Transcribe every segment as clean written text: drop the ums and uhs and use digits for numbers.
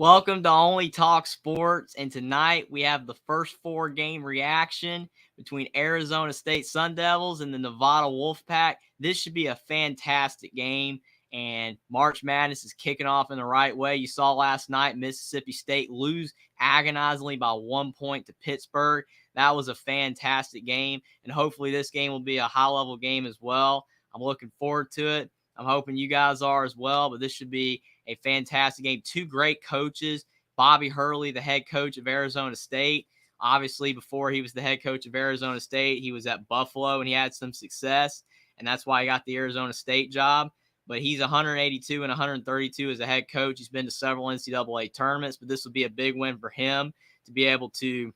Welcome to Only Talk Sports, and tonight we have the first four-game reaction between Arizona State Sun Devils and the Nevada Wolfpack. This should be a fantastic game, and March Madness is kicking off in the right way. You saw last night Mississippi State lose agonizingly by 1 point to Pittsburgh. That was a fantastic game, and hopefully this game will be a high-level game as well. I'm looking forward to it. I'm hoping you guys are as well, but this should be a fantastic game. Two great coaches. Bobby Hurley, the head coach of Arizona State. Obviously, before he was the head coach of Arizona State, he was at Buffalo and he had some success, and that's why he got the Arizona State job. But he's 182 and 132 as a head coach. He's been to several NCAA tournaments, but this will be a big win for him to be able to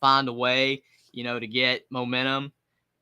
find a way, to get momentum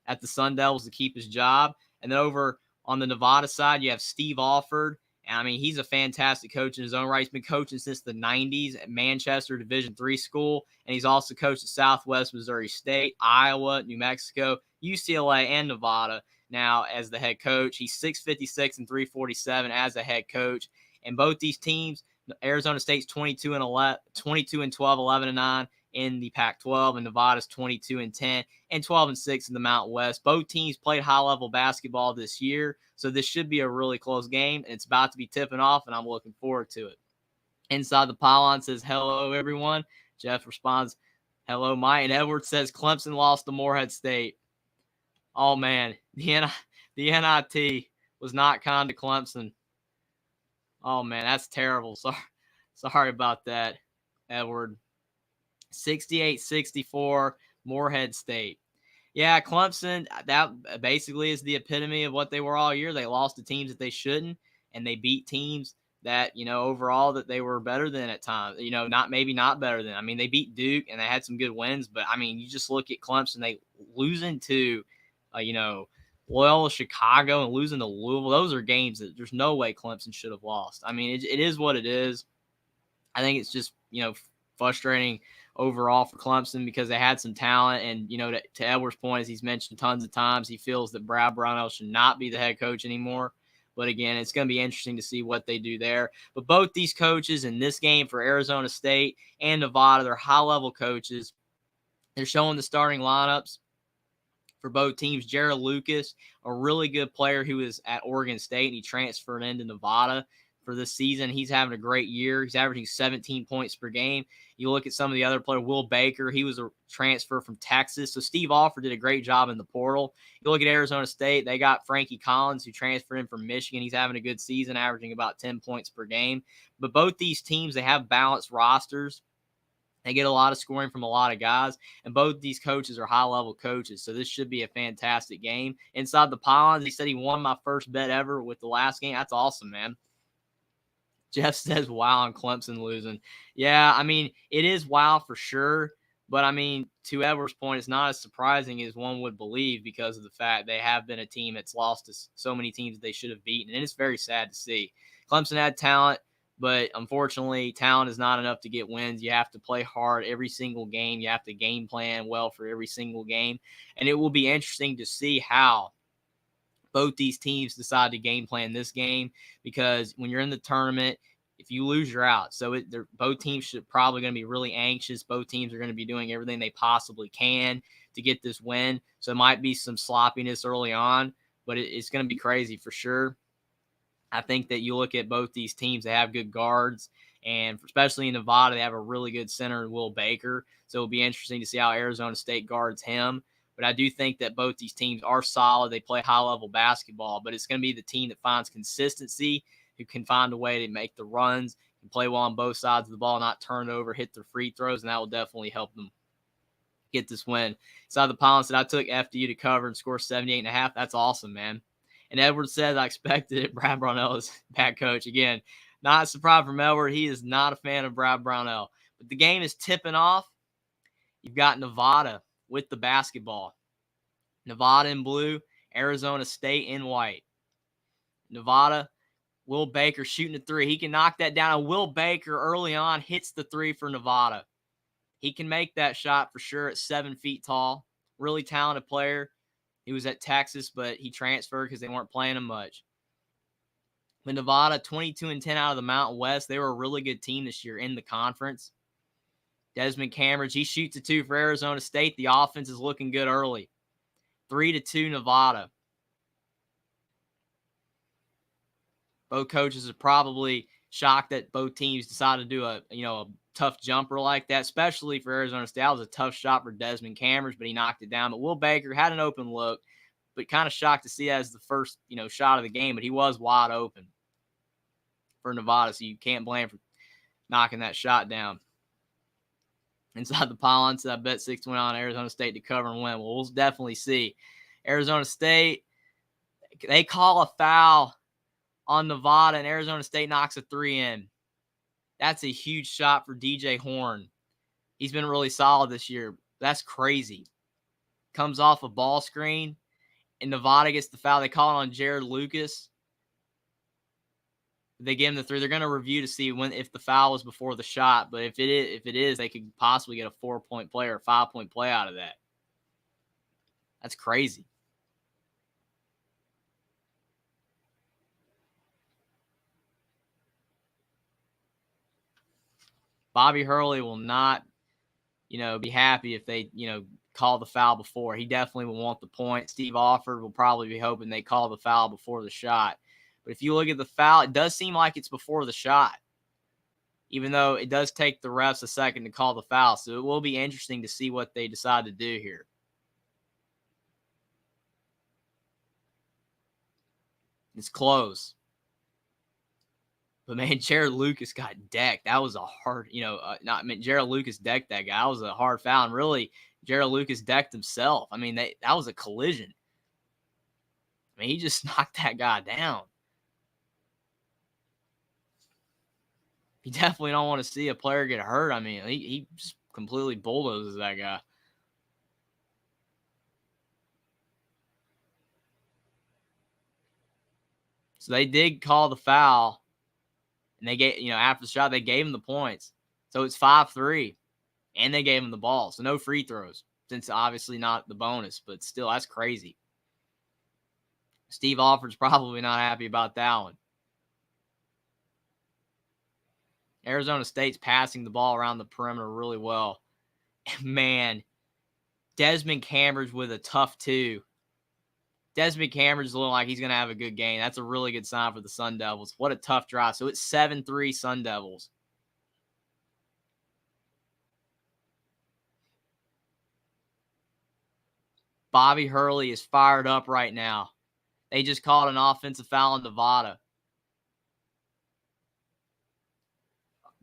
at the Sun Devils to keep his job. And then over on the Nevada side, you have Steve Alford. I mean, he's a fantastic coach in his own right. He's been coaching since the 90s at Manchester Division III school, and he's also coached at Southwest Missouri State, Iowa, New Mexico, UCLA, and Nevada now as the head coach. He's 656 and 347 as a head coach. And both these teams, Arizona State's 22 and 12, 11 and 9 in the Pac-12, and Nevada's 22 and 10 and 12 and 6 in the Mountain West. Both teams played high-level basketball this year, so this should be a really close game, and it's about to be tipping off, and I'm looking forward to it. Inside the Pylon says, "Hello, everyone." Jeff responds, "Hello, Mike." And Edwards says, "Clemson lost to Morehead State." Oh, man, the NIT was not kind to Clemson. Oh, man, that's terrible. Sorry about that, Edward. 68-64, Morehead State. Yeah, Clemson, that basically is the epitome of what they were all year. They lost to teams that they shouldn't, and they beat teams that, overall that they were better than at times. Not better than. I mean, they beat Duke, and they had some good wins, but, I mean, you just look at Clemson, they losing to, Loyola Chicago and losing to Louisville. Those are games that there's no way Clemson should have lost. I mean, it is what it is. I think it's just, frustrating overall for Clemson because they had some talent. And, to Edwards' point, as he's mentioned tons of times, he feels that Brad Brownell should not be the head coach anymore. But again, it's going to be interesting to see what they do there. But both these coaches in this game for Arizona State and Nevada, they're high-level coaches. They're showing the starting lineups for both teams. Jared Lucas, a really good player who is at Oregon State, and he transferred into Nevada for this season. He's having a great year. He's averaging 17 points per game. You look at some of the other players, Will Baker, he was a transfer from Texas. So Steve Alford did a great job in the portal. You look at Arizona State, they got Frankie Collins, who transferred in from Michigan. He's having a good season, averaging about 10 points per game. But both these teams, they have balanced rosters. They get a lot of scoring from a lot of guys, and both these coaches are high-level coaches, so this should be a fantastic game. Inside the Pylons, he said he won my first bet ever with the last game. That's awesome, man. Jeff says, "Wow," on Clemson losing. Yeah, I mean, it is wow for sure. But, I mean, to Edwards' point, it's not as surprising as one would believe because of the fact they have been a team that's lost to so many teams that they should have beaten. And it's very sad to see. Clemson had talent, but unfortunately, talent is not enough to get wins. You have to play hard every single game. You have to game plan well for every single game. And it will be interesting to see how both these teams decide to game plan this game, because when you're in the tournament, if you lose, you're out. So both teams should probably going to be really anxious. Both teams are going to be doing everything they possibly can to get this win. So it might be some sloppiness early on, but it's going to be crazy for sure. I think that you look at both these teams, they have good guards, and especially in Nevada, they have a really good center, Will Baker. So it'll be interesting to see how Arizona State guards him. But I do think that both these teams are solid. They play high-level basketball, but it's going to be the team that finds consistency, who can find a way to make the runs, and play well on both sides of the ball, not turn over, hit their free throws, and that will definitely help them get this win. Inside the Pylon said, "I took FDU to cover and score 78.5. That's awesome, man." And Edwards says, "I expected it. Brad Brownell is bad coach." Again, not a surprise from Edward. He is not a fan of Brad Brownell. But the game is tipping off. You've got Nevada with the basketball. Nevada in blue, Arizona State in white. Nevada, Will Baker shooting a three. He can knock that down. And Will Baker early on hits the three for Nevada. He can make that shot for sure at 7 feet tall. Really talented player. He was at Texas, but he transferred because they weren't playing him much. But Nevada, 22-10 out of the Mountain West. They were a really good team this year in the conference. Desmond Cambridge, he shoots a 2 for Arizona State. The offense is looking good early. 3-2 Nevada. Both coaches are probably shocked that both teams decided to do a tough jumper like that, especially for Arizona State. That was a tough shot for Desmond Cambridge, but he knocked it down. But Will Baker had an open look, but kind of shocked to see that as the first, shot of the game. But he was wide open for Nevada, so you can't blame for knocking that shot down. Inside the pylon, so I bet 6 went on Arizona State to cover and win. Well, we'll definitely see. Arizona State, they call a foul on Nevada, and Arizona State knocks a 3 in. That's a huge shot for DJ Horn. He's been really solid this year. That's crazy. Comes off a ball screen, and Nevada gets the foul. They call it on Jared Lucas. They give him the 3. They're going to review to see if the foul was before the shot. But if it is, they could possibly get a 4-point play or a 5-point play out of that. That's crazy. Bobby Hurley will not, be happy if they, call the foul before. He definitely will want the point. Steve Alford will probably be hoping they call the foul before the shot. But if you look at the foul, it does seem like it's before the shot, even though it does take the refs a second to call the foul. So it will be interesting to see what they decide to do here. It's close. But, man, Jared Lucas got decked. That was a hard, Jared Lucas decked that guy. That was a hard foul. And really, Jared Lucas decked himself. I mean, that was a collision. I mean, he just knocked that guy down. You definitely don't want to see a player get hurt. I mean, he just completely bulldozes that guy. So they did call the foul. And they gave, after the shot, they gave him the points. So it's 5-3. And they gave him the ball. So no free throws. Since obviously not the bonus. But still, that's crazy. Steve Alford's probably not happy about that one. Arizona State's passing the ball around the perimeter really well. Man, Desmond Cambridge with a tough 2. Desmond Cambridge is looking like he's going to have a good game. That's a really good sign for the Sun Devils. What a tough drive. So it's 7-3 Sun Devils. Bobby Hurley is fired up right now. They just called an offensive foul on Nevada.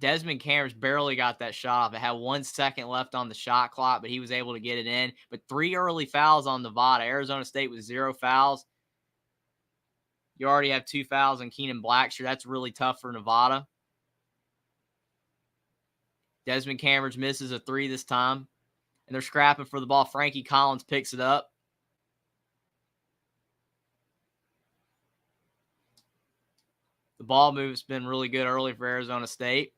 Desmond Cambridge barely got that shot off. It had 1 second left on the shot clock, but he was able to get it in. But 3 early fouls on Nevada. Arizona State with 0 fouls. You already have 2 fouls on Keenan Blackshear. That's really tough for Nevada. Desmond Cambridge misses a 3 this time. And they're scrapping for the ball. Frankie Collins picks it up. The ball move's been really good early for Arizona State.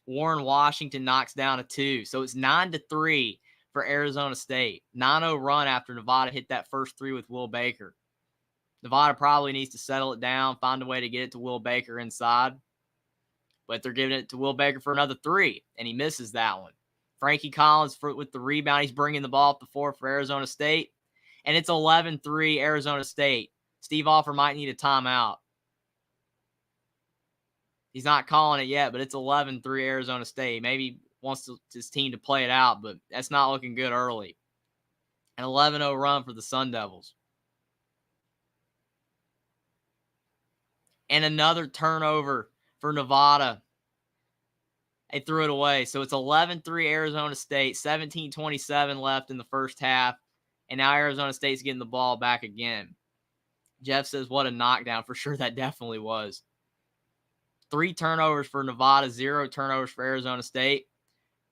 Warren Washington knocks down a 2. So it's 9-3 for Arizona State. 9-0 run after Nevada hit that first 3 with Will Baker. Nevada probably needs to settle it down, find a way to get it to Will Baker inside. But they're giving it to Will Baker for another 3, and he misses that one. Frankie Collins with the rebound. He's bringing the ball up the floor for Arizona State. And it's 11-3 Arizona State. Steve Alford might need a timeout. He's not calling it yet, but it's 11-3 Arizona State. Maybe wants his team to play it out, but that's not looking good early. An 11-0 run for the Sun Devils. And another turnover for Nevada. They threw it away. So it's 11-3 Arizona State, 17:27 left in the first half. And now Arizona State's getting the ball back again. Jeff says, what a knockdown. For sure, that definitely was. 3 turnovers for Nevada, 0 turnovers for Arizona State.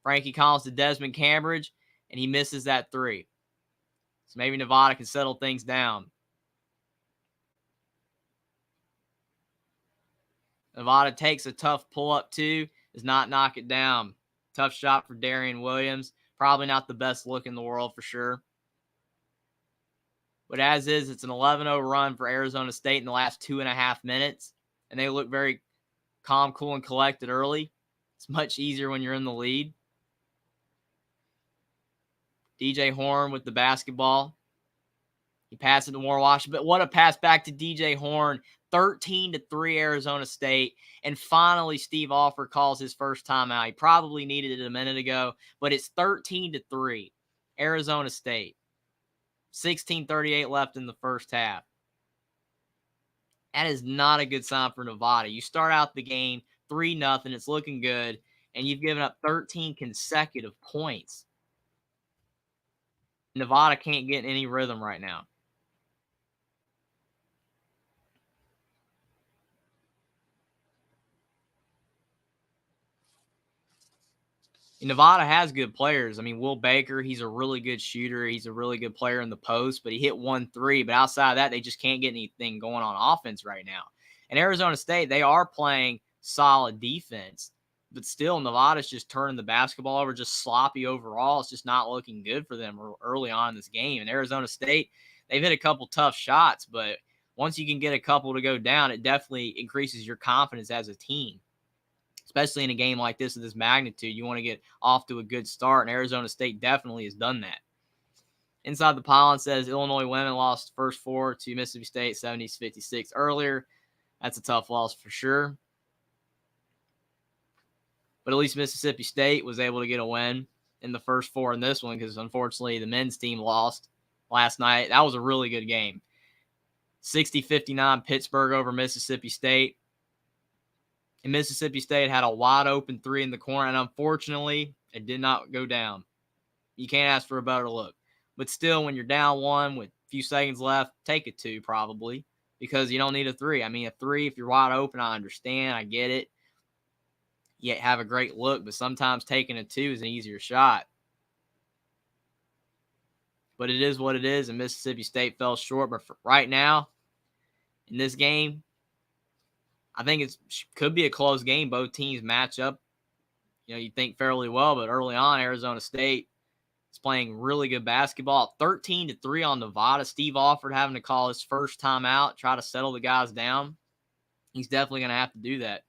Frankie Collins to Desmond Cambridge, and he misses that 3. So maybe Nevada can settle things down. Nevada takes a tough pull-up, too. Does not knock it down. Tough shot for Darian Williams. Probably not the best look in the world for sure. But as is, it's an 11-0 run for Arizona State in the last 2.5 minutes. And they look very calm, cool, and collected early. It's much easier when you're in the lead. DJ Horn with the basketball. He passed it to Warren Washington. But what a pass back to DJ Horn. 13-3 Arizona State. And finally, Steve Alford calls his first timeout. He probably needed it a minute ago. But it's 13-3 Arizona State. 16:38 left in the first half. That is not a good sign for Nevada. You start out the game 3-0. It's looking good. And you've given up 13 consecutive points. Nevada can't get any rhythm right now. Nevada has good players. I mean, Will Baker, he's a really good shooter. He's a really good player in the post, but he hit 1-3. But outside of that, they just can't get anything going on offense right now. And Arizona State, they are playing solid defense, but still Nevada's just turning the basketball over, just sloppy overall. It's just not looking good for them early on in this game. And Arizona State, they've hit a couple tough shots, but once you can get a couple to go down, it definitely increases your confidence as a team. Especially in a game like this of this magnitude, you want to get off to a good start, and Arizona State definitely has done that. Inside the Pylon says Illinois women lost first 4 to Mississippi State 70-56 earlier. That's a tough loss for sure. But at least Mississippi State was able to get a win in the first 4 in this one because, unfortunately, the men's team lost last night. That was a really good game. 60-59 Pittsburgh over Mississippi State. And Mississippi State had a wide-open 3 in the corner, and unfortunately, it did not go down. You can't ask for a better look. But still, when you're down 1 with a few seconds left, take a 2 probably because you don't need a 3. I mean, a 3, if you're wide open, I understand. I get it. You have a great look, but sometimes taking a 2 is an easier shot. But it is what it is, and Mississippi State fell short. But for right now, in this game, I think it could be a close game. Both teams match up, you think fairly well, but early on, Arizona State is playing really good basketball. 13-3 on Nevada. Steve Alford having to call his first time out, try to settle the guys down. He's definitely going to have to do that.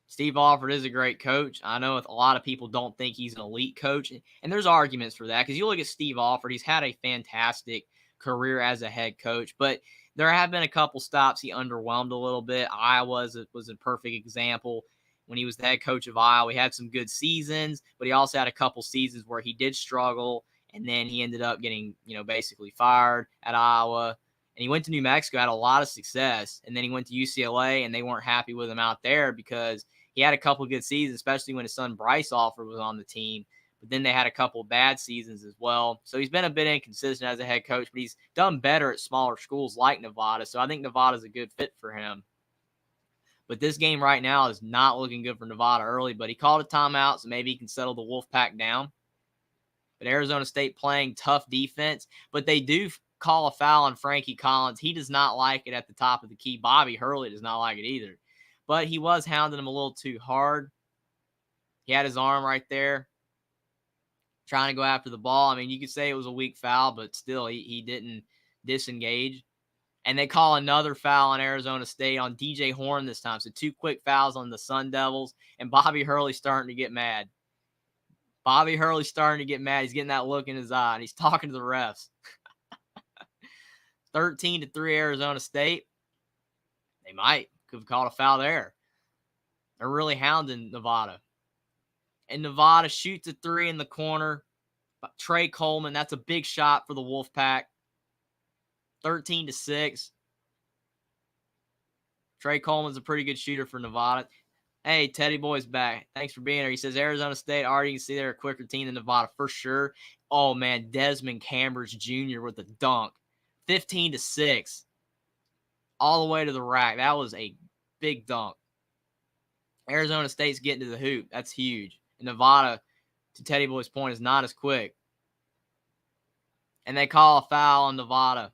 Steve Alford is a great coach. I know a lot of people don't think he's an elite coach, and there's arguments for that because you look at Steve Alford, he's had a fantastic career as a head coach, but there have been a couple stops he underwhelmed a little bit. Iowa was a perfect example. When he was the head coach of Iowa, he had some good seasons, but he also had a couple seasons where he did struggle, and then he ended up getting, basically fired at Iowa. And he went to New Mexico, had a lot of success, and then he went to UCLA, and they weren't happy with him out there because he had a couple good seasons, especially when his son Bryce Alford was on the team. But then they had a couple bad seasons as well. So he's been a bit inconsistent as a head coach, but he's done better at smaller schools like Nevada. So I think Nevada's a good fit for him. But this game right now is not looking good for Nevada early, but he called a timeout, so maybe he can settle the Wolfpack down. But Arizona State playing tough defense, but they do call a foul on Frankie Collins. He does not like it at the top of the key. Bobby Hurley does not like it either. But he was hounding him a little too hard. He had his arm right there, trying to go after the ball. I mean, you could say it was a weak foul, but still, he didn't disengage. And they call another foul on Arizona State on DJ Horn this time. So 2 quick fouls on the Sun Devils, and Bobby Hurley's starting to get mad. Bobby Hurley's starting to get mad. He's getting that look in his eye, and he's talking to the refs. 13-3 Arizona State. They might have called a foul there. They're really hounding Nevada. And Nevada shoots a 3 in the corner. Trey Coleman, that's a big shot for the Wolfpack. 13-6. Trey Coleman's a pretty good shooter for Nevada. Hey, Teddy Boy's back. Thanks for being here. He says Arizona State, already you can see they're a quicker team than Nevada for sure. Oh, man, Desmond Cambridge Jr. with a dunk. 15-6. All the way to the rack. That was a big dunk. Arizona State's getting to the hoop. That's huge. And Nevada, to Teddy Boy's point, is not as quick. And they call a foul on Nevada.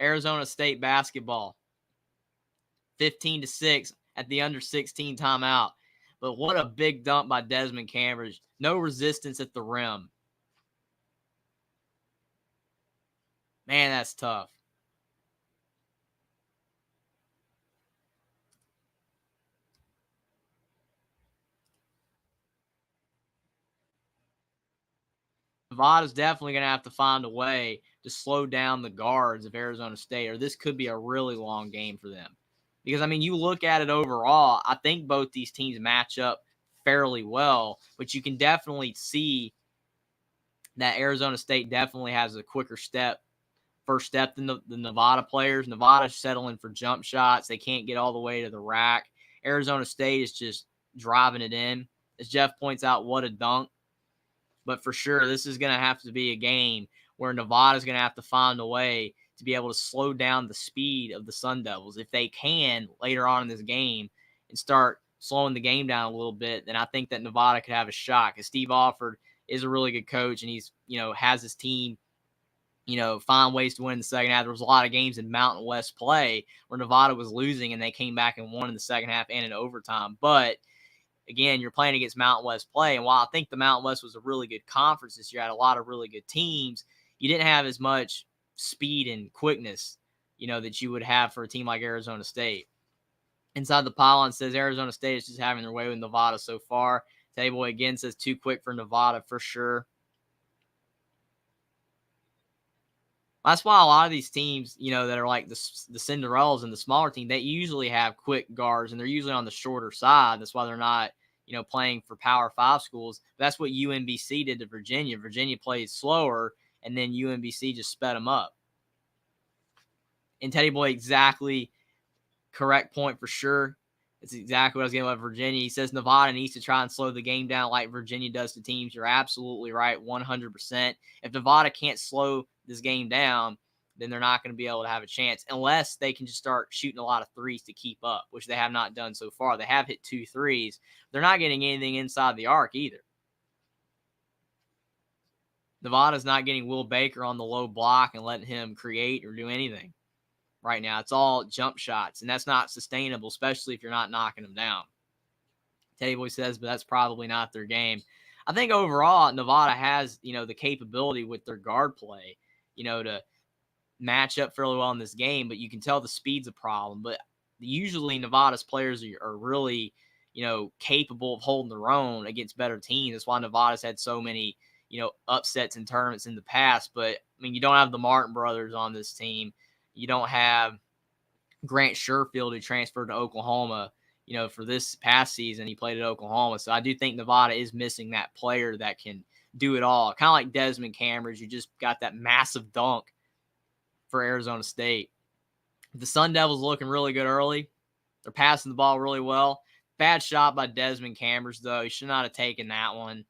Arizona State basketball. 15-6 at the under 16 timeout. But what a big dump by Desmond Cambridge. No resistance at the rim. Man, that's tough. Nevada's definitely going to have to find a way to slow down the guards of Arizona State, or this could be a really long game for them. Because, I mean, you look at it overall, I think both these teams match up fairly well, but you can definitely see that Arizona State definitely has a quicker first step than the Nevada players. Nevada's settling for jump shots. They can't get all the way to the rack. Arizona State is just driving it in. As Jeff points out, what a dunk. But for sure, this is going to have to be a game where Nevada's going to have to find a way to be able to slow down the speed of the Sun Devils. If they can later on in this game and start slowing the game down a little bit, then I think that Nevada could have a shot, because Steve Alford is a really good coach, and he's, has his team, find ways to win in the second half. There was a lot of games in Mountain West play where Nevada was losing and they came back and won in the second half and in overtime. But again, you're playing against Mountain West play. And while I think the Mountain West was a really good conference this year, had a lot of really good teams, you didn't have as much speed and quickness, that you would have for a team like Arizona State. Inside the pylon says Arizona State is just having their way with Nevada so far. Table again says too quick for Nevada for sure. That's why a lot of these teams, that are like the Cinderellas and the smaller team, they usually have quick guards, and they're usually on the shorter side. That's why they're not, playing for Power 5 schools. But that's what UMBC did to Virginia. Virginia played slower, and then UMBC just sped them up. And Teddy Boy, exactly correct point for sure. It's exactly what I was getting about Virginia. He says Nevada needs to try and slow the game down like Virginia does to teams. You're absolutely right, 100%. If Nevada can't slow this game down, then they're not going to be able to have a chance unless they can just start shooting a lot of threes to keep up, which they have not done so far. They have hit 2 threes. They're not getting anything inside the arc either. Nevada's not getting Will Baker on the low block and letting him create or do anything right now. It's all jump shots, and that's not sustainable, especially if you're not knocking them down. Teddy Boy says, but that's probably not their game. I think overall, Nevada has, the capability with their guard play, to match up fairly well in this game, but you can tell the speed's a problem. But usually Nevada's players are really, capable of holding their own against better teams. That's why Nevada's had so many, upsets in tournaments in the past. But, I mean, you don't have the Martin brothers on this team. You don't have Grant Sherfield, who transferred to Oklahoma, for this past season. He played at Oklahoma. So I do think Nevada is missing that player that can do it all. Kind of like Desmond Cambridge, who just got that massive dunk for Arizona State. The Sun Devils looking really good early. They're passing the ball really well. Bad shot by Desmond Cambridge, though. He should not have taken that one.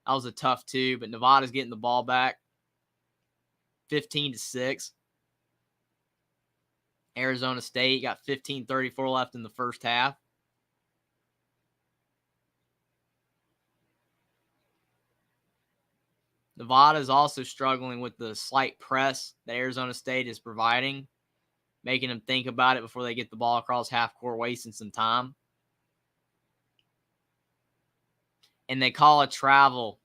That was a tough 2, but Nevada's getting the ball back. 15-6. Arizona State got 15:34 left in the first half. Nevada is also struggling with the slight press that Arizona State is providing, making them think about it before they get the ball across half court, wasting some time. And they call a travel.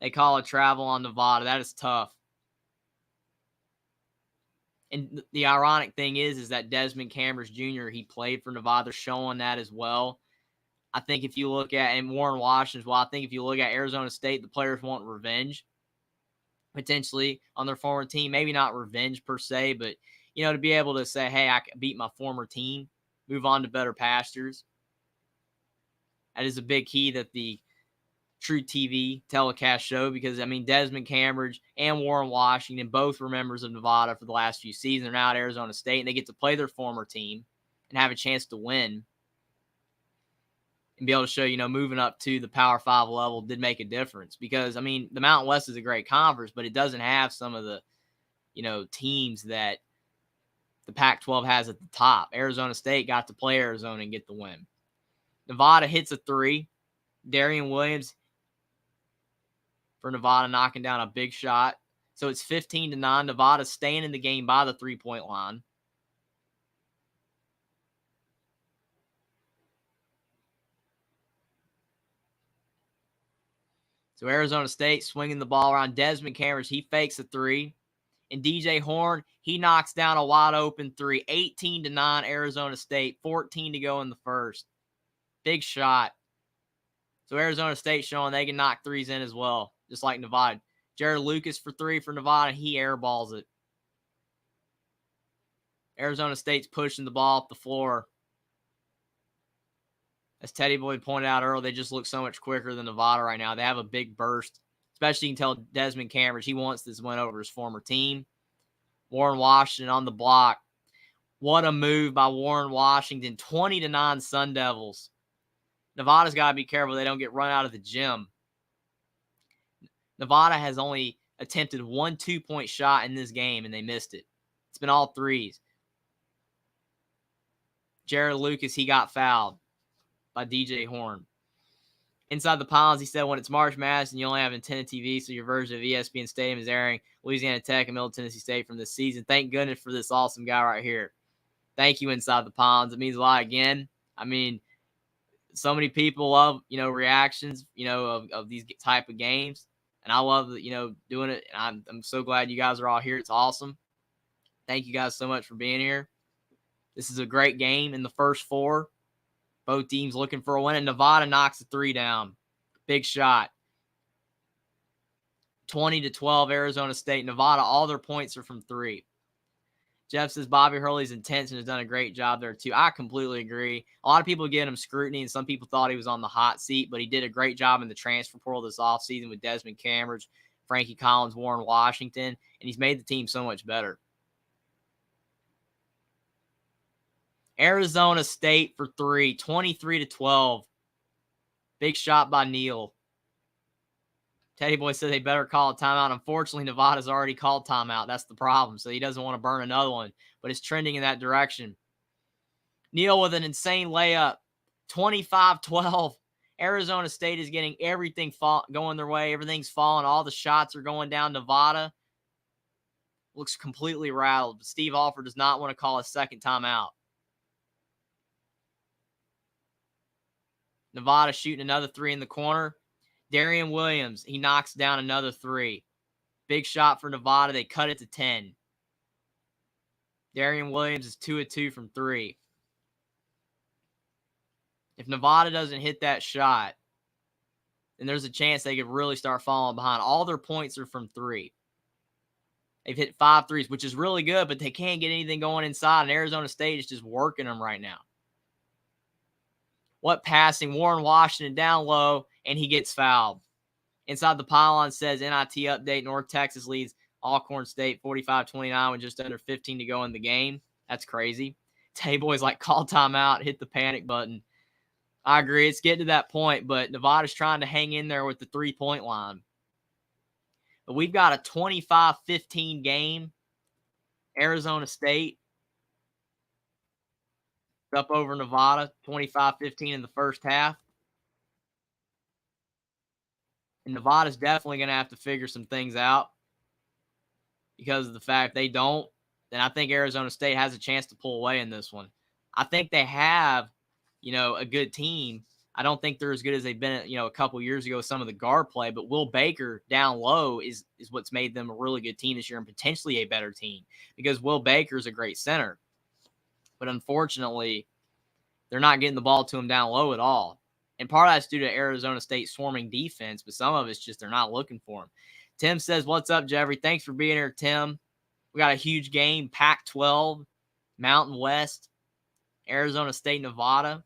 They call a travel on Nevada. That is tough. And the ironic thing is that Desmond Cambridge Jr., he played for Nevada, showing that as well. I think if you look at, and Warren Washington as well, I think if you look at Arizona State, the players want revenge potentially on their former team. Maybe not revenge per se, but, to be able to say, hey, I beat my former team, move on to better pastures. That is a big key that the True TV telecast show, because, I mean, Desmond Cambridge and Warren Washington both were members of Nevada for the last few seasons. They're now at Arizona State, and they get to play their former team and have a chance to win and be able to show, moving up to the Power 5 level did make a difference. Because, I mean, the Mountain West is a great conference, but it doesn't have some of the, teams that the Pac-12 has at the top. Arizona State got to play Arizona and get the win. Nevada hits a 3. Darian Williams for Nevada, knocking down a big shot. So it's 15-9. Nevada staying in the game by the 3-point line. So Arizona State swinging the ball around. Desmond Cambridge, he fakes a three. And DJ Horn, he knocks down a wide open three. 18-9 Arizona State. 14 to go in the first. Big shot. So Arizona State showing they can knock threes in as well, just like Nevada. Jared Lucas for three for Nevada. He airballs it. Arizona State's pushing the ball up the floor. As Teddy Boy pointed out earlier, they just look so much quicker than Nevada right now. They have a big burst. Especially you can tell Desmond Cambridge, he wants this win over his former team. Warren Washington on the block. What a move by Warren Washington. 20-9 Sun Devils. Nevada's got to be careful they don't get run out of the gym. Nevada has only attempted one 2-point shot in this game, and they missed it. It's been all threes. Jared Lucas, he got fouled by DJ Horn. Inside the Pylons, he said, when it's March Madness and you only have antenna TV, so your version of ESPN Stadium is airing Louisiana Tech and Middle Tennessee State from this season. Thank goodness for this awesome guy right here. Thank you, Inside the Pylons. It means a lot again. I mean, so many people love, reactions, of these type of games. And I love, doing it. And I'm so glad you guys are all here. It's awesome. Thank you guys so much for being here. This is a great game in the first four. Both teams looking for a win, and Nevada knocks the three down. Big shot. 20-12 Arizona State. Nevada, all their points are from three. Jeff says Bobby Hurley's intention has done a great job there too. I completely agree. A lot of people giving him scrutiny, and some people thought he was on the hot seat, but he did a great job in the transfer portal this offseason with Desmond Cambridge, Frankie Collins, Warren Washington, and he's made the team so much better. Arizona State for three, 23-12. Big shot by Neal. Teddy Boy said they better call a timeout. Unfortunately, Nevada's already called timeout. That's the problem. So he doesn't want to burn another one, but it's trending in that direction. Neal with an insane layup. 25-12. Arizona State is getting everything going their way. Everything's falling. All the shots are going down. Nevada looks completely rattled. Steve Alford does not want to call a second timeout. Nevada shooting another three in the corner. Darian Williams, he knocks down another three. Big shot for Nevada. They cut it to 10. Darian Williams is 2 of 2 from three. If Nevada doesn't hit that shot, then there's a chance they could really start falling behind. All their points are from three. They've hit 5 threes, which is really good, but they can't get anything going inside, and Arizona State is just working them right now. What passing? Warren Washington down low, and he gets fouled. Inside the Pylon says NIT update. North Texas leads Alcorn State 45-29 with just under 15 to go in the game. That's crazy. Tay-Boy's like, call timeout, hit the panic button. I agree. It's getting to that point, but Nevada's trying to hang in there with the three-point line. But we've got a 25-15 game. Arizona State up over Nevada, 25-15 in the first half. And Nevada's definitely going to have to figure some things out because of the fact they don't. Then I think Arizona State has a chance to pull away in this one. I think they have, a good team. I don't think they're as good as they've been, a couple years ago with some of the guard play. But Will Baker down low is what's made them a really good team this year and potentially a better team because Will Baker is a great center. But unfortunately, they're not getting the ball to him down low at all. And part of that's due to Arizona State swarming defense, but some of it's just they're not looking for him. Tim says, what's up, Jeffrey? Thanks for being here, Tim. We got a huge game, Pac-12, Mountain West, Arizona State, Nevada.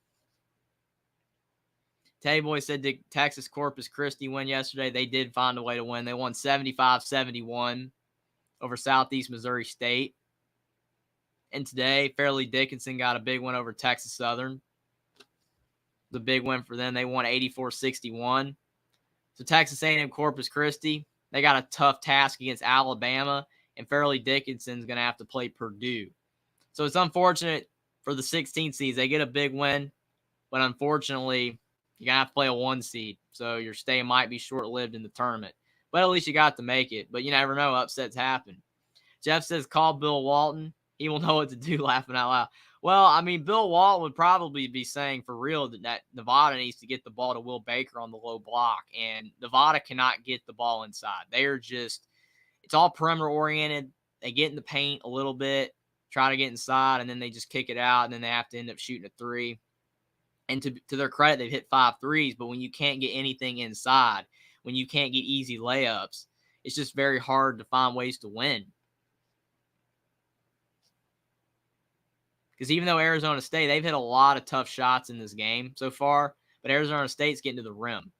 Teddy Boy said, did Texas Corpus Christi win yesterday? They did find a way to win. They won 75-71 over Southeast Missouri State. And today, Fairleigh Dickinson got a big win over Texas Southern. The big win for them. They won 84-61. So Texas A&M Corpus Christi, they got a tough task against Alabama, and Fairleigh Dickinson's going to have to play Purdue. So it's unfortunate for the 16 seeds. They get a big win, but unfortunately, you're going to have to play a 1 seed. So your stay might be short-lived in the tournament. But at least you got to make it. But you never know. Upsets happen. Jeff says, call Bill Walton. He will know what to do, laughing out loud. Well, I mean, Bill Walton would probably be saying for real that Nevada needs to get the ball to Will Baker on the low block, and Nevada cannot get the ball inside. They are just, it's all perimeter oriented. They get in the paint a little bit, try to get inside, and then they just kick it out, and then they have to end up shooting a three. And to their credit, they've hit 5 threes, but when you can't get anything inside, when you can't get easy layups, it's just very hard to find ways to win. Because even though Arizona State, they've hit a lot of tough shots in this game so far, but Arizona State's getting to the rim.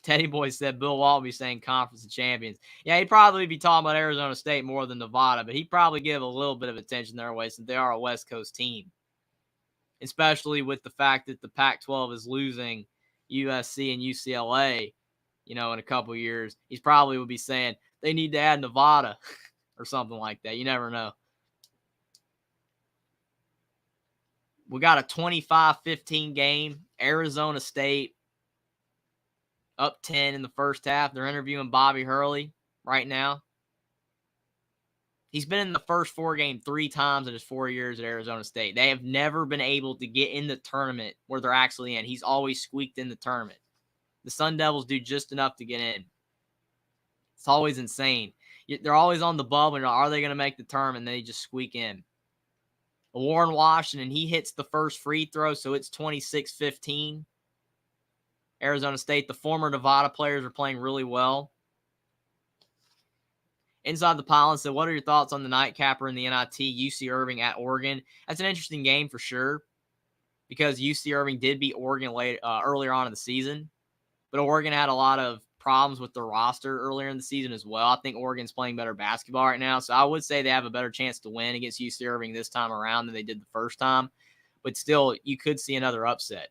Teddy Boy said Bill Walton be saying Conference of Champions. Yeah, he'd probably be talking about Arizona State more than Nevada, but he'd probably give a little bit of attention their way since they are a West Coast team. Especially with the fact that the Pac-12 is losing USC and UCLA, in a couple years. He's probably would be saying they need to add Nevada or something like that. You never know. We got a 25-15 game. Arizona State up 10 in the first half. They're interviewing Bobby Hurley right now. He's been in the first 4 games 3 times in his 4 years at Arizona State. They have never been able to get in the tournament where they're actually in. He's always squeaked in the tournament. The Sun Devils do just enough to get in. It's always insane. They're always on the bubble. And are they going to make the tournament? And they just squeak in. Warren Washington, he hits the first free throw, so it's 26-15. Arizona State, the former Nevada players are playing really well. Inside the Pylon said, what are your thoughts on the nightcapper in the NIT, UC Irving at Oregon? That's an interesting game for sure because UC Irving did beat Oregon earlier on in the season, but Oregon had a lot of problems with their roster earlier in the season as well. I think Oregon's playing better basketball right now, so I would say they have a better chance to win against UC Irving this time around than they did the first time, but still, you could see another upset.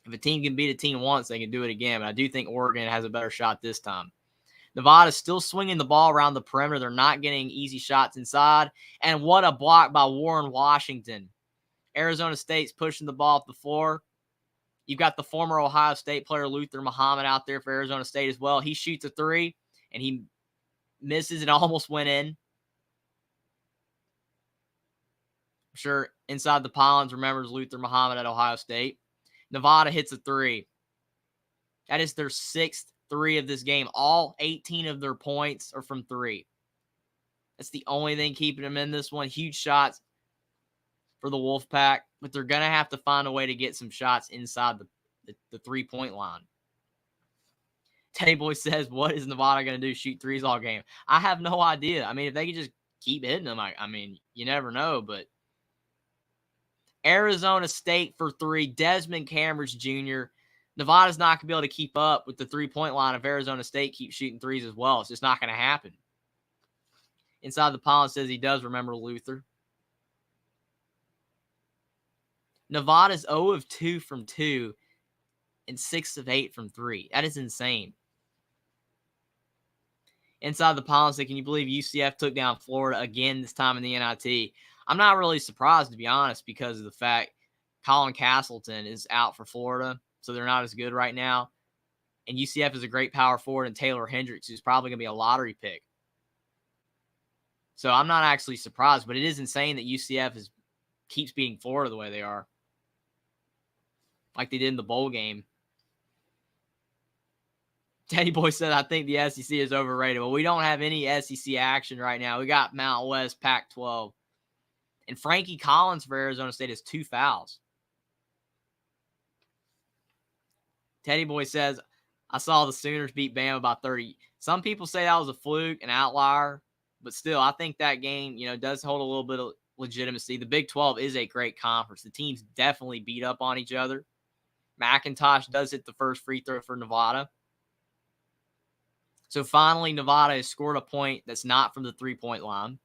If a team can beat a team once, they can do it again, but I do think Oregon has a better shot this time. Nevada's still swinging the ball around the perimeter. They're not getting easy shots inside, and what a block by Warren Washington. Arizona State's pushing the ball up the floor. You've got the former Ohio State player Luther Muhammad out there for Arizona State as well. He shoots a 3, and he misses and almost went in. I'm sure inside the Pylons remembers Luther Muhammad at Ohio State. Nevada hits a 3. That is their 6th 3 of this game. All 18 of their points are from 3. That's the only thing keeping them in this one. Huge shots for the Wolfpack, but they're going to have to find a way to get some shots inside the 3-point line. Teddy Boy says, what is Nevada going to do? Shoot threes all game? I have no idea. I mean, if they could just keep hitting them, I mean, you never know, but Arizona State for 3, Desmond Cameron Jr. Nevada's not going to be able to keep up with the 3-point line if Arizona State keeps shooting threes as well. It's just not going to happen. Inside the Pylon says he does remember Luther. Nevada's 0 of 2 from 2 and 6 of 8 from 3. That is insane. Inside the Pylon says, can you believe UCF took down Florida again this time in the NIT? I'm not really surprised, to be honest, because of the fact Colin Castleton is out for Florida, so they're not as good right now. And UCF is a great power forward, and Taylor Hendricks, who's probably going to be a lottery pick. So I'm not actually surprised, but it is insane that UCF keeps beating Florida the way they are, like they did in the bowl game. Teddy Boy said, I think the SEC is overrated. Well, we don't have any SEC action right now. We got Mountain West, Pac-12. And Frankie Collins for Arizona State has 2 fouls. Teddy Boy says, I saw the Sooners beat Bama by 30. Some people say that was a fluke, an outlier. But still, I think that game, does hold a little bit of legitimacy. The Big 12 is a great conference. The teams definitely beat up on each other. McIntosh does hit the first free throw for Nevada. So finally, Nevada has scored a point that's not from the 3-point line.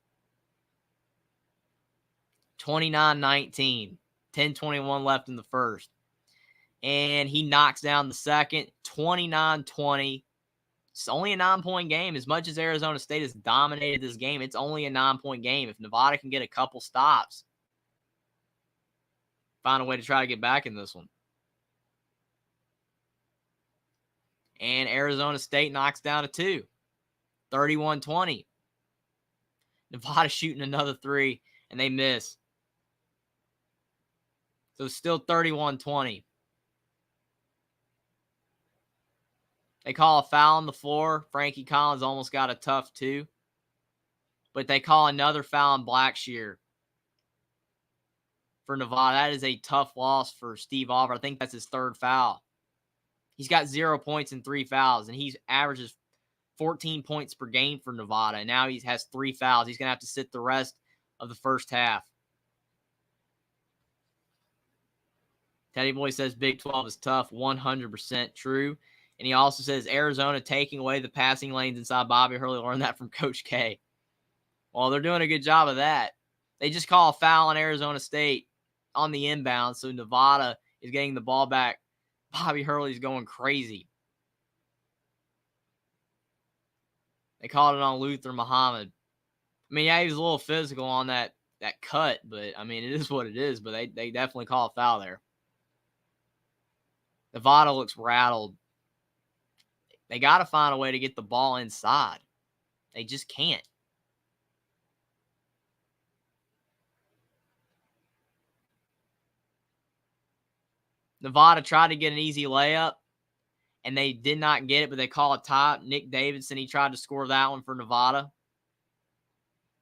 29-19. 10:21 left in the first. And he knocks down the second. 29-20. It's only a 9-point game. As much as Arizona State has dominated this game, it's only a 9-point game. If Nevada can get a couple stops, find a way to try to get back in this one. And Arizona State knocks down a 2. 31-20. Nevada shooting another 3, and they miss. So it's still 31-20. They call a foul on the floor. Frankie Collins almost got a tough two. But they call another foul on Blackshear for Nevada. That is a tough loss for Steve Alford. I think that's his third foul. He's got 0 points and 3 fouls, and he averages 14 points per game for Nevada. And now he has 3 fouls. He's going to have to sit the rest of the first half. Teddy Boy says Big 12 is tough. 100% true. And he also says Arizona taking away the passing lanes inside Bobby Hurley. Learned that from Coach K. Well, they're doing a good job of that. They just call a foul on Arizona State on the inbound, so Nevada is getting the ball back. Bobby Hurley's going crazy. They called it on Luther Muhammad. I mean, yeah, he was a little physical on that cut, but, I mean, it is what it is. But they definitely call a foul there. Nevada looks rattled. They got to find a way to get the ball inside. They just can't. Nevada tried to get an easy layup, and they did not get it, but they call a tie. Nick Davidson, he tried to score that one for Nevada.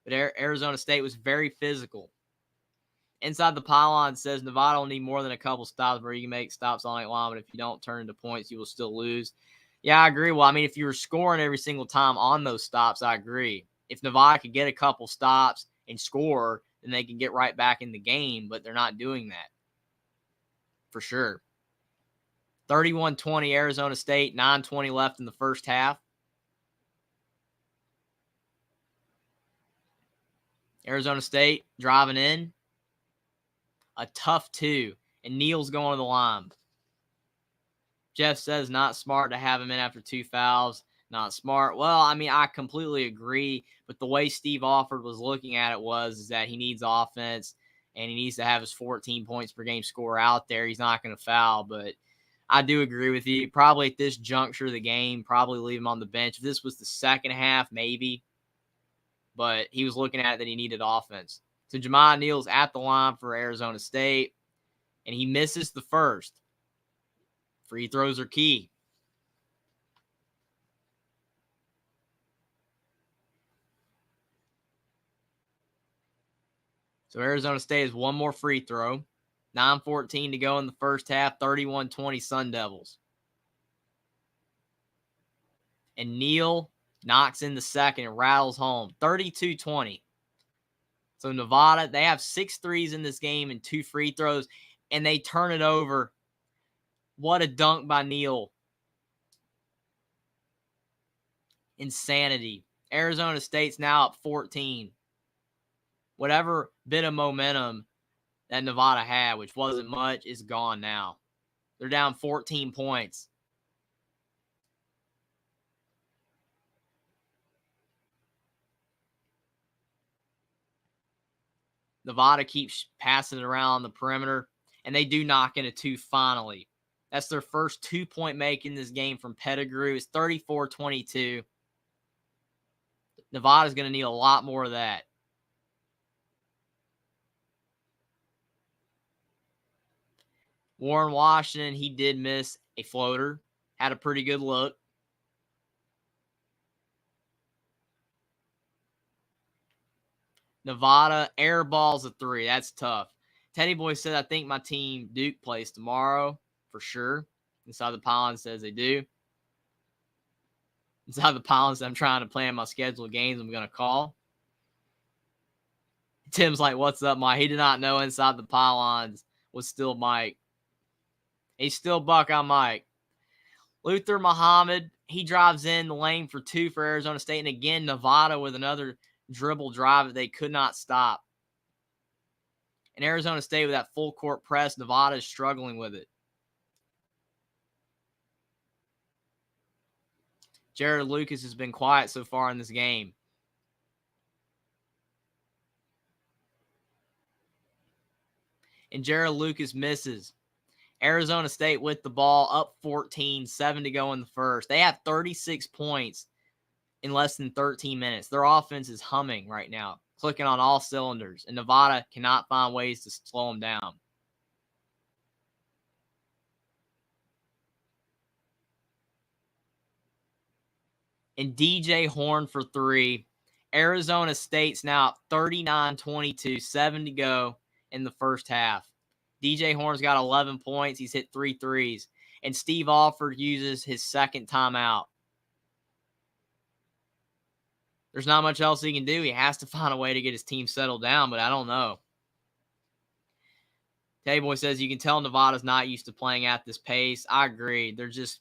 But Arizona State was very physical. Inside the pylon says Nevada will need more than a couple stops where you can make stops all night long, but if you don't turn into points, you will still lose. Yeah, I agree. Well, I mean, if you were scoring every single time on those stops, I agree. If Nevada could get a couple stops and score, then they can get right back in the game, but they're not doing that. For sure. 31-20 Arizona State, 9:20 left in the first half. Arizona State driving in. A tough two. And Neal's going to the line. Jeff says not smart to have him in after 2 fouls. Not smart. Well, I mean, I completely agree. But the way Steve Alford was looking at it is that he needs offense and he needs to have his 14 points per game score out there. He's not going to foul. But I do agree with you. Probably at this juncture of the game, probably leave him on the bench. If this was the second half, maybe. But he was looking at it that he needed offense. So Jemiah Neal's at the line for Arizona State, and he misses the first. Free throws are key. So Arizona State has one more free throw. 9:14 to go in the first half, 31-20 Sun Devils. And Neal knocks in the second and rattles home, 32-20. So Nevada, they have 6 threes in this game and 2 free throws, and they turn it over. What a dunk by Neal. Insanity. Arizona State's now up 14. Whatever bit of momentum that Nevada had, which wasn't much, is gone now. They're down 14 points. Nevada keeps passing it around the perimeter, and they do knock in a 2 finally. That's their first 2-point make in this game from Pettigrew. It's 34-22. Nevada's going to need a lot more of that. Warren Washington, he did miss a floater. Had a pretty good look. Nevada airballs a 3. That's tough. Teddy Boy said, I think my team Duke plays tomorrow for sure. Inside the Pylon says they do. Inside the Pylon says I'm trying to plan my schedule of games I'm going to call. Tim's like, what's up, Mike? He did not know Inside the Pylons was still Mike. He's still Buckeye Mike. Luther Muhammad, he drives in the lane for 2 for Arizona State. And again, Nevada with another dribble drive that they could not stop. And Arizona State with that full court press, Nevada is struggling with it. Jared Lucas has been quiet so far in this game. And Jared Lucas misses. Arizona State with the ball, up 14, 7 to go in the first. They have 36 points in less than 13 minutes. Their offense is humming right now. clicking on all cylinders, and Nevada cannot find ways to slow them down. And DJ Horn for three. Arizona State's now up 39-22, 7 to go in the first half. DJ Horn's got 11 points. He's hit 3 threes. And Steve Alford uses his second timeout. There's not much else he can do. He has to find a way to get his team settled down, but I don't know. Teddy Boy says you can tell Nevada's not used to playing at this pace. I agree. They're just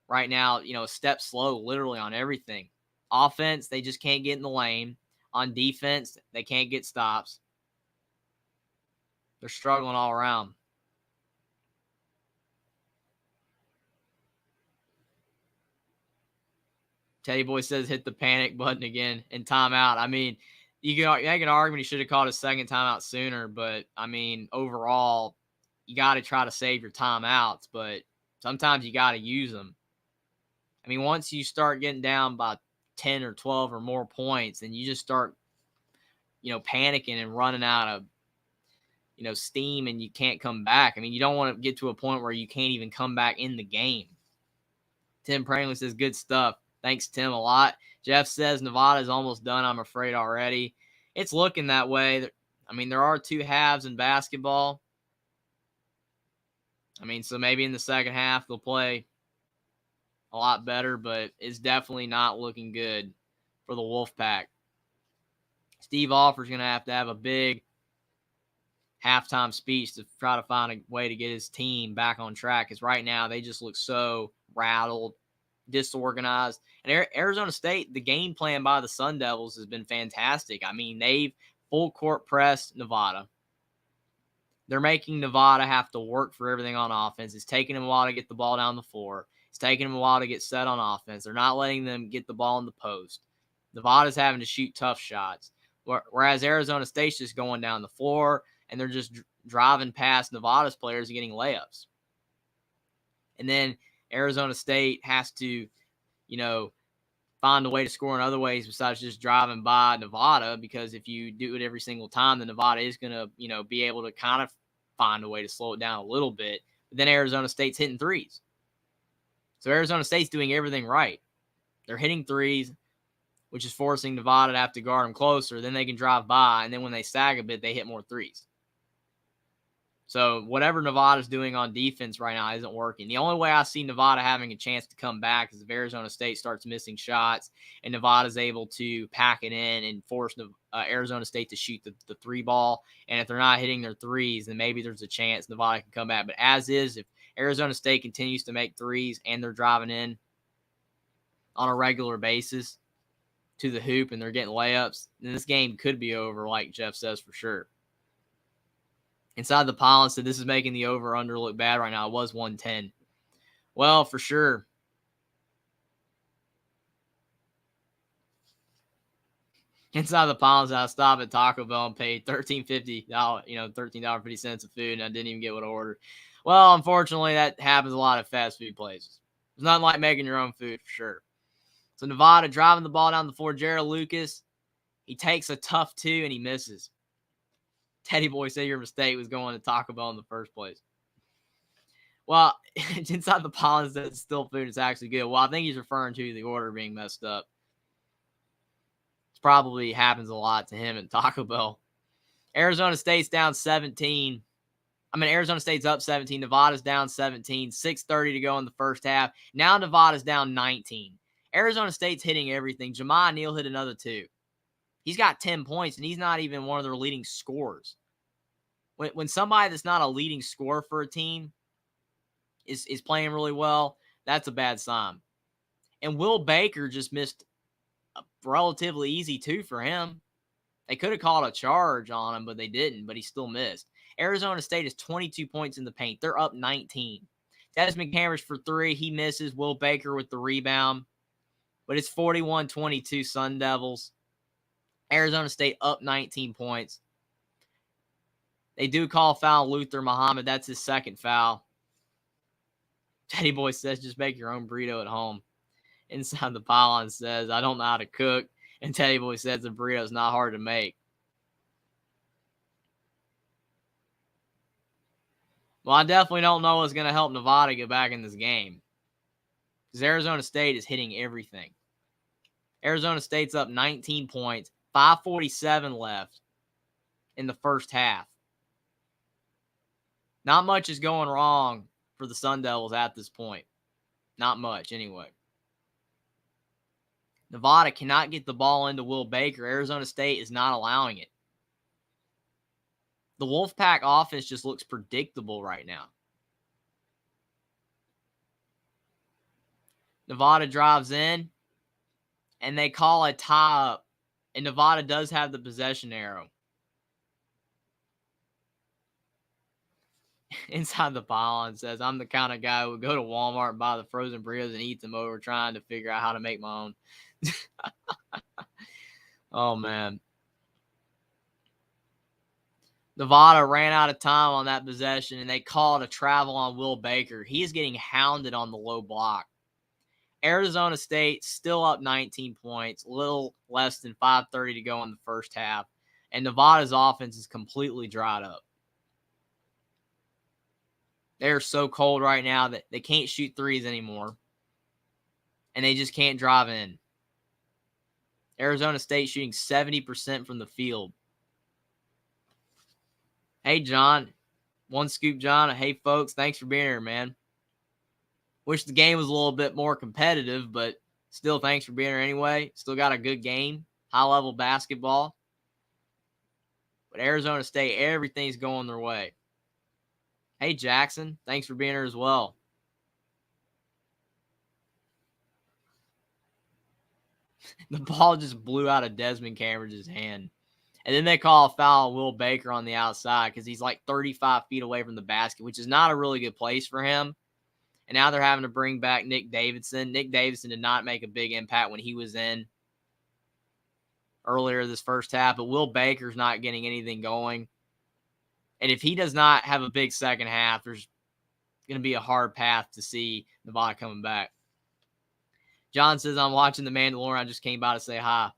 right now, a step slow literally on everything. Offense, they just can't get in the lane. On defense, they can't get stops. They're struggling all around. Teddy Boy says hit the panic button again and timeout. I mean, you can make an argument he should have called his second timeout sooner, but I mean, overall, you got to try to save your timeouts, but sometimes you got to use them. I mean, once you start getting down by 10 or 12 or more points, then you just start, panicking and running out of, steam, and you can't come back. I mean, you don't want to get to a point where you can't even come back in the game. Tim Prangley says, good stuff. Thanks, Tim, a lot. Jeff says Nevada's almost done, I'm afraid, already. It's looking that way. I mean, there are two halves in basketball. I mean, so maybe in the second half they'll play a lot better, but it's definitely not looking good for the Wolfpack. Steve Alford's going to have a big halftime speech to try to find a way to get his team back on track, because right now they just look so rattled, disorganized. And Arizona State, the game plan by the Sun Devils has been fantastic. I mean, they've full court pressed Nevada. They're making Nevada have to work for everything on offense. It's taking them a while to get the ball down the floor. It's taking them a while to get set on offense. They're not letting them get the ball in the post. Nevada's having to shoot tough shots, whereas Arizona State's just going down the floor, and they're just driving past Nevada's players and getting layups. And then Arizona State has to, find a way to score in other ways besides just driving by Nevada, because if you do it every single time, then Nevada is going to, be able to kind of find a way to slow it down a little bit. But then Arizona State's hitting threes. So Arizona State's doing everything right. They're hitting threes, which is forcing Nevada to have to guard them closer. Then they can drive by, and then when they sag a bit, they hit more threes. So whatever Nevada's doing on defense right now isn't working. The only way I see Nevada having a chance to come back is if Arizona State starts missing shots and Nevada's able to pack it in and force Arizona State to shoot the three ball. And if they're not hitting their threes, then maybe there's a chance Nevada can come back. But as is, if Arizona State continues to make threes and they're driving in on a regular basis to the hoop and they're getting layups, then this game could be over, like Jeff says, for sure. Inside the Pylon said this is making the over-under look bad right now. It was 110. Well, for sure. Inside the Pylon said I stopped at Taco Bell and paid $13.50, $13.50 of food, and I didn't even get what I ordered. Well, unfortunately, that happens a lot at fast food places. It's nothing like making your own food, for sure. So Nevada driving the ball down the floor. Jared Lucas, he takes a tough two, and he misses. Teddy Boy said your mistake was going to Taco Bell in the first place. Well, inside the Pylon said still food is actually good. Well, I think he's referring to the order being messed up. It probably happens a lot to him at Taco Bell. Arizona State's down 17. Arizona State's up 17. Nevada's down 17. 6:30 to go in the first half. Now Nevada's down 19. Arizona State's hitting everything. Jamiah Neal hit another two. He's got 10 points, and he's not even one of their leading scorers. When somebody that's not a leading scorer for a team is playing really well, that's a bad sign. And Will Baker just missed a relatively easy two for him. They could have called a charge on him, but they didn't, but he still missed. Arizona State is 22 points in the paint. They're up 19. Desmond Cameron for three. He misses. Will Baker with the rebound. But it's 41-22 Sun Devils. Arizona State up 19 points. They do call foul Luther Muhammad. That's his second foul. Teddy Boy says, just make your own burrito at home. Inside the Pylon says, I don't know how to cook. And Teddy Boy says the burrito is not hard to make. Well, I definitely don't know what's going to help Nevada get back in this game, because Arizona State is hitting everything. Arizona State's up 19 points, 5:47 left in the first half. Not much is going wrong for the Sun Devils at this point. Not much, anyway. Nevada cannot get the ball into Will Baker. Arizona State is not allowing it. The Wolfpack offense just looks predictable right now. Nevada drives in, and they call a tie up. And Nevada does have the possession arrow. Inside the pylon says, I'm the kind of guy who would go to Walmart and buy the frozen burritos and eat them over trying to figure out how to make my own. Oh, man. Nevada ran out of time on that possession, and they called a travel on Will Baker. He is getting hounded on the low block. Arizona State still up 19 points, a little less than 5:30 to go in the first half, and Nevada's offense is completely dried up. They're so cold right now that they can't shoot threes anymore, and they just can't drive in. Arizona State shooting 70% from the field. Hey, John. One Scoop John. Hey, folks. Thanks for being here, man. Wish the game was a little bit more competitive, but still, thanks for being here anyway. Still got a good game. High-level basketball. But Arizona State, everything's going their way. Hey, Jackson. Thanks for being here as well. The ball just blew out of Desmond Cambridge's hand. And then they call a foul on Will Baker on the outside because he's like 35 feet away from the basket, which is not a really good place for him. And now they're having to bring back Nick Davidson. Nick Davidson did not make a big impact when he was in earlier this first half, but Will Baker's not getting anything going. And if he does not have a big second half, there's going to be a hard path to see Nevada coming back. John says, I'm watching The Mandalorian. I just came by to say hi.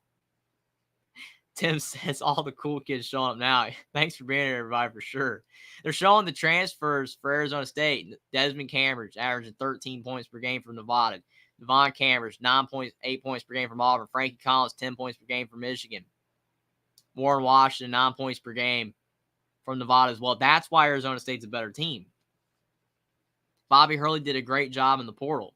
Tim says, all the cool kids showing up now. Thanks for being here, everybody, for sure. They're showing the transfers for Arizona State. Desmond Cambridge averaging 13 points per game from Nevada. Devon Cambridge, 9.8 points per game from Auburn. Frankie Collins, 10 points per game from Michigan. Warren Washington, 9 points per game from Nevada as well. That's why Arizona State's a better team. Bobby Hurley did a great job in the portal.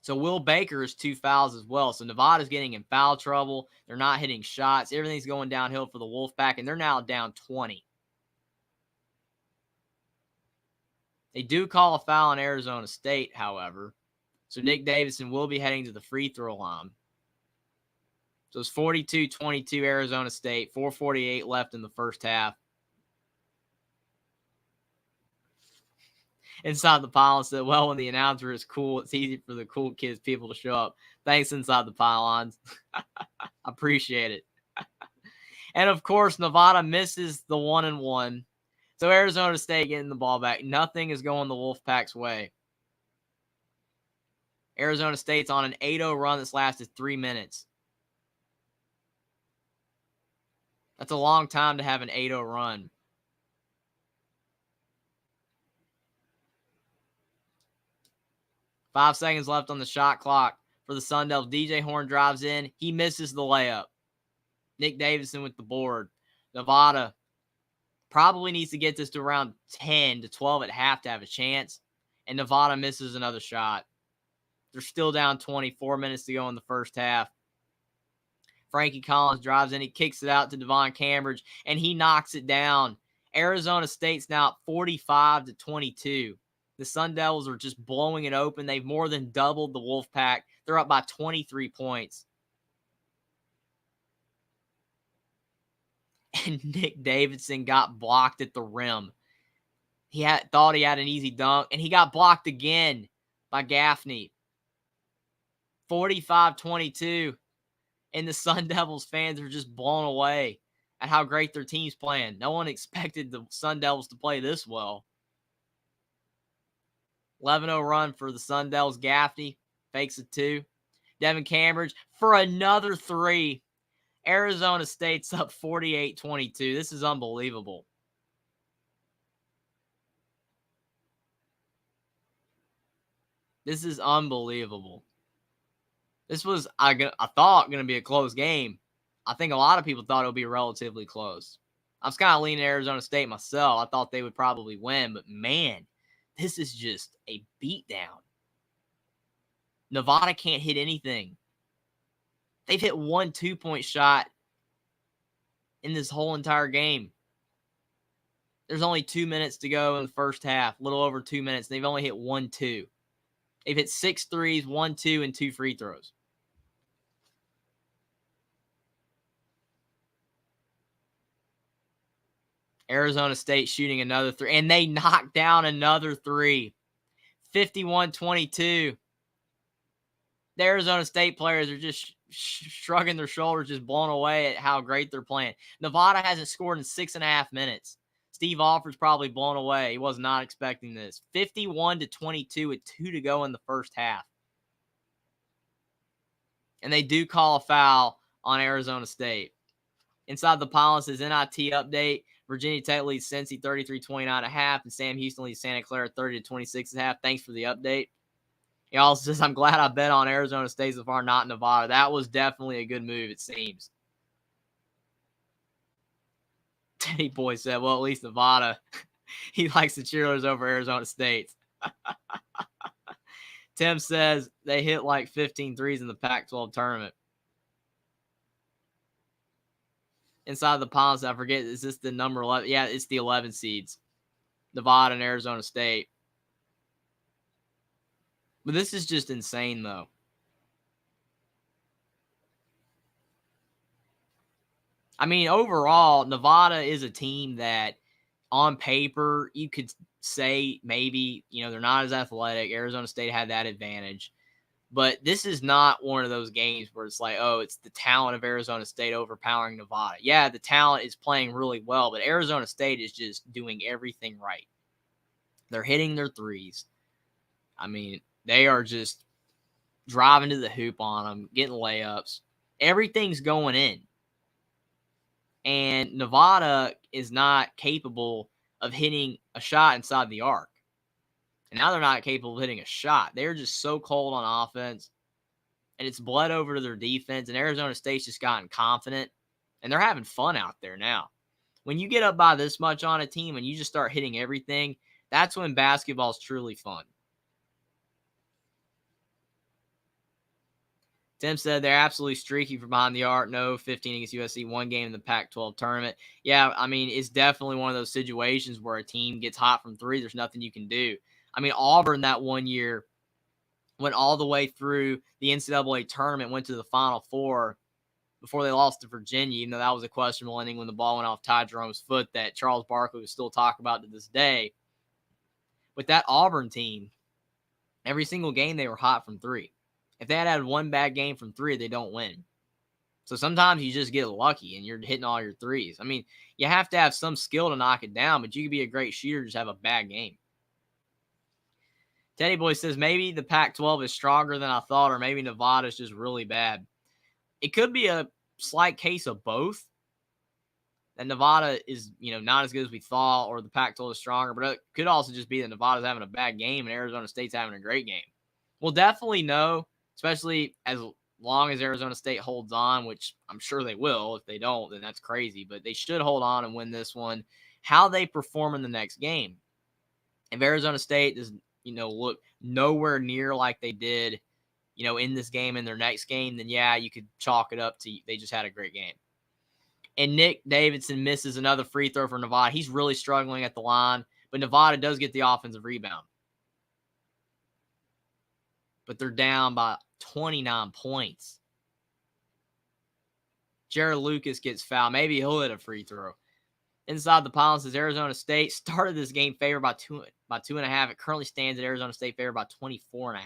So Will Baker is 2 fouls as well. So Nevada's getting in foul trouble. They're not hitting shots. Everything's going downhill for the Wolfpack, and they're now down 20. They do call a foul on Arizona State, however. So Nick Davidson will be heading to the free throw line. So it's 42-22 Arizona State, 4:48 left in the first half. Inside the Pylon said, well, when the announcer is cool, it's easy for the cool kids people to show up. Thanks, Inside the Pylons. Appreciate it. And, of course, Nevada misses the 1-and-1. So Arizona State getting the ball back. Nothing is going the Wolfpack's way. Arizona State's on an 8-0 run that's lasted 3 minutes. That's a long time to have an 8-0 run. Five seconds left on the shot clock for the Sun Devils. DJ Horn drives in. He misses the layup. Nick Davidson with the board. Nevada probably needs to get this to around 10 to 12 at half to have a chance. And Nevada misses another shot. They're still down 24 minutes to go in the first half. Frankie Collins drives in. He kicks it out to Devon Cambridge, and he knocks it down. Arizona State's now at 45-22. The Sun Devils are just blowing it open. They've more than doubled the Wolfpack. They're up by 23 points. And Nick Davidson got blocked at the rim. He thought he had an easy dunk, and he got blocked again by Gaffney. 45-22. And the Sun Devils fans are just blown away at how great their team's playing. No one expected the Sun Devils to play this well. 11-0 run for the Sun Devils. Gaffney, fakes a 2. Devin Cambridge for another 3. Arizona State's up 48-22. This is unbelievable. This is unbelievable. This was, I thought, going to be a close game. I think a lot of people thought it would be relatively close. I was kind of leaning Arizona State myself. I thought they would probably win, but man, this is just a beatdown. Nevada can't hit anything. They've hit one 2-point shot in this whole entire game. There's only 2 minutes to go in the first half, a little over 2 minutes. They've only hit 1-2. They've hit 6 threes, 1-2, and 2 free throws. Arizona State shooting another 3, and they knocked down another 3. 51-22. The Arizona State players are just shrugging their shoulders, just blown away at how great they're playing. Nevada hasn't scored in 6.5 minutes. Steve Alford's probably blown away. He was not expecting this. 51-22 with 2 to go in the first half. And they do call a foul on Arizona State. Inside the Palace's NIT update, Virginia Tech leads Cincy 33-29.5, and Sam Houston leads Santa Clara 30-26.5. Thanks for the update. He also says, I'm glad I bet on Arizona State so far, not Nevada. That was definitely a good move, it seems. Teddy Boy said, well, at least Nevada. He likes the cheerleaders over Arizona State. Tim says they hit like 15 threes in the Pac-12 tournament. Inside the Palace, I forget, is this the number 11? Yeah, it's the 11 seeds. Nevada and Arizona State. But this is just insane, though. I mean, overall, Nevada is a team that, on paper, you could say maybe, they're not as athletic. Arizona State had that advantage. But this is not one of those games where it's like, oh, it's the talent of Arizona State overpowering Nevada. Yeah, the talent is playing really well, but Arizona State is just doing everything right. They're hitting their threes. I mean, they are just driving to the hoop on them, getting layups. Everything's going in. And Nevada is not capable of hitting a shot inside the arc. And now they're not capable of hitting a shot. They're just so cold on offense. And it's bled over to their defense. And Arizona State's just gotten confident. And they're having fun out there now. When you get up by this much on a team and you just start hitting everything, that's when basketball is truly fun. Tim said they're absolutely streaky from behind the arc. No, 15 against USC, 1 game in the Pac-12 tournament. Yeah, I mean, it's definitely one of those situations where a team gets hot from 3. There's nothing you can do. I mean, Auburn that 1 year went all the way through the NCAA tournament, went to the Final Four before they lost to Virginia, even though that was a questionable ending when the ball went off Ty Jerome's foot that Charles Barkley was still talking about to this day. With that Auburn team, every single game they were hot from 3. If they had one bad game from 3, they don't win. So sometimes you just get lucky and you're hitting all your threes. I mean, you have to have some skill to knock it down, but you could be a great shooter, just have a bad game. Teddy Boy says maybe the Pac-12 is stronger than I thought, or maybe Nevada is just really bad. It could be a slight case of both. That Nevada is, not as good as we thought, or the Pac-12 is stronger, but it could also just be that Nevada's having a bad game and Arizona State's having a great game. We'll definitely know, especially as long as Arizona State holds on, which I'm sure they will. If they don't, then that's crazy. But they should hold on and win this one. How they perform in the next game. If Arizona State does, look nowhere near like they did, in this game, in their next game, then yeah, you could chalk it up to they just had a great game. And Nick Davidson misses another free throw for Nevada. He's really struggling at the line, but Nevada does get the offensive rebound. But they're down by 29 points. Jared Lucas gets fouled. Maybe he'll hit a free throw. Inside the Palace is Arizona State. Started this game favored by 2.5. It currently stands at Arizona State favored by 24.5.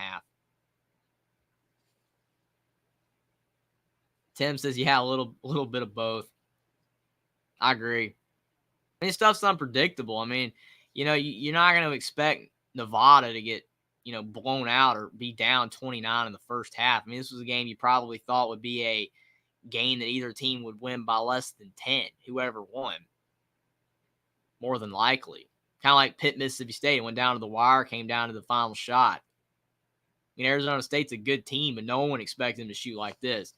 Tim says, yeah, a little bit of both. I agree. I mean, stuff's unpredictable. I mean, you're not going to expect Nevada to get, blown out or be down 29 in the first half. I mean, this was a game you probably thought would be a game that either team would win by less than 10, whoever won, more than likely. Kind of like Pitt, Mississippi State. It went down to the wire, came down to the final shot. Arizona State's a good team, but no one expected them to shoot like this.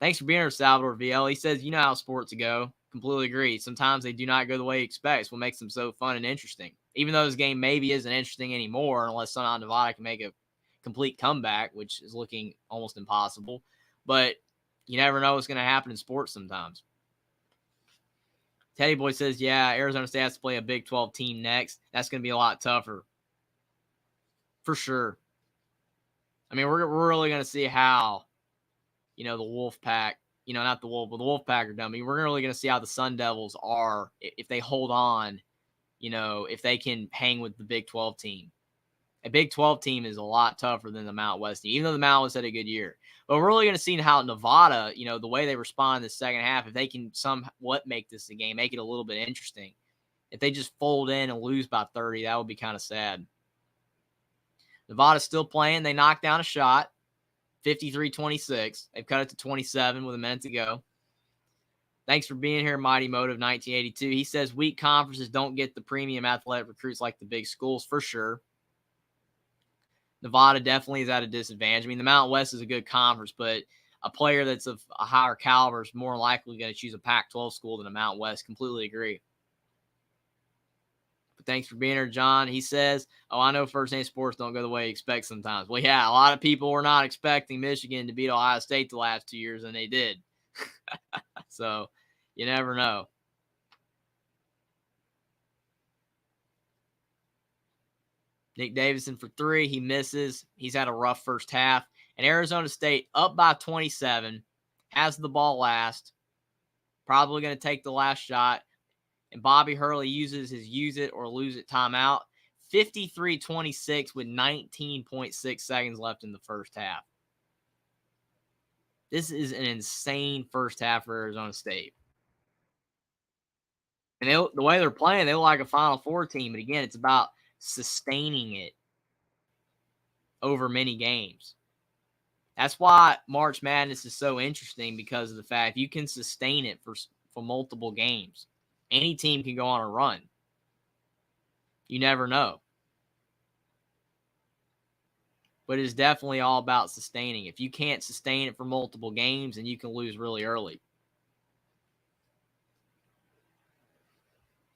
Thanks for being here, Salvador VL. He says, you know how sports go. Completely agree. Sometimes they do not go the way you expect. It's what makes them so fun and interesting. Even though this game maybe isn't interesting anymore unless somehow Nevada can make a complete comeback, which is looking almost impossible. But you never know what's going to happen in sports sometimes. Teddy Boy says, yeah, Arizona State has to play a Big 12 team next. That's going to be a lot tougher. For sure. I mean, we're really going to see how, the Wolfpack, not the Wolf, but the Wolfpack are done. I mean, we're really going to see how the Sun Devils are if they hold on, if they can hang with the Big 12 team. A Big 12 team is a lot tougher than the Mount West team, even though the Mount West had a good year. But we're really going to see how Nevada, the way they respond in the second half, if they can somewhat make this a game, make it a little bit interesting. If they just fold in and lose by 30, that would be kind of sad. Nevada's still playing. They knocked down a shot, 53-26. They've cut it to 27 with a minute to go. Thanks for being here, Mighty Motive 1982. He says weak conferences don't get the premium athletic recruits like the big schools, for sure. Nevada definitely is at a disadvantage. I mean, the Mountain West is a good conference, but a player that's of a higher caliber is more likely going to choose a Pac-12 school than a Mountain West. Completely agree. But thanks for being here, John. He says, I know first-name sports don't go the way you expect sometimes. Well, yeah, a lot of people were not expecting Michigan to beat Ohio State the last 2 years, and they did. So you never know. Nick Davison for 3. He misses. He's had a rough first half. And Arizona State up by 27, has the ball last. Probably going to take the last shot. And Bobby Hurley uses his use it or lose it timeout. 53-26 with 19.6 seconds left in the first half. This is an insane first half for Arizona State. And the way they're playing, they look like a Final Four team. But again, it's about sustaining it over many games. That's why March Madness is so interesting, because of the fact you can sustain it for multiple games. Any team can go on a run. You never know. But it's definitely all about sustaining. If you can't sustain it for multiple games, then you can lose really early.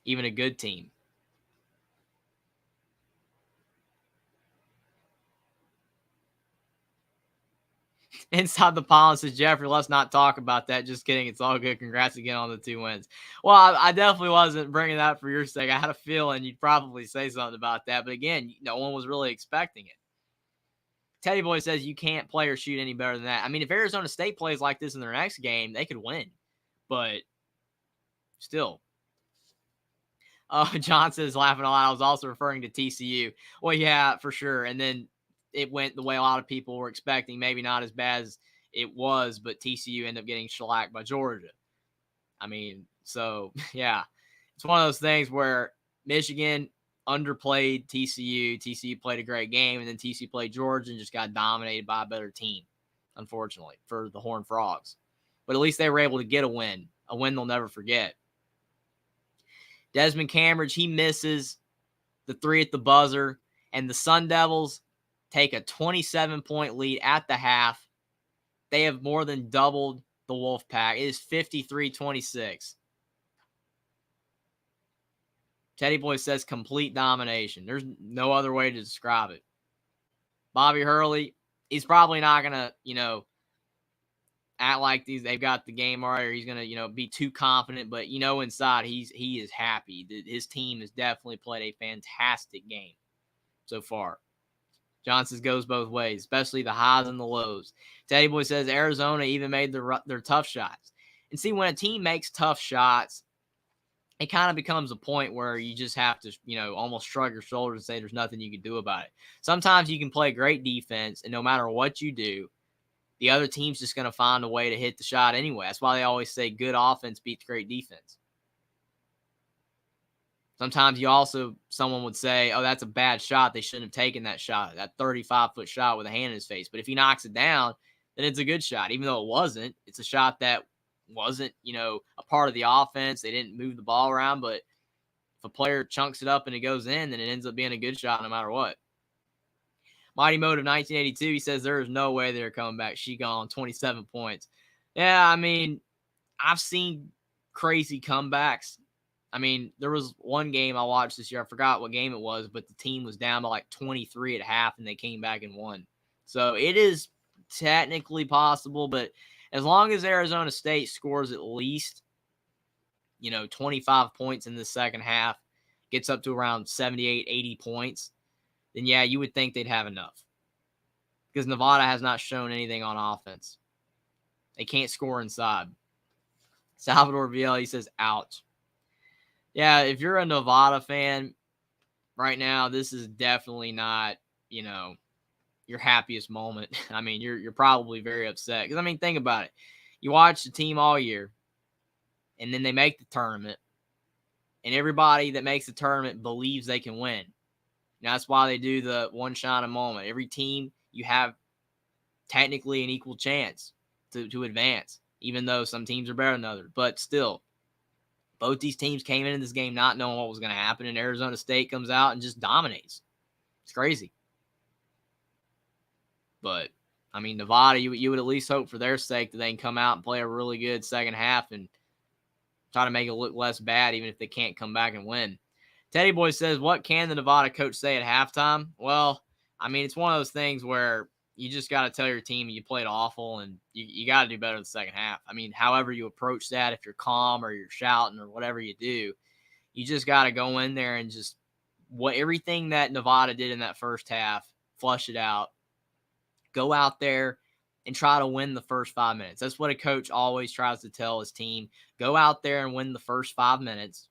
Even a good team. Inside the Pollen says, Jeffrey, let's not talk about that. Just kidding. It's all good. Congrats again on the 2 wins. Well, I definitely wasn't bringing that for your sake. I had a feeling you'd probably say something about that. But again, no one was really expecting it. Teddy Boy says you can't play or shoot any better than that. I mean, if Arizona State plays like this in their next game, they could win. But still. John says, laughing a lot. I was also referring to TCU. Well, yeah, for sure. And then it went the way a lot of people were expecting. Maybe not as bad as it was, but TCU ended up getting shellacked by Georgia. I mean, so, yeah. It's one of those things where Michigan underplayed TCU. TCU played a great game, and then TCU played Georgia and just got dominated by a better team, unfortunately, for the Horned Frogs. But at least they were able to get a win they'll never forget. Desmond Cambridge, he misses the 3 at the buzzer, and the Sun Devils take a 27-point lead at the half. They have more than doubled the Wolfpack. It is 53-26. Teddy Boy says complete domination. There's no other way to describe it. Bobby Hurley, he's probably not going to, act like they've got the game right, or he's going to, be too confident. But, inside he is happy. His team has definitely played a fantastic game so far. Johnson goes both ways, especially the highs and the lows. Teddy Boy says Arizona even made their tough shots. And see, when a team makes tough shots, it kind of becomes a point where you just have to, almost shrug your shoulders and say there's nothing you can do about it. Sometimes you can play great defense, and no matter what you do, the other team's just going to find a way to hit the shot anyway. That's why they always say good offense beats great defense. Sometimes someone would say, oh, that's a bad shot. They shouldn't have taken that shot, that 35-foot shot with a hand in his face. But if he knocks it down, then it's a good shot. Even though it wasn't, it's a shot that wasn't, a part of the offense. They didn't move the ball around. But if a player chunks it up and it goes in, then it ends up being a good shot no matter what. Mighty Mode of 1982, he says there is no way they're coming back. She gone 27 points. Yeah, I mean, I've seen crazy comebacks. I mean, there was one game I watched this year. I forgot what game it was, but the team was down by like 23 at half, and they came back and won. So it is technically possible, but as long as Arizona State scores at least, 25 points in the second half, gets up to around 78, 80 points, then yeah, you would think they'd have enough. Because Nevada has not shown anything on offense. They can't score inside. Salvador Viel, he says, ouch. Yeah, if you're a Nevada fan right now, this is definitely not, your happiest moment. I mean, you're probably very upset. Because, I mean, think about it. You watch the team all year, and then they make the tournament, and everybody that makes the tournament believes they can win. That's why they do the one shot a moment. Every team, you have technically an equal chance to advance, even though some teams are better than others. But still, both these teams came into this game not knowing what was going to happen, and Arizona State comes out and just dominates. It's crazy. But, I mean, Nevada, you would at least hope for their sake that they can come out and play a really good second half and try to make it look less bad, even if they can't come back and win. Teddy Boy says, what can the Nevada coach say at halftime? Well, I mean, it's one of those things where you just got to tell your team you played awful and you got to do better in the second half. I mean, however you approach that, if you're calm or you're shouting or whatever you do, you just got to go in there and just everything that Nevada did in that first half, flush it out, go out there and try to win the first 5 minutes. That's what a coach always tries to tell his team. Go out there and win the first 5 minutes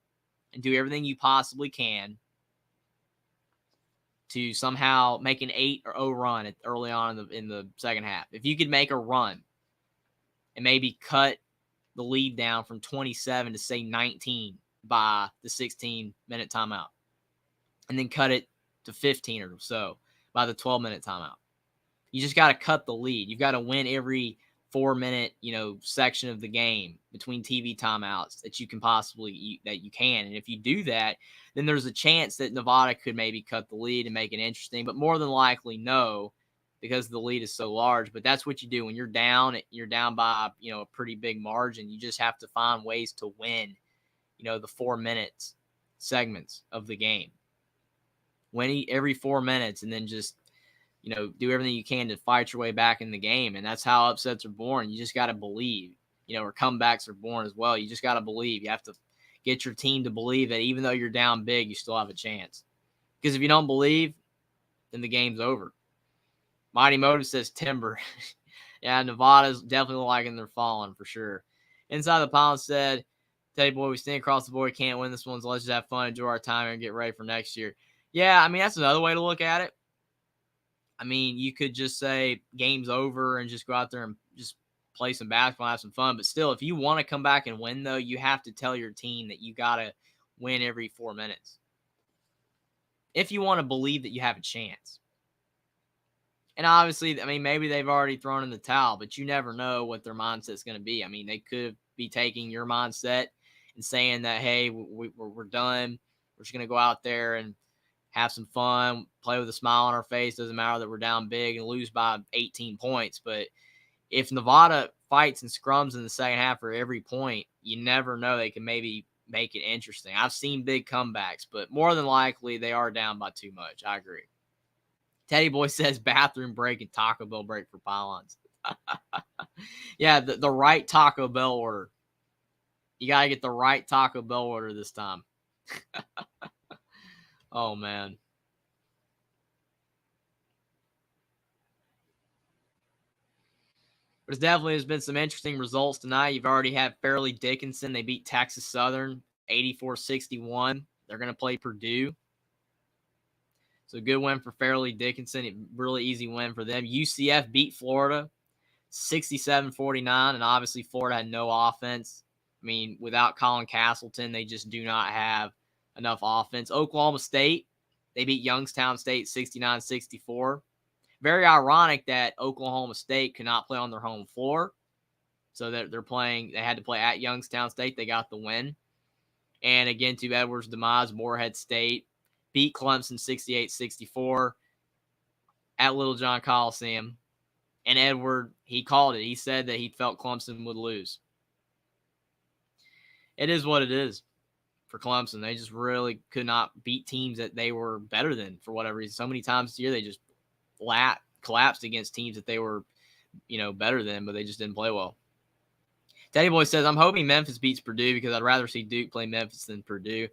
and do everything you possibly can to somehow make an 8-0 run early on in the second half. If you could make a run and maybe cut the lead down from 27 to, say, 19 by the 16-minute timeout, and then cut it to 15 or so by the 12-minute timeout. You just got to cut the lead. You've got to win every 4-minute, section of the game between TV timeouts that you can And if you do that, then there's a chance that Nevada could maybe cut the lead and make it interesting, but more than likely no, because the lead is so large. But that's what you do when you're down by, a pretty big margin. You just have to find ways to win, the 4 minutes segments of the game. Win every 4 minutes and then just, do everything you can to fight your way back in the game. And that's how upsets are born. You just got to believe, or comebacks are born as well. You just got to believe. You have to get your team to believe that even though you're down big, you still have a chance. Because if you don't believe, then the game's over. Mighty Motive says timber. Yeah, Nevada's definitely liking they're falling for sure. Inside the Pound said, Teddy Boy, we stand across the board, can't win this one, so let's just have fun, enjoy our time, and get ready for next year. Yeah, I mean, that's another way to look at it. I mean, you could just say game's over and just go out there and just play some basketball, have some fun. But still, if you want to come back and win, though, you have to tell your team that you got to win every 4 minutes. If you want to believe that you have a chance. And obviously, I mean, maybe they've already thrown in the towel, but you never know what their mindset's going to be. I mean, they could be taking your mindset and saying that, hey, we're done. We're just going to go out there and have some fun, play with a smile on our face. Doesn't matter that we're down big and lose by 18 points. But if Nevada fights and scrums in the second half for every point, you never know. They can maybe make it interesting. I've seen big comebacks, but more than likely they are down by too much. I agree. Teddy Boy says bathroom break and Taco Bell break for pylons. Yeah, the right Taco Bell order. You got to get the right Taco Bell order this time. Oh, man. But there's been some interesting results tonight. You've already had Fairleigh Dickinson. They beat Texas Southern 84-61. They're going to play Purdue. So good win for Fairleigh Dickinson. Really easy win for them. UCF beat Florida 67-49, and obviously Florida had no offense. I mean, without Colin Castleton, they just do not have enough offense. Oklahoma State, they beat Youngstown State 69-64. Very ironic that Oklahoma State could not play on their home floor. So that they had to play at Youngstown State. They got the win. And again, to Edwards' demise, Morehead State beat Clemson 68-64 at Little John Coliseum. And Edward, he called it. He said that he felt Clemson would lose. It is what it is for Clemson. They just really could not beat teams that they were better than for whatever reason. So many times this year they just collapsed against teams that they were, better than, but they just didn't play well. Teddy Boy says, I'm hoping Memphis beats Purdue because I'd rather see Duke play Memphis than Purdue.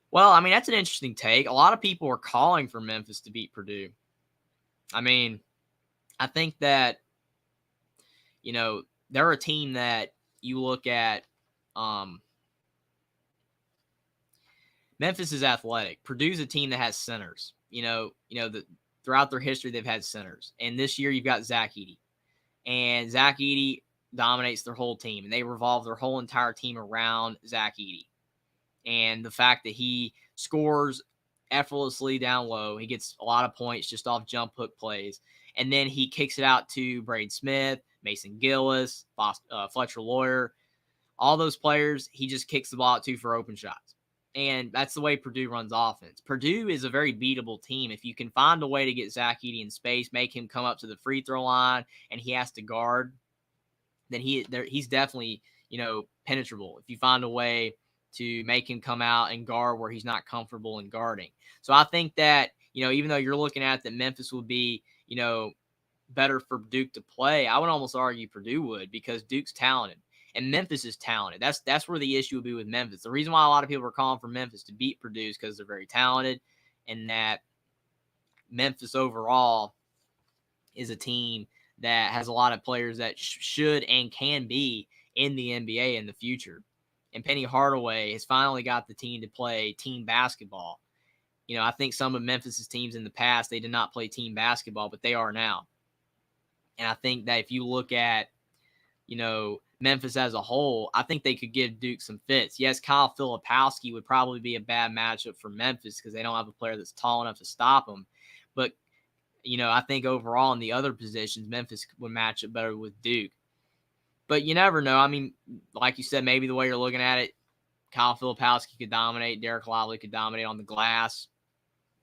Well, I mean, that's an interesting take. A lot of people are calling for Memphis to beat Purdue. I mean, I think that, they're a team that you look at. Memphis is athletic. Purdue's a team that has centers. Throughout their history, they've had centers. And this year, you've got Zach Edey. And Zach Edey dominates their whole team. And they revolve their whole entire team around Zach Edey. And the fact that he scores effortlessly down low, he gets a lot of points just off jump hook plays. And then he kicks it out to Braden Smith, Mason Gillis, Fletcher Lawyer. All those players, he just kicks the ball out to for open shots. And that's the way Purdue runs offense. Purdue is a very beatable team. If you can find a way to get Zach Edey in space, make him come up to the free throw line, and he has to guard, then he's definitely, penetrable. If you find a way to make him come out and guard where he's not comfortable in guarding. So I think that, even though you're looking at that Memphis would be, better for Duke to play, I would almost argue Purdue would, because Duke's talented. And Memphis is talented. That's where the issue would be with Memphis. The reason why a lot of people are calling for Memphis to beat Purdue is because they're very talented, and that Memphis overall is a team that has a lot of players that should and can be in the NBA in the future. And Penny Hardaway has finally got the team to play team basketball. I think some of Memphis's teams in the past, they did not play team basketball, but they are now. And I think that if you look at, Memphis as a whole, I think they could give Duke some fits. Yes, Kyle Filipowski would probably be a bad matchup for Memphis because they don't have a player that's tall enough to stop him. But, I think overall in the other positions, Memphis would match up better with Duke. But you never know. I mean, like you said, maybe the way you're looking at it, Kyle Filipowski could dominate. Derek Lively could dominate on the glass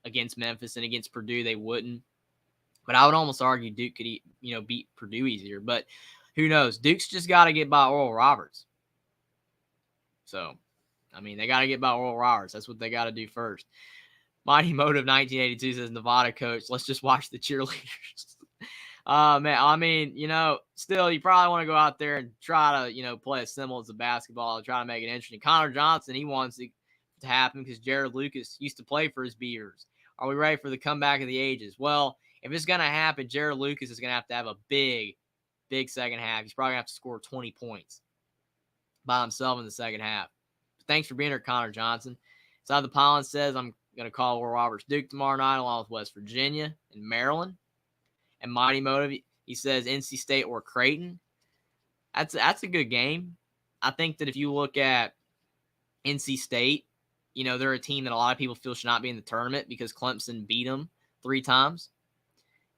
against Memphis, and against Purdue they wouldn't. But I would almost argue Duke could, beat Purdue easier. But who knows? Duke's just got to get by Oral Roberts. So, I mean, they got to get by Oral Roberts. That's what they got to do first. Mighty Motive 1982 says, Nevada coach, let's just watch the cheerleaders. Man, I mean, still, you probably want to go out there and try to, play a semblance of basketball, try to make it interesting. Connor Johnson, he wants it to happen because Jared Lucas used to play for his Beavers. Are we ready for the comeback of the ages? Well, if it's going to happen, Jared Lucas is going to have a big second half. He's probably going to have to score 20 points by himself in the second half. But thanks for being here, Connor Johnson. Inside the Pollen says, I'm going to call Oral Roberts Duke tomorrow night along with West Virginia and Maryland. And Mighty Motive, he says NC State or Creighton. That's a good game. I think that if you look at NC State, they're a team that a lot of people feel should not be in the tournament because Clemson beat them 3 times.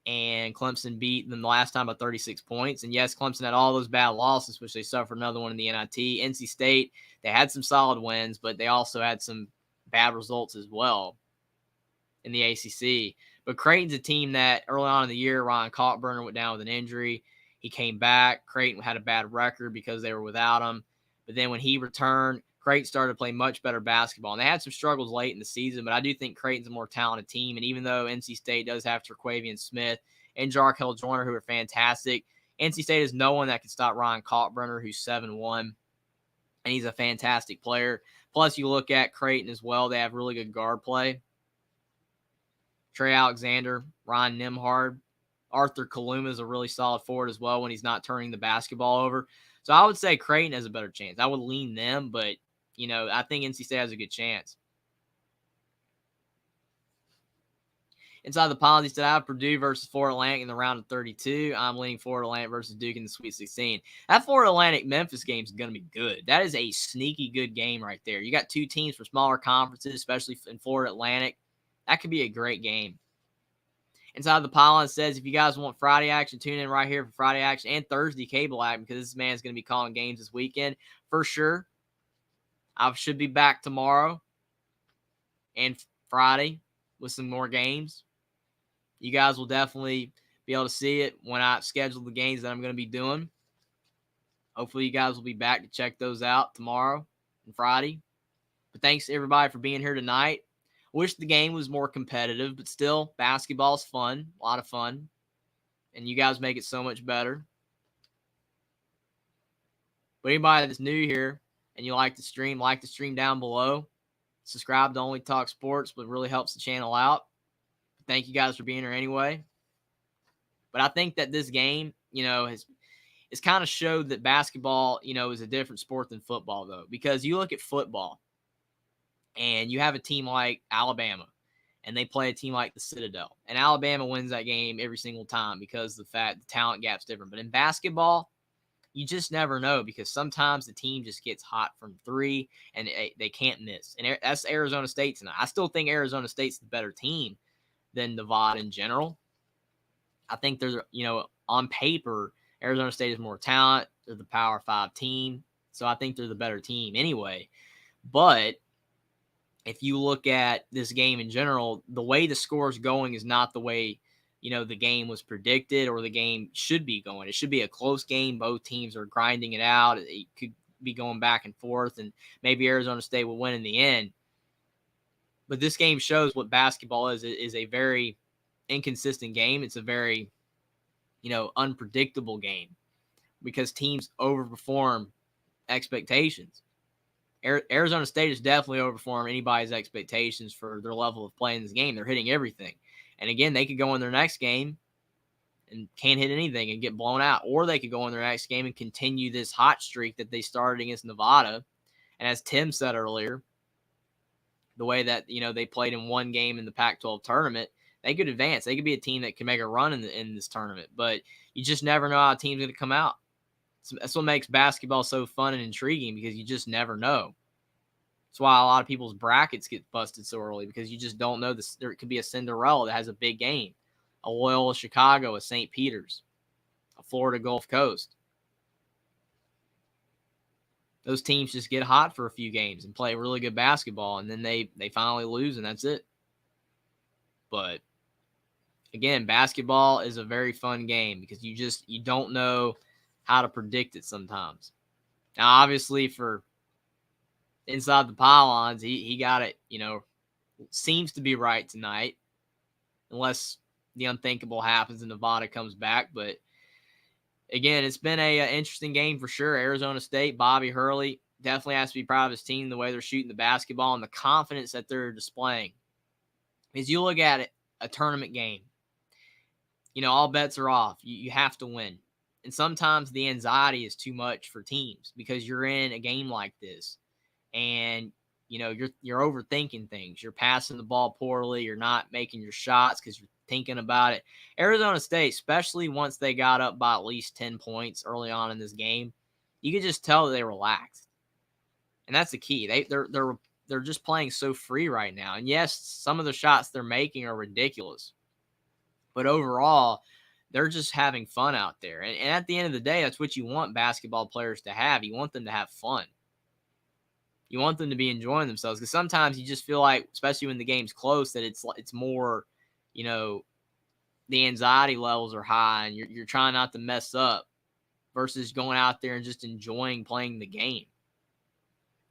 And Clemson beat them the last time by 36 points. And yes, Clemson had all those bad losses, which they suffered another one in the NIT. NC State, they had some solid wins, but they also had some bad results as well in the ACC. But Creighton's a team that early on in the year, Ryan Kalkbrenner went down with an injury. He came back. Creighton had a bad record because they were without him. But then when he returned, Creighton started to play much better basketball. And they had some struggles late in the season, but I do think Creighton's a more talented team. And even though NC State does have Terquavian Smith and Jarkel Joyner, who are fantastic, NC State is no one that can stop Ryan Kalkbrenner, who's 7-1. And he's a fantastic player. Plus, you look at Creighton as well. They have really good guard play. Trey Alexander, Ryan Nimhard, Arthur Kaluma is a really solid forward as well when he's not turning the basketball over. So I would say Creighton has a better chance. I would lean them, but, I think NC State has a good chance. Inside the Pines, he said, I have Purdue versus Florida Atlantic in the round of 32. I'm leaning Florida Atlantic versus Duke in the Sweet 16. That Florida Atlantic-Memphis game is going to be good. That is a sneaky good game right there. You got two teams for smaller conferences, especially in Florida Atlantic. That could be a great game. Inside the Pylon says, if you guys want Friday action, tune in right here for Friday action and Thursday cable action because this man's going to be calling games this weekend for sure. I should be back tomorrow and Friday with some more games. You guys will definitely be able to see it when I schedule the games that I'm going to be doing. Hopefully you guys will be back to check those out tomorrow and Friday. But thanks everybody for being here tonight. Wish the game was more competitive, but still, basketball's fun, a lot of fun. And you guys make it so much better. But anybody that's new here and you like the stream down below. Subscribe to Only Talk Sports, but it really helps the channel out. Thank you guys for being here anyway. But I think that this game, it's kind of showed that basketball, is a different sport than football, though. Because you look at football, and you have a team like Alabama, and they play a team like the Citadel. And Alabama wins that game every single time because of the fact the talent gap's different. But in basketball, you just never know because sometimes the team just gets hot from three, and they can't miss. And that's Arizona State tonight. I still think Arizona State's the better team than Nevada in general. I think there's, on paper, Arizona State is more talent. They're the Power 5 team. So I think they're the better team anyway. But if you look at this game in general, the way the score is going is not the way, the game was predicted or the game should be going. It should be a close game. Both teams are grinding it out. It could be going back and forth, and maybe Arizona State will win in the end. But this game shows what basketball is. It is a very inconsistent game. It's a very, unpredictable game because teams overperform expectations. Arizona State has definitely overperformed anybody's expectations for their level of play in this game. They're hitting everything. And again, they could go in their next game and can't hit anything and get blown out. Or they could go in their next game and continue this hot streak that they started against Nevada. And as Tim said earlier, the way that, they played in one game in the Pac-12 tournament, they could advance. They could be a team that can make a run in this tournament. But you just never know how a team's going to come out. That's what makes basketball so fun and intriguing because you just never know. That's why a lot of people's brackets get busted so early because you just don't know this. There could be a Cinderella that has a big game, a Loyola Chicago, a St. Peter's, a Florida Gulf Coast. Those teams just get hot for a few games and play really good basketball, and then they finally lose, and that's it. But again, basketball is a very fun game because you don't know how to predict it sometimes. Now, obviously, for inside the pylons, he got it, seems to be right tonight, unless the unthinkable happens and Nevada comes back. But again, it's been an interesting game for sure. Arizona State, Bobby Hurley definitely has to be proud of his team, the way they're shooting the basketball and the confidence that they're displaying. As you look at it, a tournament game, all bets are off. You have to win. And sometimes the anxiety is too much for teams because you're in a game like this and, you're overthinking things. You're passing the ball poorly. You're not making your shots because you're thinking about it. Arizona State, especially once they got up by at least 10 points early on in this game, you could just tell that they relaxed. And that's the key. They're just playing so free right now. And yes, some of the shots they're making are ridiculous. But overall, they're just having fun out there. And at the end of the day, that's what you want basketball players to have. You want them to have fun. You want them to be enjoying themselves. Because sometimes you just feel like, especially when the game's close, that it's more, the anxiety levels are high and you're trying not to mess up versus going out there and just enjoying playing the game.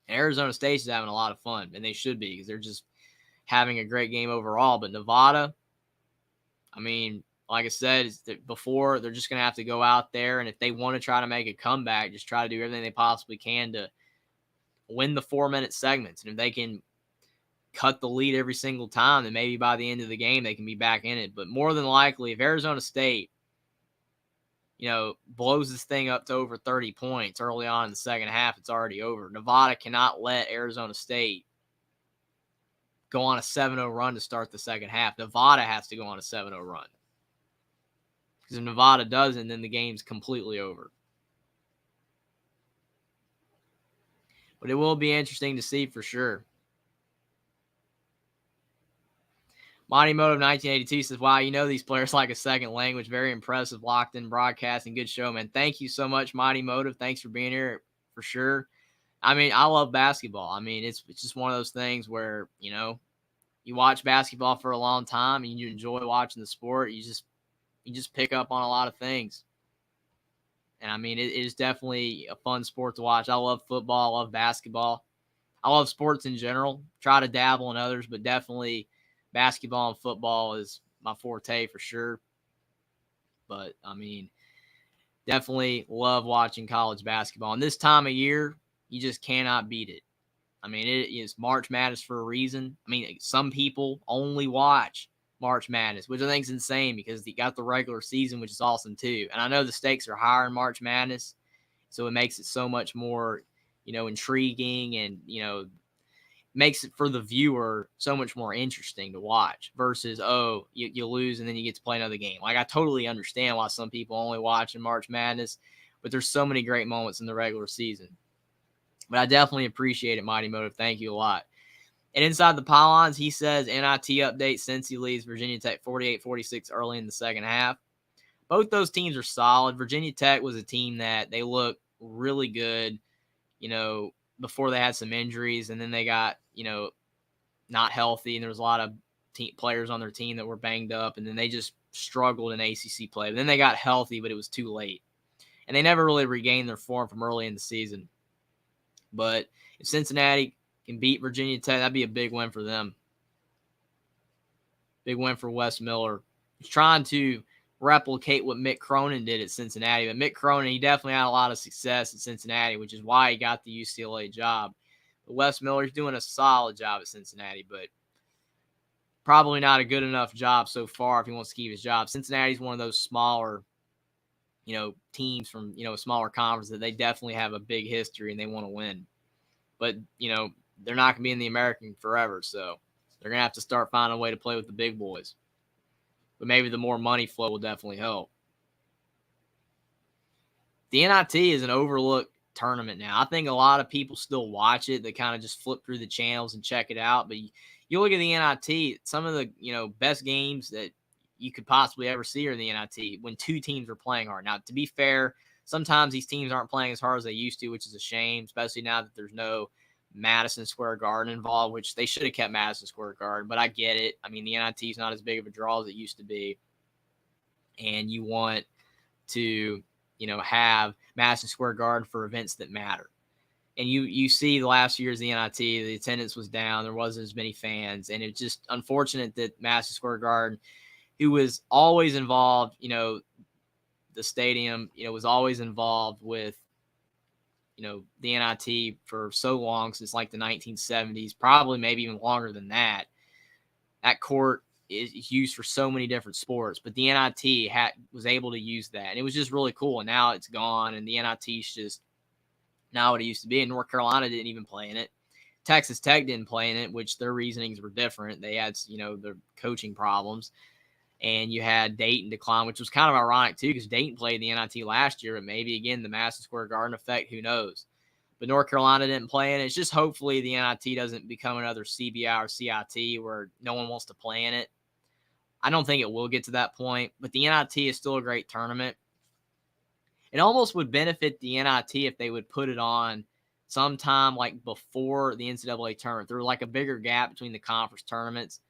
Arizona State's having a lot of fun, and they should be because they're just having a great game overall. But Nevada, like I said before, they're just going to have to go out there, and if they want to try to make a comeback, just try to do everything they possibly can to win the 4-minute segments. And if they can cut the lead every single time, then maybe by the end of the game they can be back in it. But more than likely, if Arizona State, blows this thing up to over 30 points early on in the second half, it's already over. Nevada cannot let Arizona State, go on a 7-0 run to start the second half. Nevada has to go on a 7-0 run. Because if Nevada doesn't, then the game's completely over. But it will be interesting to see for sure. Monty Motive 1982 says, wow, you know these players like a second language. Very impressive, locked in broadcasting. Good show, man. Thank you so much, Monty Motive. Thanks for being here for sure. I mean, I love basketball. I mean, it's just one of those things where, you know, you watch basketball for a long time and you enjoy watching the sport. You just pick up on a lot of things. And I mean, it is definitely a fun sport to watch. I love football. I love basketball. I love sports in general. Try to dabble in others, but definitely basketball and football is my forte for sure. But I mean, definitely love watching college basketball. And this time of year, you just cannot beat it. I mean, it is March Madness for a reason. I mean, some people only watch March Madness, which I think is insane because you got the regular season, which is awesome too. And I know the stakes are higher in March Madness, so it makes it so much more, you know, intriguing and, you know, makes it for the viewer so much more interesting to watch versus, oh, you lose and then you get to play another game. Like, I totally understand why some people only watch in March Madness, but there's so many great moments in the regular season. But I definitely appreciate it, Mighty Motive. Thank you a lot. And inside the pylons, he says, NIT update, Cincy leads Virginia Tech 48-46 early in the second half. Both those teams are solid. Virginia Tech was a team that they looked really good, you know, before they had some injuries, and then they got, you know, not healthy, and there was a lot of players on their team that were banged up, and then they just struggled in ACC play. But then they got healthy, but it was too late. And they never really regained their form from early in the season. But if Cincinnati can beat Virginia Tech, that'd be a big win for them. Big win for Wes Miller. He's trying to replicate what Mick Cronin did at Cincinnati. But Mick Cronin, he definitely had a lot of success at Cincinnati, which is why he got the UCLA job. But Wes Miller's doing a solid job at Cincinnati, but probably not a good enough job so far if he wants to keep his job. Cincinnati's one of those smaller, you know, teams from, you know, a smaller conference that they definitely have a big history and they want to win. But, you know, they're not going to be in the American forever, so they're going to have to start finding a way to play with the big boys. But maybe the more money flow will definitely help. The NIT is an overlooked tournament now. I think a lot of people still watch it. They kind of just flip through the channels and check it out. But you look at the NIT, some of the, you know, best games that you could possibly ever see are in the NIT when two teams are playing hard. Now, to be fair, sometimes these teams aren't playing as hard as they used to, which is a shame, especially now that there's no Madison Square Garden involved, which they should have kept Madison Square Garden, but I get it. I mean, the NIT is not as big of a draw as it used to be, and you want to, you know, have Madison Square Garden for events that matter. And you see the last year's the NIT, the attendance was down. There wasn't as many fans, and it's just unfortunate that Madison Square Garden, who was always involved, you know, the stadium, you know, was always involved with, you know, the NIT for so long, since like the 1970s, probably maybe even longer than that. That court is used for so many different sports, but the NIT was able to use that. And it was just really cool. And now it's gone, and the NIT is just not what it used to be. And North Carolina didn't even play in it. Texas Tech didn't play in it, which their reasonings were different. They had, you know, their coaching problems. And you had Dayton decline, which was kind of ironic too, because Dayton played the NIT last year, but maybe again the Madison Square Garden effect, who knows? But North Carolina didn't play in it. It's just hopefully the NIT doesn't become another CBI or CIT where no one wants to play in it. I don't think it will get to that point, but the NIT is still a great tournament. It almost would benefit the NIT if they would put it on sometime like before the NCAA tournament. There was like a bigger gap between the conference tournaments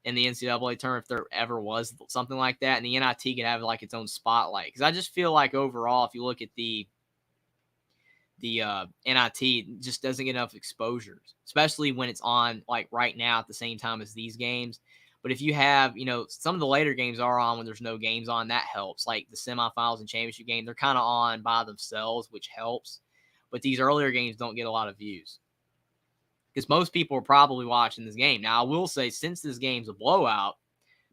in the NCAA tournament, if there ever was something like that, and the NIT could have like its own spotlight. Because I just feel like overall, if you look at the NIT, it just doesn't get enough exposure, especially when it's on like right now at the same time as these games. But if you have, you know, some of the later games are on when there's no games on, that helps. Like the semifinals and championship game, they're kind of on by themselves, which helps. But these earlier games don't get a lot of views, because most people are probably watching this game. Now, I will say, since this game's a blowout,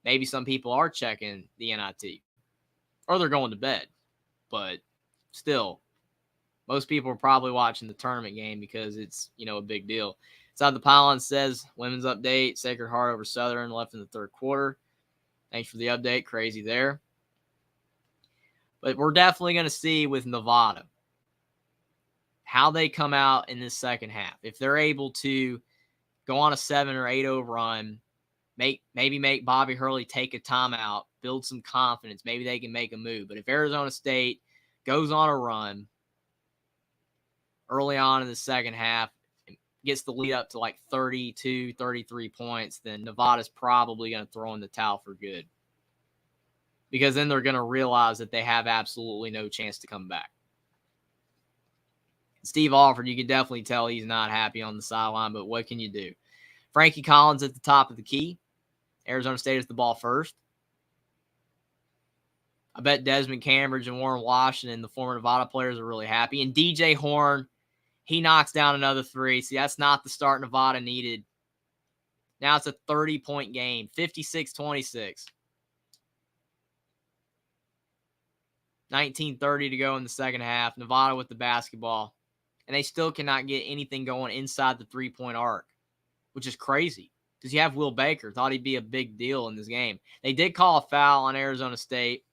maybe some people are checking the NIT, or they're going to bed. But still, most people are probably watching the tournament game because it's, you know, a big deal. Inside the Pylon says, women's update, Sacred Heart over Southern left in the third quarter. Thanks for the update. Crazy there. But we're definitely going to see with Nevada how they come out in this second half. If they're able to go on a 7 or 8-0 run, maybe make Bobby Hurley take a timeout, build some confidence, maybe they can make a move. But if Arizona State goes on a run early on in the second half, gets the lead up to like 32, 33 points, then Nevada's probably going to throw in the towel for good. Because then they're going to realize that they have absolutely no chance to come back. Steve Alford, you can definitely tell he's not happy on the sideline, but what can you do? Frankie Collins at the top of the key. Arizona State has the ball first. I bet Desmond Cambridge and Warren Washington, the former Nevada players, are really happy. And DJ Horn, he knocks down another three. See, that's not the start Nevada needed. Now it's a 30-point game, 56-26. 19:30 to go in the second half. Nevada with the basketball. And they still cannot get anything going inside the three-point arc, which is crazy because you have Will Baker. Thought he'd be a big deal in this game. They did call a foul on Arizona State.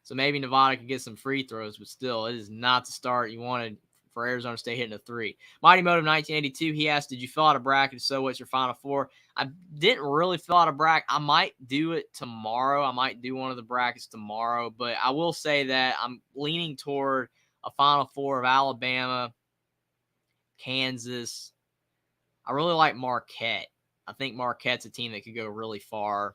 So maybe Nevada could get some free throws, but still, it is not the start you wanted for Arizona State hitting a three. Mighty Motive 1982, he asked, did you fill out a bracket? So what's your Final Four? I didn't really fill out a bracket. I might do it tomorrow. I might do one of the brackets tomorrow, but I will say that I'm leaning toward a Final Four of Alabama, Kansas. I really like Marquette. I think Marquette's a team that could go really far.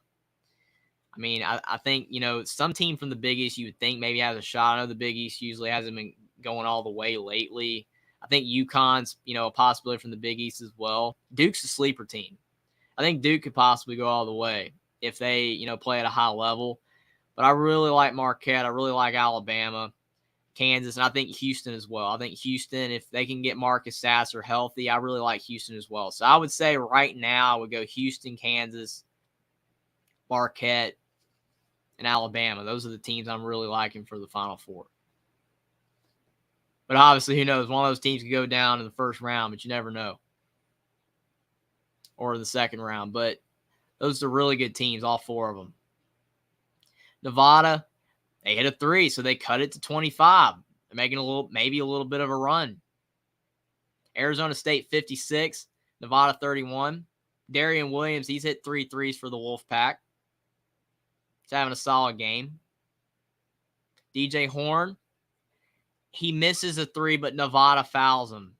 I mean, I think, some team from the Big East you would think maybe has a shot. I know the Big East usually hasn't been going all the way lately. I think UConn's, a possibility from the Big East as well. Duke's a sleeper team. I think Duke could possibly go all the way if they, play at a high level. But I really like Marquette. I really like Alabama, Kansas, and I think Houston as well. I think Houston, if they can get Marcus Sasser healthy, I really like Houston as well. So I would say right now I would go Houston, Kansas, Marquette, and Alabama. Those are the teams I'm really liking for the Final Four. But obviously, who knows? One of those teams could go down in the first round, but you never know. Or the second round. But those are really good teams, all four of them. Nevada, they hit a three, so they cut it to 25. They're making maybe a little bit of a run. Arizona State 56, Nevada 31. Darian Williams, he's hit 3 threes for the Wolfpack. He's having a solid game. DJ Horn, he misses a three, but Nevada fouls him.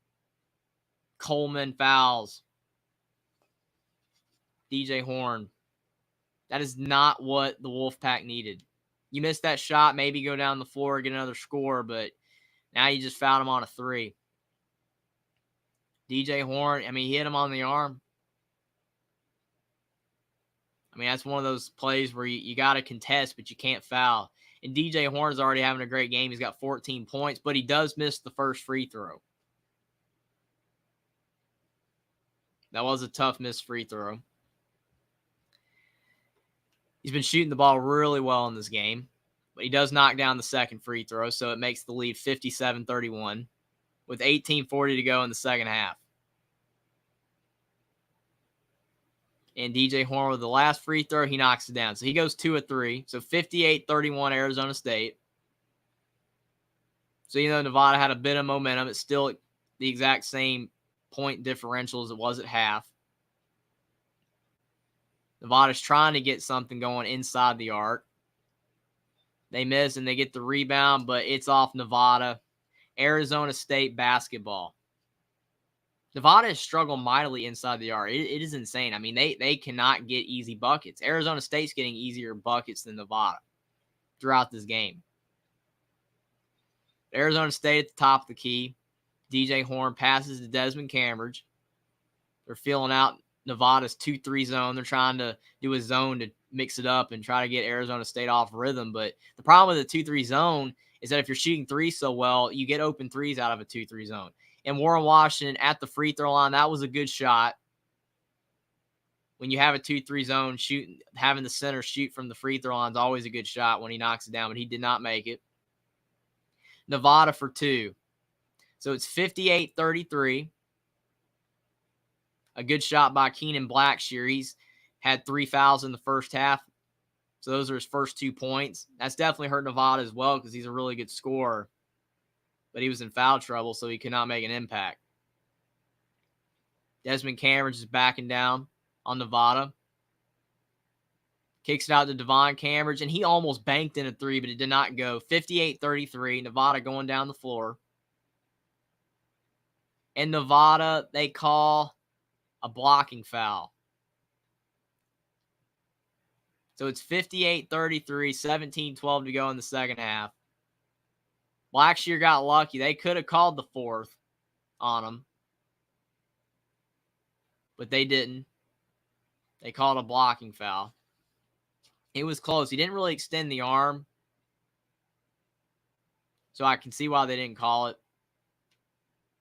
Coleman fouls DJ Horn. That is not what the Wolfpack needed. You missed that shot, maybe go down the floor, get another score, but now you just fouled him on a three. DJ Horn, he hit him on the arm. That's one of those plays where you got to contest, but you can't foul. And DJ Horn's already having a great game. He's got 14 points, but he does miss the first free throw. That was a tough missed free throw. He's been shooting the ball really well in this game, but he does knock down the second free throw, so it makes the lead 57-31 with 18:40 to go in the second half. And DJ Horn with the last free throw, he knocks it down. So he goes 2 of 3. So 58-31 Arizona State. So, Nevada had a bit of momentum. It's still the exact same point differential as it was at half. Nevada's trying to get something going inside the arc. They miss and they get the rebound, but it's off Nevada. Arizona State basketball. Nevada has struggled mightily inside the arc. It is insane. They cannot get easy buckets. Arizona State's getting easier buckets than Nevada throughout this game. Arizona State at the top of the key. DJ Horn passes to Desmond Cambridge. They're feeling out Nevada's 2-3 zone. They're trying to do a zone to mix it up and try to get Arizona State off rhythm. But the problem with the 2-3 zone is that if you're shooting threes so well, you get open threes out of a 2-3 zone. And Warren Washington at the free throw line, that was a good shot. When you have a 2-3 zone, having the center shoot from the free throw line is always a good shot when he knocks it down, but he did not make it. Nevada for 2. So it's 58-33. A good shot by Keenan Blackshear. He's had 3 fouls in the first half. So those are his first 2 points. That's definitely hurt Nevada as well because he's a really good scorer. But he was in foul trouble, so he could not make an impact. Desmond Cameron is backing down on Nevada. Kicks it out to Devon Cambridge, and he almost banked in a 3, but it did not go. 58-33, Nevada going down the floor. And Nevada, they call a blocking foul. So it's 58-33, 17-12 to go in the second half. Blackshear got lucky. They could have called the 4th on him, but they didn't. They called a blocking foul. It was close. He didn't really extend the arm, so I can see why they didn't call it.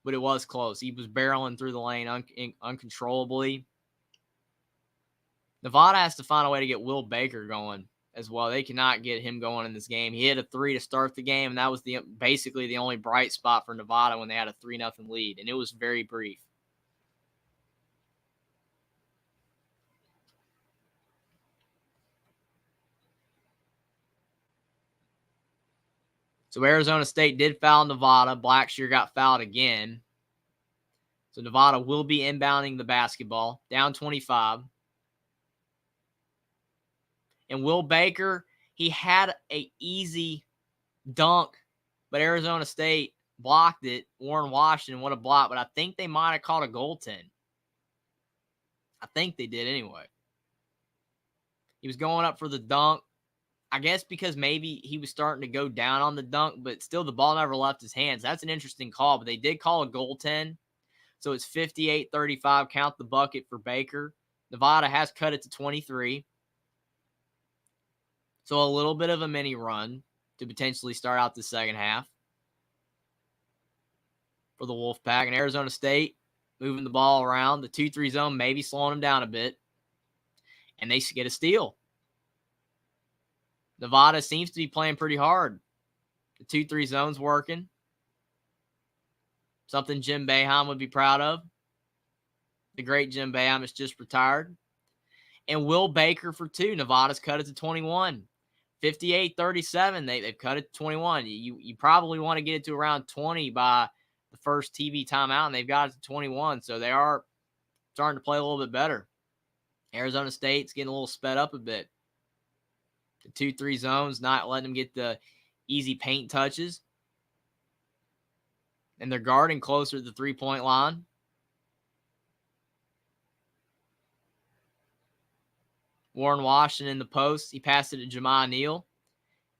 But it was close. He was barreling through the lane uncontrollably. Nevada has to find a way to get Will Baker going as well. They cannot get him going in this game. He hit a 3 to start the game, and that was basically the only bright spot for Nevada when they had a 3-0 lead, and it was very brief. So Arizona State did foul Nevada. Blackshear got fouled again. So Nevada will be inbounding the basketball, down 25. And Will Baker, he had an easy dunk, but Arizona State blocked it. Warren Washington, what a block, but I think they might have called a goaltend. I think they did anyway. He was going up for the dunk. I guess because maybe he was starting to go down on the dunk, but still the ball never left his hands. That's an interesting call, but they did call a goaltend. So it's 58-35. Count the bucket for Baker. Nevada has cut it to 23. So a little bit of a mini run to potentially start out the second half for the Wolfpack. And Arizona State moving the ball around. The 2-3 zone maybe slowing them down a bit. And they get a steal. Nevada seems to be playing pretty hard. The 2-3 zone's working. Something Jim Boeheim would be proud of. The great Jim Boeheim is just retired. And Will Baker for 2. Nevada's cut it to 21. 58-37. They've cut it to 21. You probably want to get it to around 20 by the first TV timeout, and they've got it to 21. So they are starting to play a little bit better. Arizona State's getting a little sped up a bit. The 2-3 zones not letting them get the easy paint touches. And they're guarding closer to the 3-point line. Warren Washington in the post. He passed it to Jemiah Neal.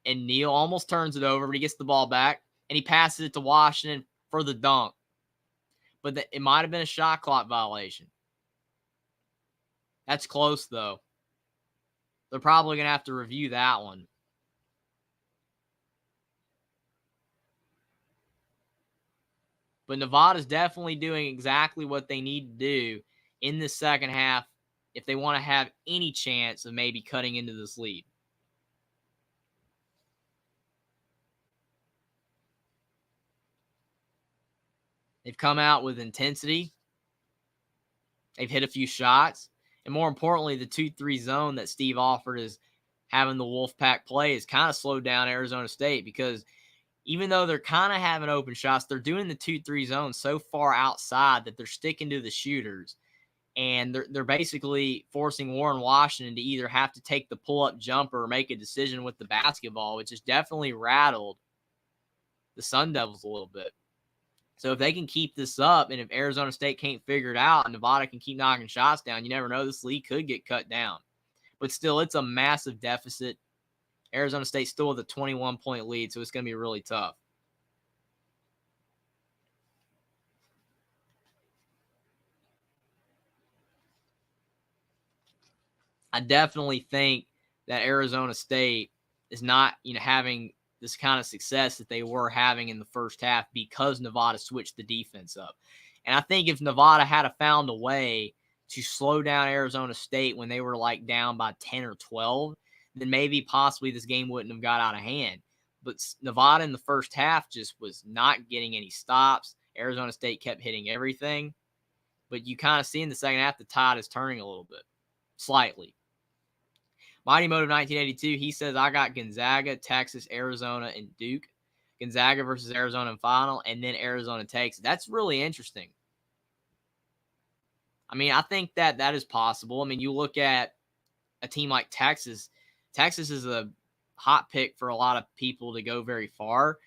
And Neal almost turns it over, but he gets the ball back. And he passes it to Washington for the dunk. But it might have been a shot clock violation. That's close, though. They're probably going to have to review that one. But Nevada's definitely doing exactly what they need to do in the second half if they want to have any chance of maybe cutting into this lead. They've come out with intensity. They've hit a few shots. And more importantly, the 2-3 zone that Steve Alford is having the Wolfpack play has kind of slowed down Arizona State because even though they're kind of having open shots, they're doing the 2-3 zone so far outside that they're sticking to the shooters. And they're basically forcing Warren Washington to either have to take the pull-up jumper or make a decision with the basketball, which has definitely rattled the Sun Devils a little bit. So if they can keep this up, and if Arizona State can't figure it out, and Nevada can keep knocking shots down, you never know, this lead could get cut down. But still, it's a massive deficit. Arizona State still with a 21-point lead, so it's going to be really tough. I definitely think that Arizona State is not, having this kind of success that they were having in the first half because Nevada switched the defense up. And I think if Nevada had found a way to slow down Arizona State when they were like down by 10 or 12, then maybe possibly this game wouldn't have got out of hand. But Nevada in the first half just was not getting any stops. Arizona State kept hitting everything. But you kind of see in the second half the tide is turning a little bit, slightly. Mighty Motive 1982, he says, I got Gonzaga, Texas, Arizona, and Duke. Gonzaga versus Arizona in final, and then Arizona takes. That's really interesting. I mean, I think that is possible. I mean, you look at a team like Texas. Texas is a hot pick for a lot of people to go very far.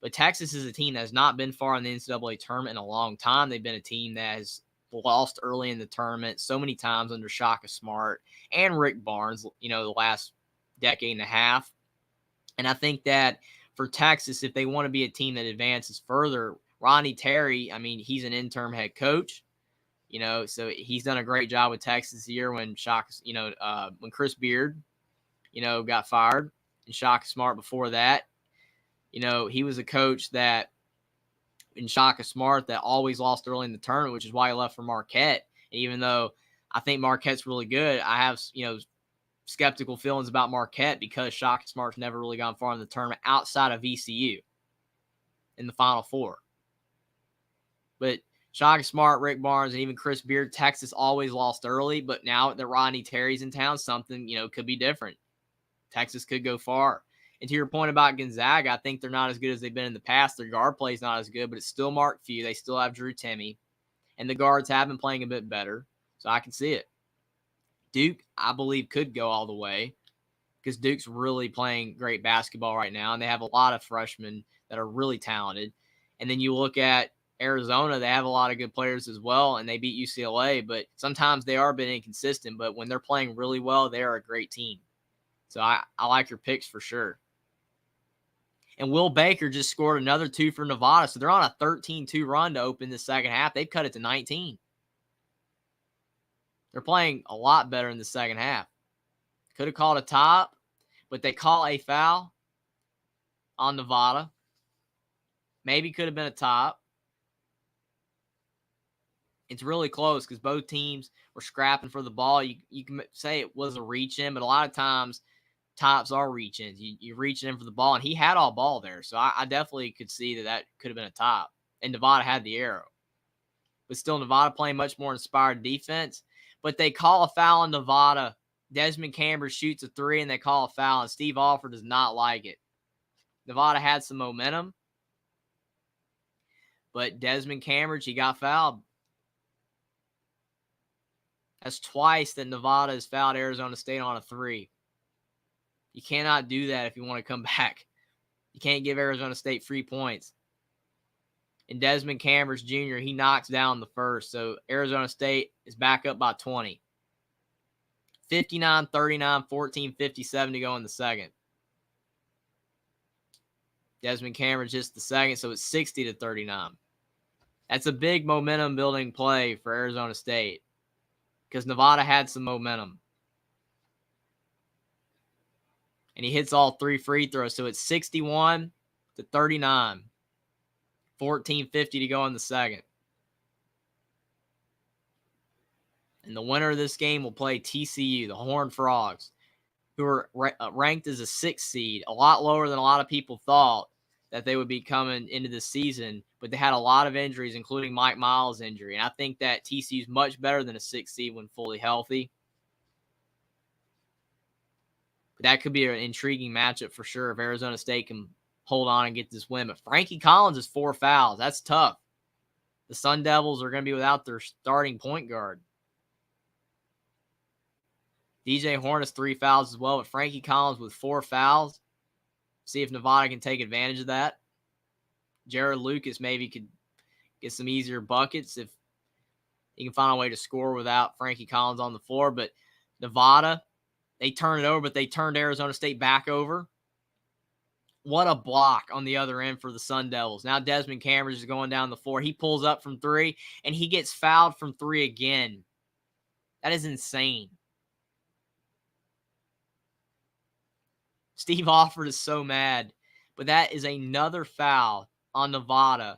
But Texas is a team that has not been far in the NCAA tournament in a long time. They've been a team that has lost early in the tournament so many times under Shaka Smart and Rick Barnes, the last decade and a half. And I think that for Texas, if they want to be a team that advances further, Ronnie Terry, I mean, he's an interim head coach, so he's done a great job with Texas this year when when Chris Beard, got fired, and Shaka Smart before that. He was a coach that in Shaka Smart that always lost early in the tournament, which is why he left for Marquette. And even though I think Marquette's really good, I have, skeptical feelings about Marquette because Shaka Smart's never really gone far in the tournament outside of VCU in the Final Four. But Shaka Smart, Rick Barnes, and even Chris Beard, Texas always lost early. But now that Rodney Terry's in town, something, could be different. Texas could go far. And to your point about Gonzaga, I think they're not as good as they've been in the past. Their guard play is not as good, but it's still Mark Few. They still have Drew Timme. And the guards have been playing a bit better. So I can see it. Duke, I believe, could go all the way because Duke's really playing great basketball right now. And they have a lot of freshmen that are really talented. And then you look at Arizona, they have a lot of good players as well, and they beat UCLA. But sometimes they are a bit inconsistent. But when they're playing really well, they are a great team. So I like your picks for sure. And Will Baker just scored another 2 for Nevada. So they're on a 13-2 run to open the second half. They've cut it to 19. They're playing a lot better in the second half. Could have called a top, but they call a foul on Nevada. Maybe could have been a top. It's really close because both teams were scrapping for the ball. You can say it was a reach in, but a lot of times tops are reach ins. You're reaching in for the ball, and he had all ball there. So I definitely could see that could have been a top. And Nevada had the arrow. But still, Nevada playing much more inspired defense. But they call a foul on Nevada. Desmond Camber shoots a 3, and they call a foul, and Steve Alford does not like it. Nevada had some momentum. But Desmond Cambridge, he got fouled. That's twice that Nevada has fouled Arizona State on a 3. You cannot do that if you want to come back. You can't give Arizona State free points. And Desmond Cambridge Jr., he knocks down the first. So Arizona State is back up by 20. 59-39, 14-57 to go in the second. Desmond Cambridge hits the second, so it's 60-39. That's a big momentum building play for Arizona State because Nevada had some momentum. And he hits all 3 free throws, so it's 61-39. 14:50 to go in the second. And the winner of this game will play TCU, the Horned Frogs, who are ranked as a 6th seed, a lot lower than a lot of people thought that they would be coming into the season. But they had a lot of injuries, including Mike Miles' injury. And I think that TCU is much better than a 6th seed when fully healthy. But that could be an intriguing matchup for sure if Arizona State can hold on and get this win. But Frankie Collins is 4 fouls. That's tough. The Sun Devils are going to be without their starting point guard. DJ Horn has 3 fouls as well, but Frankie Collins with 4 fouls. See if Nevada can take advantage of that. Jared Lucas maybe could get some easier buckets if he can find a way to score without Frankie Collins on the floor. But Nevada, they turned it over, but they turned Arizona State back over. What a block on the other end for the Sun Devils. Now Desmond Cambridge is going down the floor. He pulls up from 3, and he gets fouled from 3 again. That is insane. Steve Alford is so mad. But that is another foul on Nevada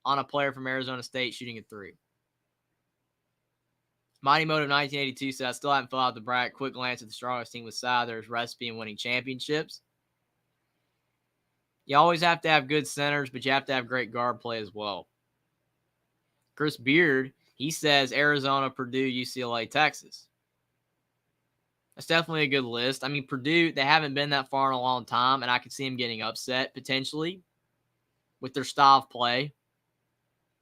on a player from Arizona State shooting a 3. Mighty Motive 1982 said, I still haven't filled out the bracket. Quick glance at the strongest team with side. There's recipe in winning championships. You always have to have good centers, but you have to have great guard play as well. Chris Beard, he says Arizona, Purdue, UCLA, Texas. That's definitely a good list. I mean, Purdue, they haven't been that far in a long time, and I could see them getting upset potentially with their style of play,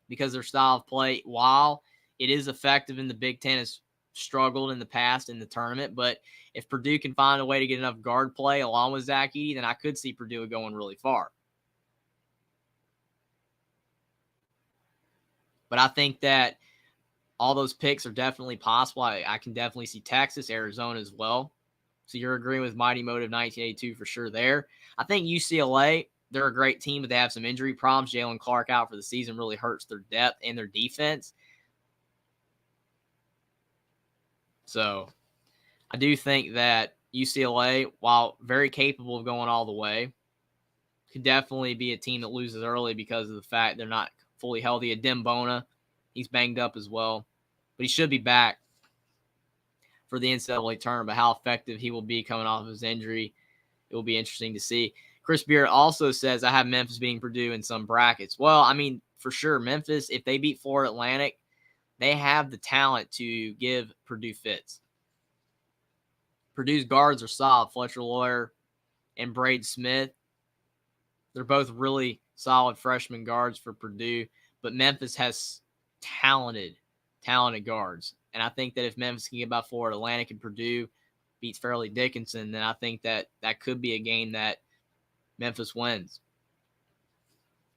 because their style of play, while it is effective in the Big Ten, has struggled in the past in the tournament. But if Purdue can find a way to get enough guard play along with Zach Edey, then I could see Purdue going really far. But I think that all those picks are definitely possible. I can definitely see Texas, Arizona as well. So you're agreeing with Mighty Motive 1982 for sure there. I think UCLA, they're a great team, but they have some injury problems. Jalen Clark out for the season really hurts their depth and their defense. So I do think that UCLA, while very capable of going all the way, could definitely be a team that loses early because of the fact they're not fully healthy. Adem Bona, he's banged up as well, but he should be back for the NCAA tournament. But how effective he will be coming off of his injury, it will be interesting to see. Chris Beard also says, I have Memphis beating Purdue in some brackets. Well, I mean, for sure, Memphis, if they beat Florida Atlantic, they have the talent to give Purdue fits. Purdue's guards are solid. Fletcher Lawyer and Braid Smith, they're both really solid freshman guards for Purdue, but Memphis has talented guards. And I think that if Memphis can get by Florida Atlantic and Purdue beats Fairleigh Dickinson, then I think that could be a game that Memphis wins.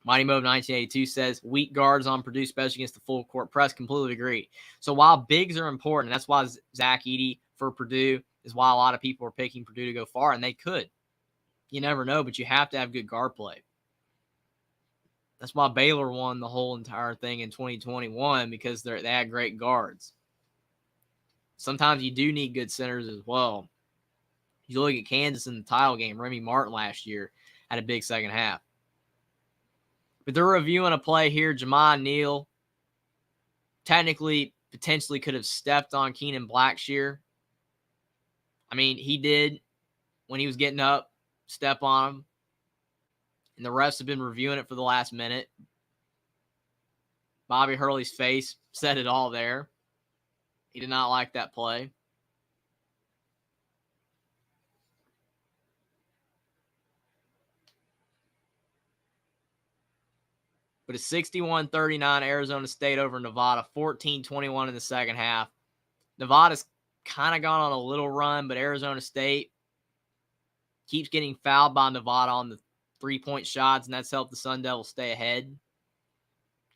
Mighty Mode 1982 says, weak guards on Purdue, especially against the full court press. Completely agree. So while bigs are important, that's why Zach Edey for Purdue is why a lot of people are picking Purdue to go far, and they could. You never know, but you have to have good guard play. That's why Baylor won the whole entire thing in 2021, because they had great guards. Sometimes you do need good centers as well. You look at Kansas in the title game, Remy Martin last year had a big second half. But they're reviewing a play here. Jamon Neal technically, potentially could have stepped on Keenan Blackshear. I mean, he did when he was getting up, step on him. And the refs have been reviewing it for the last minute. Bobby Hurley's face said it all there. He did not like that play. But it's 61-39 Arizona State over Nevada, 14-21 in the second half. Nevada's kind of gone on a little run, but Arizona State keeps getting fouled by Nevada on the three-point shots, and that's helped the Sun Devils stay ahead.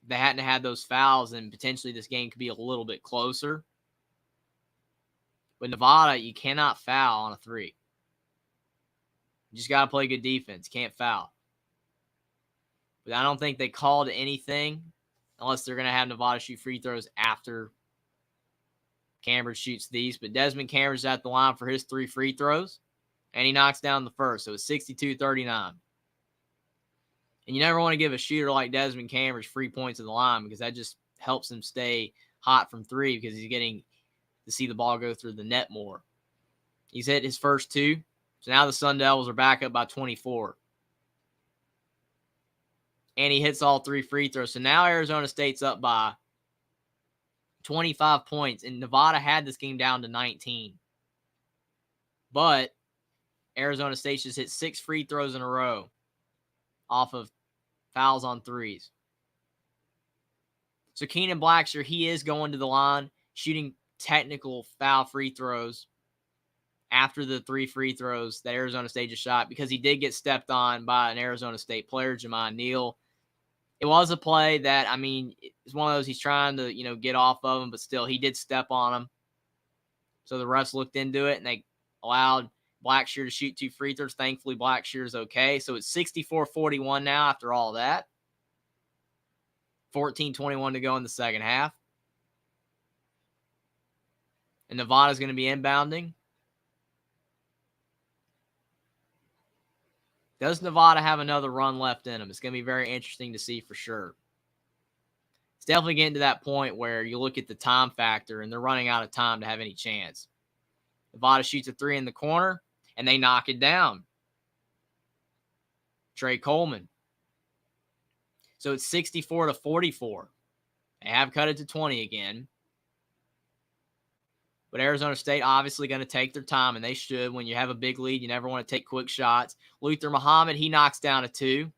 If they hadn't had those fouls, then potentially this game could be a little bit closer. But Nevada, you cannot foul on a three. You just got to play good defense. Can't foul. But I don't think they called anything unless they're going to have Nevada shoot free throws after Cambridge shoots these. But Desmond Cambridge's at the line for his 3 free throws, and he knocks down the first. So it's 62-39. And you never want to give a shooter like Desmond Cambridge free points at the line, because that just helps him stay hot from 3, because he's getting to see the ball go through the net more. He's hit his first 2. So now the Sun Devils are back up by 24. And he hits all 3 free throws. So now Arizona State's up by 25 points. And Nevada had this game down to 19. But Arizona State just hit 6 free throws in a row off of fouls on 3s. So Keenan Blackshear, he is going to the line, shooting technical foul free throws after the 3 free throws that Arizona State just shot, because he did get stepped on by an Arizona State player, Jamon Neal. It was a play that, I mean, it's one of those he's trying to, get off of him, but still, he did step on him. So the refs looked into it, and they allowed Blackshear to shoot 2 free throws. Thankfully, Blackshear is okay. So it's 64-41 now after all that. 14-21 to go in the second half. And Nevada's going to be inbounding. Does Nevada have another run left in them? It's going to be very interesting to see for sure. It's definitely getting to that point where you look at the time factor and they're running out of time to have any chance. Nevada shoots a 3 in the corner and they knock it down. Trey Coleman. So it's 64-44. They have cut it to 20 again. But Arizona State obviously going to take their time, and they should. When you have a big lead, you never want to take quick shots. Luther Muhammad, he knocks down a 2.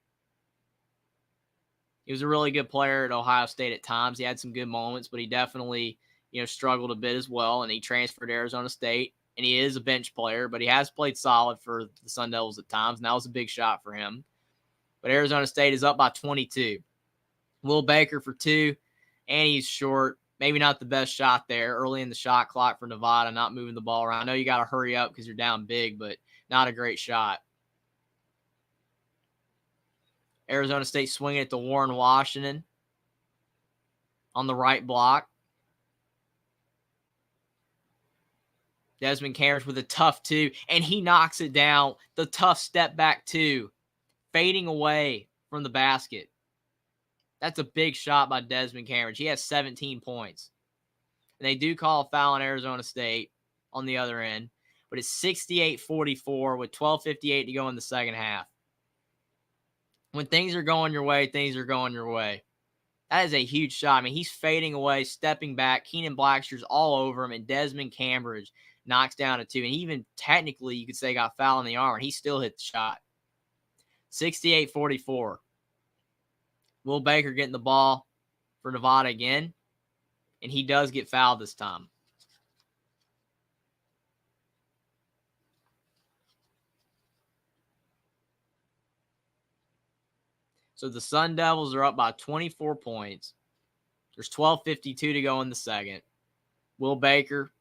He was a really good player at Ohio State at times. He had some good moments, but he definitely, struggled a bit as well, and he transferred to Arizona State. And he is a bench player, but he has played solid for the Sun Devils at times, and that was a big shot for him. But Arizona State is up by 22. Will Baker for 2, and he's short. Maybe not the best shot there early in the shot clock for Nevada, not moving the ball around. I know you got to hurry up because you're down big, but not a great shot. Arizona State swinging it to Warren Washington on the right block. Desmond Cameron with a tough 2, and he knocks it down. The tough step back 2, fading away from the basket. That's a big shot by Desmond Cameron. He has 17 points. And they do call a foul on Arizona State on the other end. But it's 68-44 with 12:58 to go in the second half. When things are going your way, things are going your way. That is a huge shot. I mean, he's fading away, stepping back. Keenan Blackshear's all over him, and Desmond Cameron knocks down a 2. And even technically, you could say got fouled in the arm, and he still hit the shot. 68-44. Will Baker getting the ball for Nevada again, and he does get fouled this time. So the Sun Devils are up by 24 points. There's 12:52 to go in the second. Will Baker,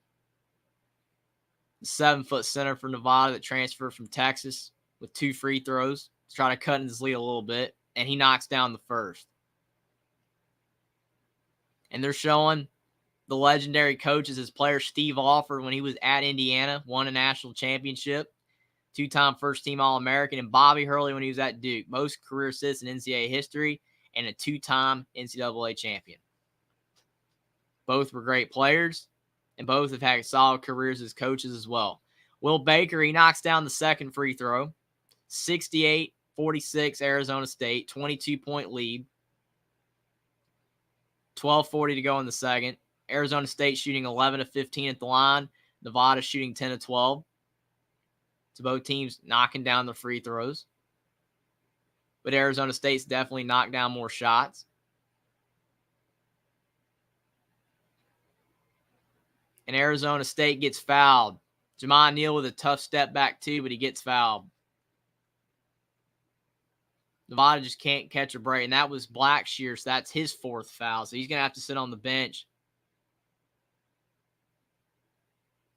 the 7-foot center for Nevada that transferred from Texas with 2 free throws to try to cut in his lead a little bit, and he knocks down the first. And they're showing the legendary coach as his player Steve Alford when he was at Indiana, won a national championship, 2-time first-team All-American, and Bobby Hurley when he was at Duke, most career assists in NCAA history, and a 2-time NCAA champion. Both were great players, and both have had solid careers as coaches as well. Will Baker, he knocks down the second free throw. 68-46 Arizona State, 22-point lead. 12:40 to go in the second. Arizona State shooting 11 of 15 at the line. Nevada shooting 10 of 12. So both teams knocking down the free throws. But Arizona State's definitely knocked down more shots. And Arizona State gets fouled. Jamon Neal with a tough step back too, but he gets fouled. Nevada just can't catch a break, and that was Blackshear, so that's his 4th foul. So he's going to have to sit on the bench.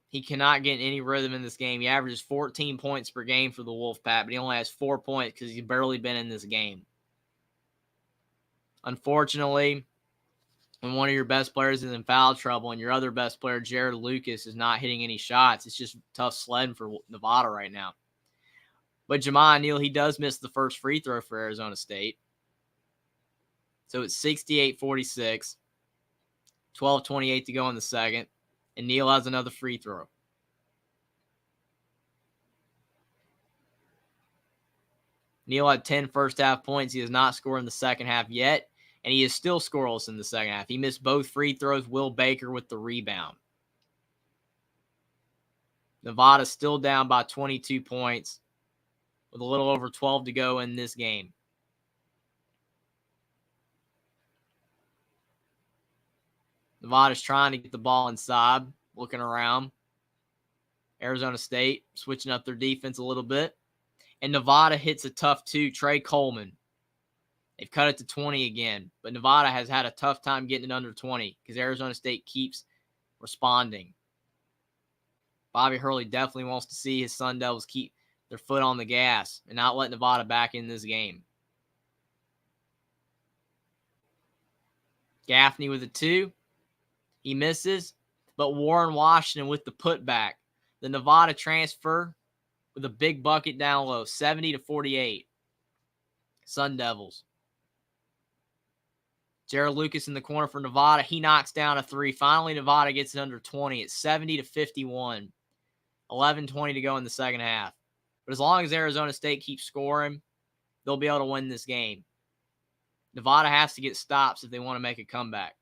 He cannot get any rhythm in this game. He averages 14 points per game for the Wolfpack, but he only has 4 points because he's barely been in this game. Unfortunately, when one of your best players is in foul trouble and your other best player, Jared Lucas, is not hitting any shots, it's just tough sledding for Nevada right now. But Jamon Neal, he does miss the first free throw for Arizona State. So it's 68-46. 12:28 to go in the second. And Neal has another free throw. Neal had 10 first-half points. He has not scored in the second half yet. And he is still scoreless in the second half. He missed both free throws. Will Baker with the rebound. Nevada still down by 22 points. With a little over 12 to go in this game. Nevada's trying to get the ball inside, looking around. Arizona State switching up their defense a little bit. And Nevada hits a tough 2, Trey Coleman. They've cut it to 20 again. But Nevada has had a tough time getting it under 20 because Arizona State keeps responding. Bobby Hurley definitely wants to see his Sun Devils keep their foot on the gas and not let Nevada back in this game. Gaffney with a 2. He misses, but Warren Washington with the putback. The Nevada transfer with a big bucket down low, 70-48. Sun Devils. Jared Lucas in the corner for Nevada. He knocks down a 3. Finally, Nevada gets it under 20. It's 70-51. 11:20 to go in the second half. But as long as Arizona State keeps scoring, they'll be able to win this game. Nevada has to get stops if they want to make a comeback.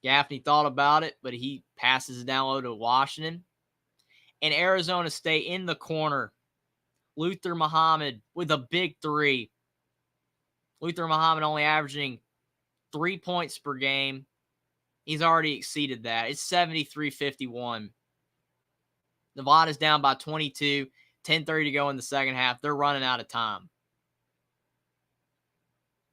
Gaffney thought about it, but he passes it down low to Washington. And Arizona State in the corner. Luther Muhammad with a big three. Luther Muhammad only averaging 3 points per game. He's already exceeded that. It's 73-51. Nevada's down by 22. 10:30 to go in the second half. They're running out of time.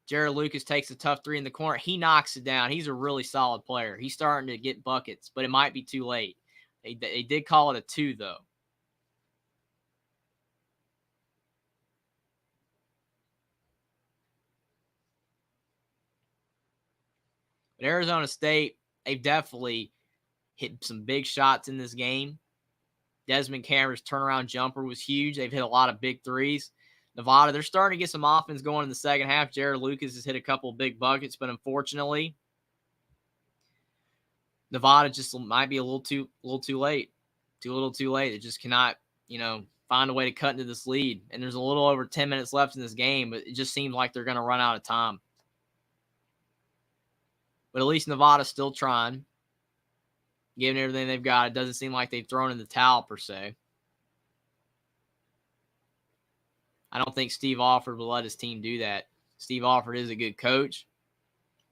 Jared Lucas takes a tough three in the corner. He knocks it down. He's a really solid player. He's starting to get buckets, but it might be too late. They did call it a 2, though. But Arizona State, they've definitely hit some big shots in this game. Desmond Cameron's turnaround jumper was huge. They've hit a lot of big threes. Nevada, they're starting to get some offense going in the second half. Jared Lucas has hit a couple of big buckets, but unfortunately, Nevada just might be a little too late. Too little too late. They just cannot, find a way to cut into this lead. And there's a little over 10 minutes left in this game, but it just seems like they're going to run out of time. But at least Nevada's still trying. Giving everything they've got. It doesn't seem like they've thrown in the towel, per se. I don't think Steve Alford will let his team do that. Steve Alford is a good coach.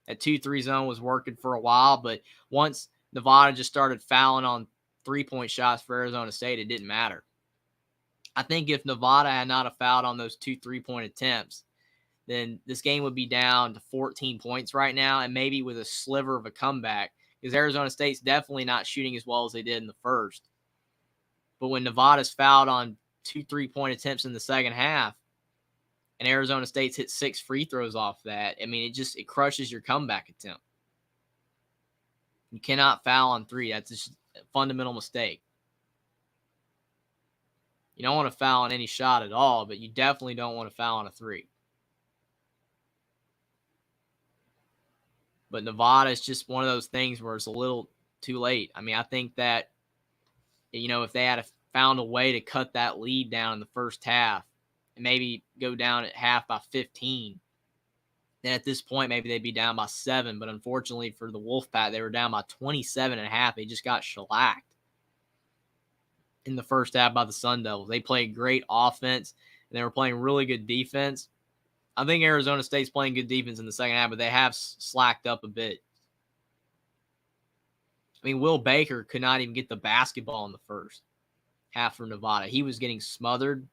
That 2-3 zone was working for a while, but once Nevada just started fouling on three-point shots for Arizona State, it didn't matter. I think if Nevada had not have fouled on those 2 3-point attempts, then this game would be down to 14 points right now, and maybe with a sliver of a comeback, because Arizona State's definitely not shooting as well as they did in the first. But when Nevada's fouled on 2 3-point attempts in the second half, and Arizona State's hit 6 free throws off that, I mean, it crushes your comeback attempt. You cannot foul on 3. That's just a fundamental mistake. You don't want to foul on any shot at all, but you definitely don't want to foul on a 3. But Nevada is just one of those things where it's a little too late. I mean, I think that, if they had found a way to cut that lead down in the first half and maybe go down at half by 15, then at this point, maybe they'd be down by 7. But unfortunately for the Wolfpack, they were down by 27.5. They just got shellacked in the first half by the Sun Devils. They played great offense, and they were playing really good defense. I think Arizona State's playing good defense in the second half, but they have slacked up a bit. I mean, Will Baker could not even get the basketball in the first half for Nevada. He was getting smothered.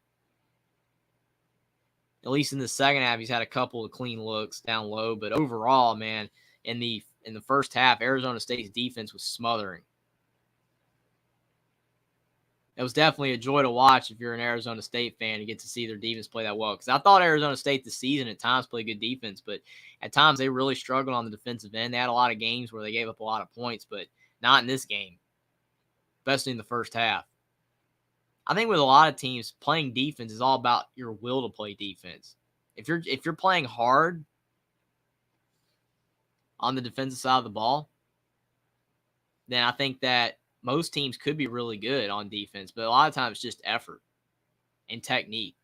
At least in the second half, he's had a couple of clean looks down low. But overall, man, in the first half, Arizona State's defense was smothering. It was definitely a joy to watch if you're an Arizona State fan to get to see their defense play that well. Because I thought Arizona State this season at times played good defense, but at times they really struggled on the defensive end. They had a lot of games where they gave up a lot of points, but not in this game, especially in the first half. I think with a lot of teams, playing defense is all about your will to play defense. If you're playing hard on the defensive side of the ball, then I think that most teams could be really good on defense, but a lot of times it's just effort and technique.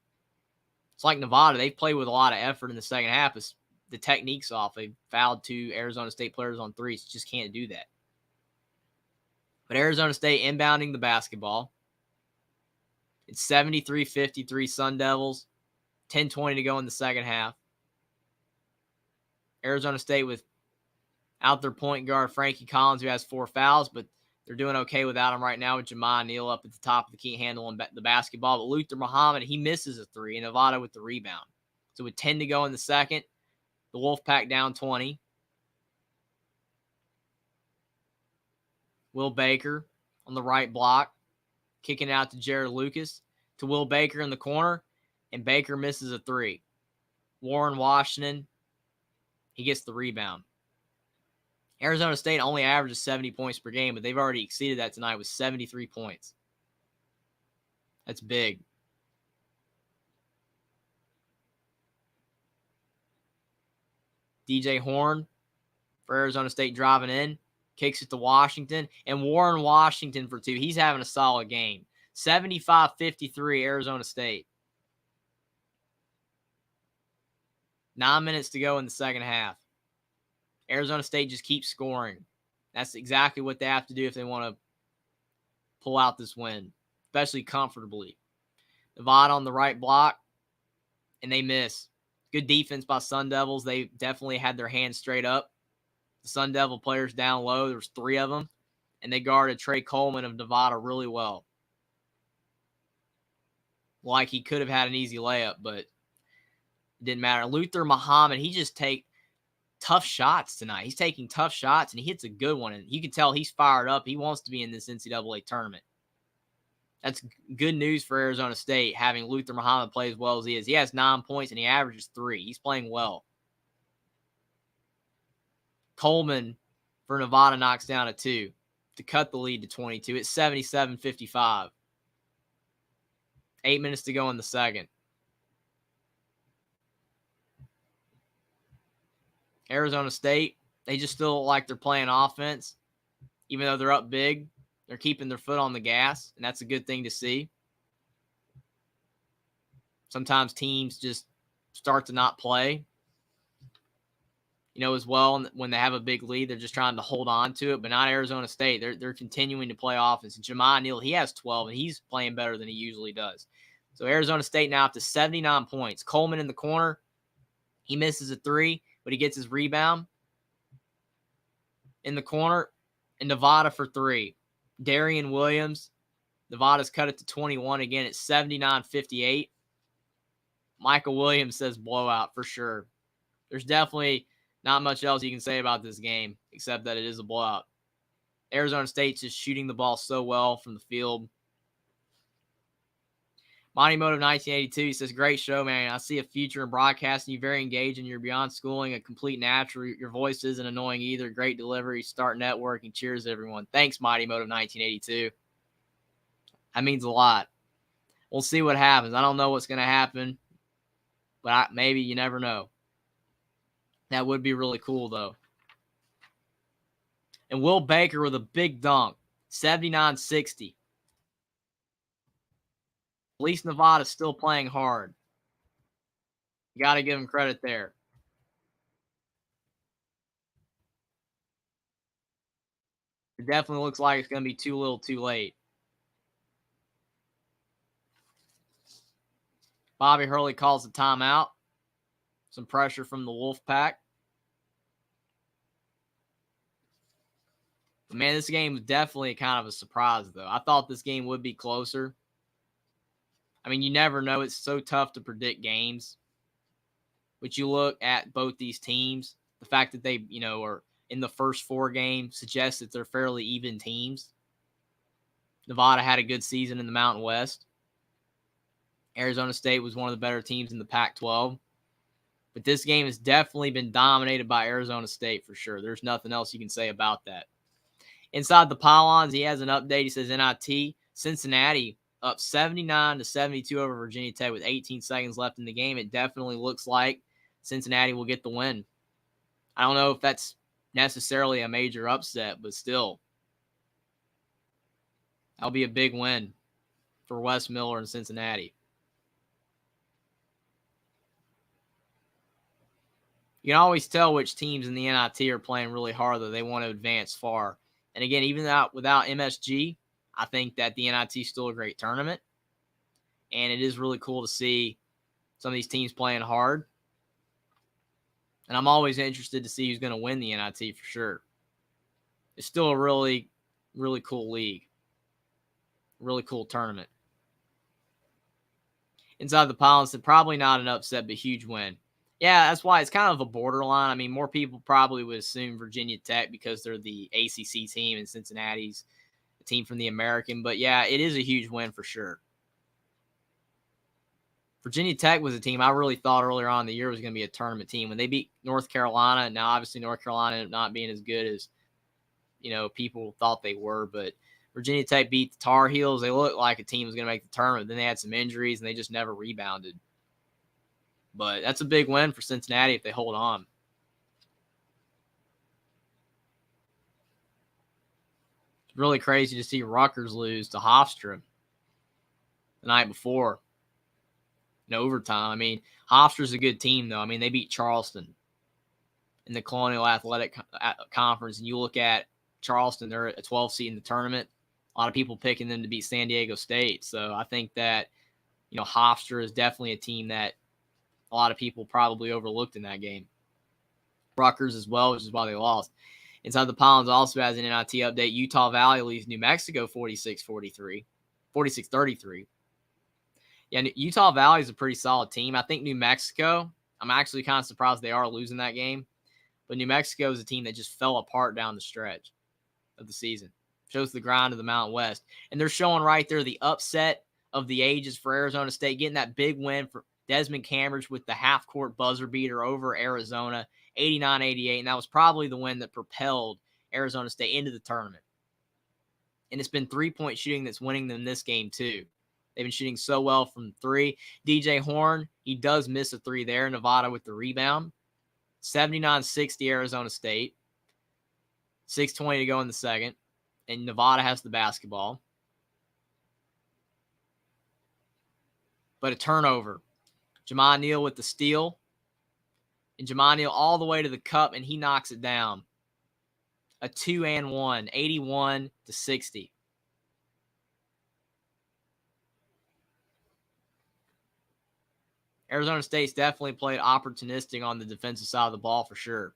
It's like Nevada. They've played with a lot of effort in the second half. It's the technique's off. They fouled 2 Arizona State players on threes. Just can't do that. But Arizona State inbounding the basketball. It's 73-53 Sun Devils. 10:20 to go in the second half. Arizona State without their point guard, Frankie Collins, who has 4 fouls, but they're doing okay without him right now with Jemiah Neal up at the top of the key handling the basketball. But Luther Muhammad, he misses a 3, and Nevada with the rebound. So with 10 to go in the second, the Wolfpack down 20. Will Baker on the right block, kicking out to Jared Lucas, to Will Baker in the corner, and Baker misses a 3. Warren Washington, he gets the rebound. Arizona State only averages 70 points per game, but they've already exceeded that tonight with 73 points. That's big. DJ Horn for Arizona State driving in, kicks it to Washington, and Warren Washington for 2. He's having a solid game. 75-53 Arizona State. 9 minutes to go in the second half. Arizona State just keeps scoring. That's exactly what they have to do if they want to pull out this win, especially comfortably. Nevada on the right block, and they miss. Good defense by Sun Devils. They definitely had their hands straight up. The Sun Devil players down low, there was 3 of them, and they guarded Trey Coleman of Nevada really well. Like he could have had an easy layup, but it didn't matter. Luther Muhammad, he just take tough shots tonight. He's taking tough shots, and he hits a good one. And you can tell he's fired up. He wants to be in this NCAA tournament. That's good news for Arizona State, having Luther Muhammad play as well as he is. He has 9 points, and he averages 3. He's playing well. Coleman for Nevada knocks down a 2 to cut the lead to 22. It's 77-55. 8 minutes to go in the second. Arizona State, they just still look like they're playing offense. Even though they're up big, they're keeping their foot on the gas, and that's a good thing to see. Sometimes teams just start to not play, as well. When they have a big lead, they're just trying to hold on to it, but not Arizona State. They're continuing to play offense. And Jemiah Neal, he has 12, and he's playing better than he usually does. So Arizona State now up to 79 points. Coleman in the corner. He misses a 3, but he gets his rebound in the corner. And Nevada for 3. Darian Williams. Nevada's cut it to 21. Again, it's 79-58. Michael Williams says blowout for sure. There's definitely not much else you can say about this game except that it is a blowout. Arizona State's just shooting the ball so well from the field. Monty Motive 1982, he says, great show, man. I see a future in broadcasting. You're very engaging. You're beyond schooling, a complete natural. Your voice isn't annoying either. Great delivery. Start networking. Cheers, everyone. Thanks, Mighty Motive 1982. That means a lot. We'll see what happens. I don't know what's going to happen, but maybe you never know. That would be really cool, though. And Will Baker with a big dunk, 79-60. At least Nevada's still playing hard. You got to give him credit there. It definitely looks like it's going to be too little too late. Bobby Hurley calls the timeout. Some pressure from the Wolfpack. But man, this game was definitely kind of a surprise, though. I thought this game would be closer. I mean, you never know. It's so tough to predict games. But you look at both these teams, the fact that they, are in the first 4 games suggests that they're fairly even teams. Nevada had a good season in the Mountain West. Arizona State was one of the better teams in the Pac-12. But this game has definitely been dominated by Arizona State for sure. There's nothing else you can say about that. Inside the pylons, he has an update. He says NIT, Cincinnati up 79-72 over Virginia Tech with 18 seconds left in the game. It definitely looks like Cincinnati will get the win. I don't know if that's necessarily a major upset, but still, that'll be a big win for Wes Miller and Cincinnati. You can always tell which teams in the NIT are playing really hard, though they want to advance far. And again, even without MSG, I think that the NIT is still a great tournament. And it is really cool to see some of these teams playing hard. And I'm always interested to see who's going to win the NIT for sure. It's still a really, really cool league. Really cool tournament. Inside the pylons, probably not an upset, but huge win. Yeah, that's why it's kind of a borderline. I mean, more people probably would assume Virginia Tech because they're the ACC team and Cincinnati's a team from the American. But, yeah, it is a huge win for sure. Virginia Tech was a team I really thought earlier on in the year was going to be a tournament team. When they beat North Carolina, now obviously North Carolina ended up not being as good as, people thought they were. But Virginia Tech beat the Tar Heels. They looked like a team was going to make the tournament. Then they had some injuries, and they just never rebounded. But that's a big win for Cincinnati if they hold on. really crazy to see Rutgers lose to Hofstra the night before in overtime. I mean, Hofstra's a good team, though. I mean, they beat Charleston in the Colonial Athletic Conference, and you look at Charleston, they're a 12 seed in the tournament. A lot of people picking them to beat San Diego State. So I think that, Hofstra is definitely a team that a lot of people probably overlooked in that game. Rutgers as well, which is why they lost. Inside the Pylons also has an NIT update. Utah Valley leads New Mexico 46-33. Yeah, Utah Valley is a pretty solid team. I think New Mexico, I'm actually kind of surprised they are losing that game. But New Mexico is a team that just fell apart down the stretch of the season. Shows the grind of the Mountain West. And they're showing right there the upset of the ages for Arizona State, getting that big win for Desmond Cambridge with the half-court buzzer beater over Arizona, 89-88. And that was probably the win that propelled Arizona State into the tournament. And it's been three-point shooting that's winning them this game, too. They've been shooting so well from three. DJ Horn, he does miss a three there. Nevada with the rebound. 79-60 Arizona State. 6:20 to go in the second. And Nevada has the basketball. But a turnover. Jamon Neal with the steal. And Jamon Neal all the way to the cup, and he knocks it down. A 2-and-1, 81-60. Arizona State's definitely played opportunistic on the defensive side of the ball for sure.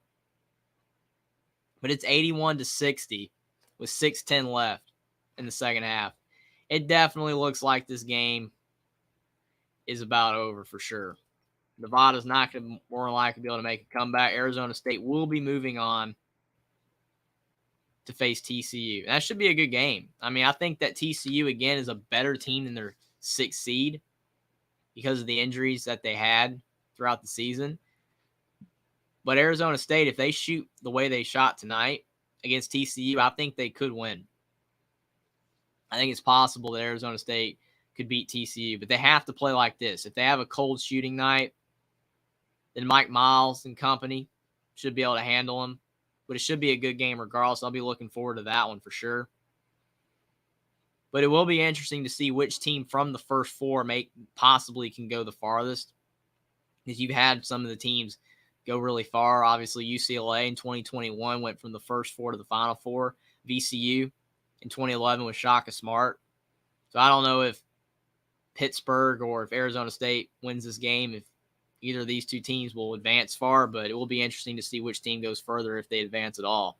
But it's 81-60 with 6:10 left in the second half. It definitely looks like this game is about over for sure. Nevada's not going to more than likely be able to make a comeback. Arizona State will be moving on to face TCU. And that should be a good game. I mean, I think that TCU, again, is a better team than their 6th seed because of the injuries that they had throughout the season. But Arizona State, if they shoot the way they shot tonight against TCU, I think they could win. I think it's possible that Arizona State could beat TCU, but they have to play like this. If they have a cold shooting night, then Mike Miles and company should be able to handle them. But it should be a good game regardless. I'll be looking forward to that one for sure. But it will be interesting to see which team from the first four possibly can go the farthest. Because you've had some of the teams go really far. Obviously, UCLA in 2021 went from the first four to the Final Four. VCU in 2011 with Shaka Smart. So I don't know if Pittsburgh or if Arizona State wins this game, if either of these two teams will advance far, but it will be interesting to see which team goes further if they advance at all.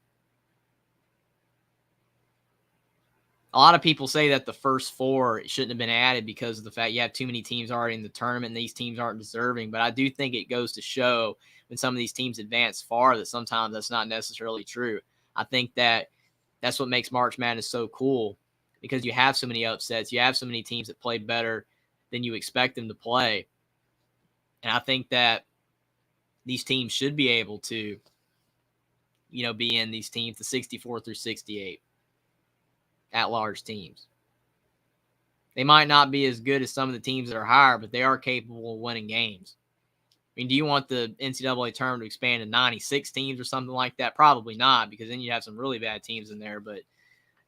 A lot of people say that the first four shouldn't have been added because of the fact you have too many teams already in the tournament and these teams aren't deserving. But I do think it goes to show when some of these teams advance far that sometimes that's not necessarily true. I think that that's what makes March Madness so cool because you have so many upsets. You have so many teams that play better than you expect them to play. And I think that these teams should be able to, be in these teams, the 64 through 68. At-large teams. They might not be as good as some of the teams that are higher, but they are capable of winning games. I mean, do you want the NCAA tournament to expand to 96 teams or something like that? Probably not, because then you have some really bad teams in there. But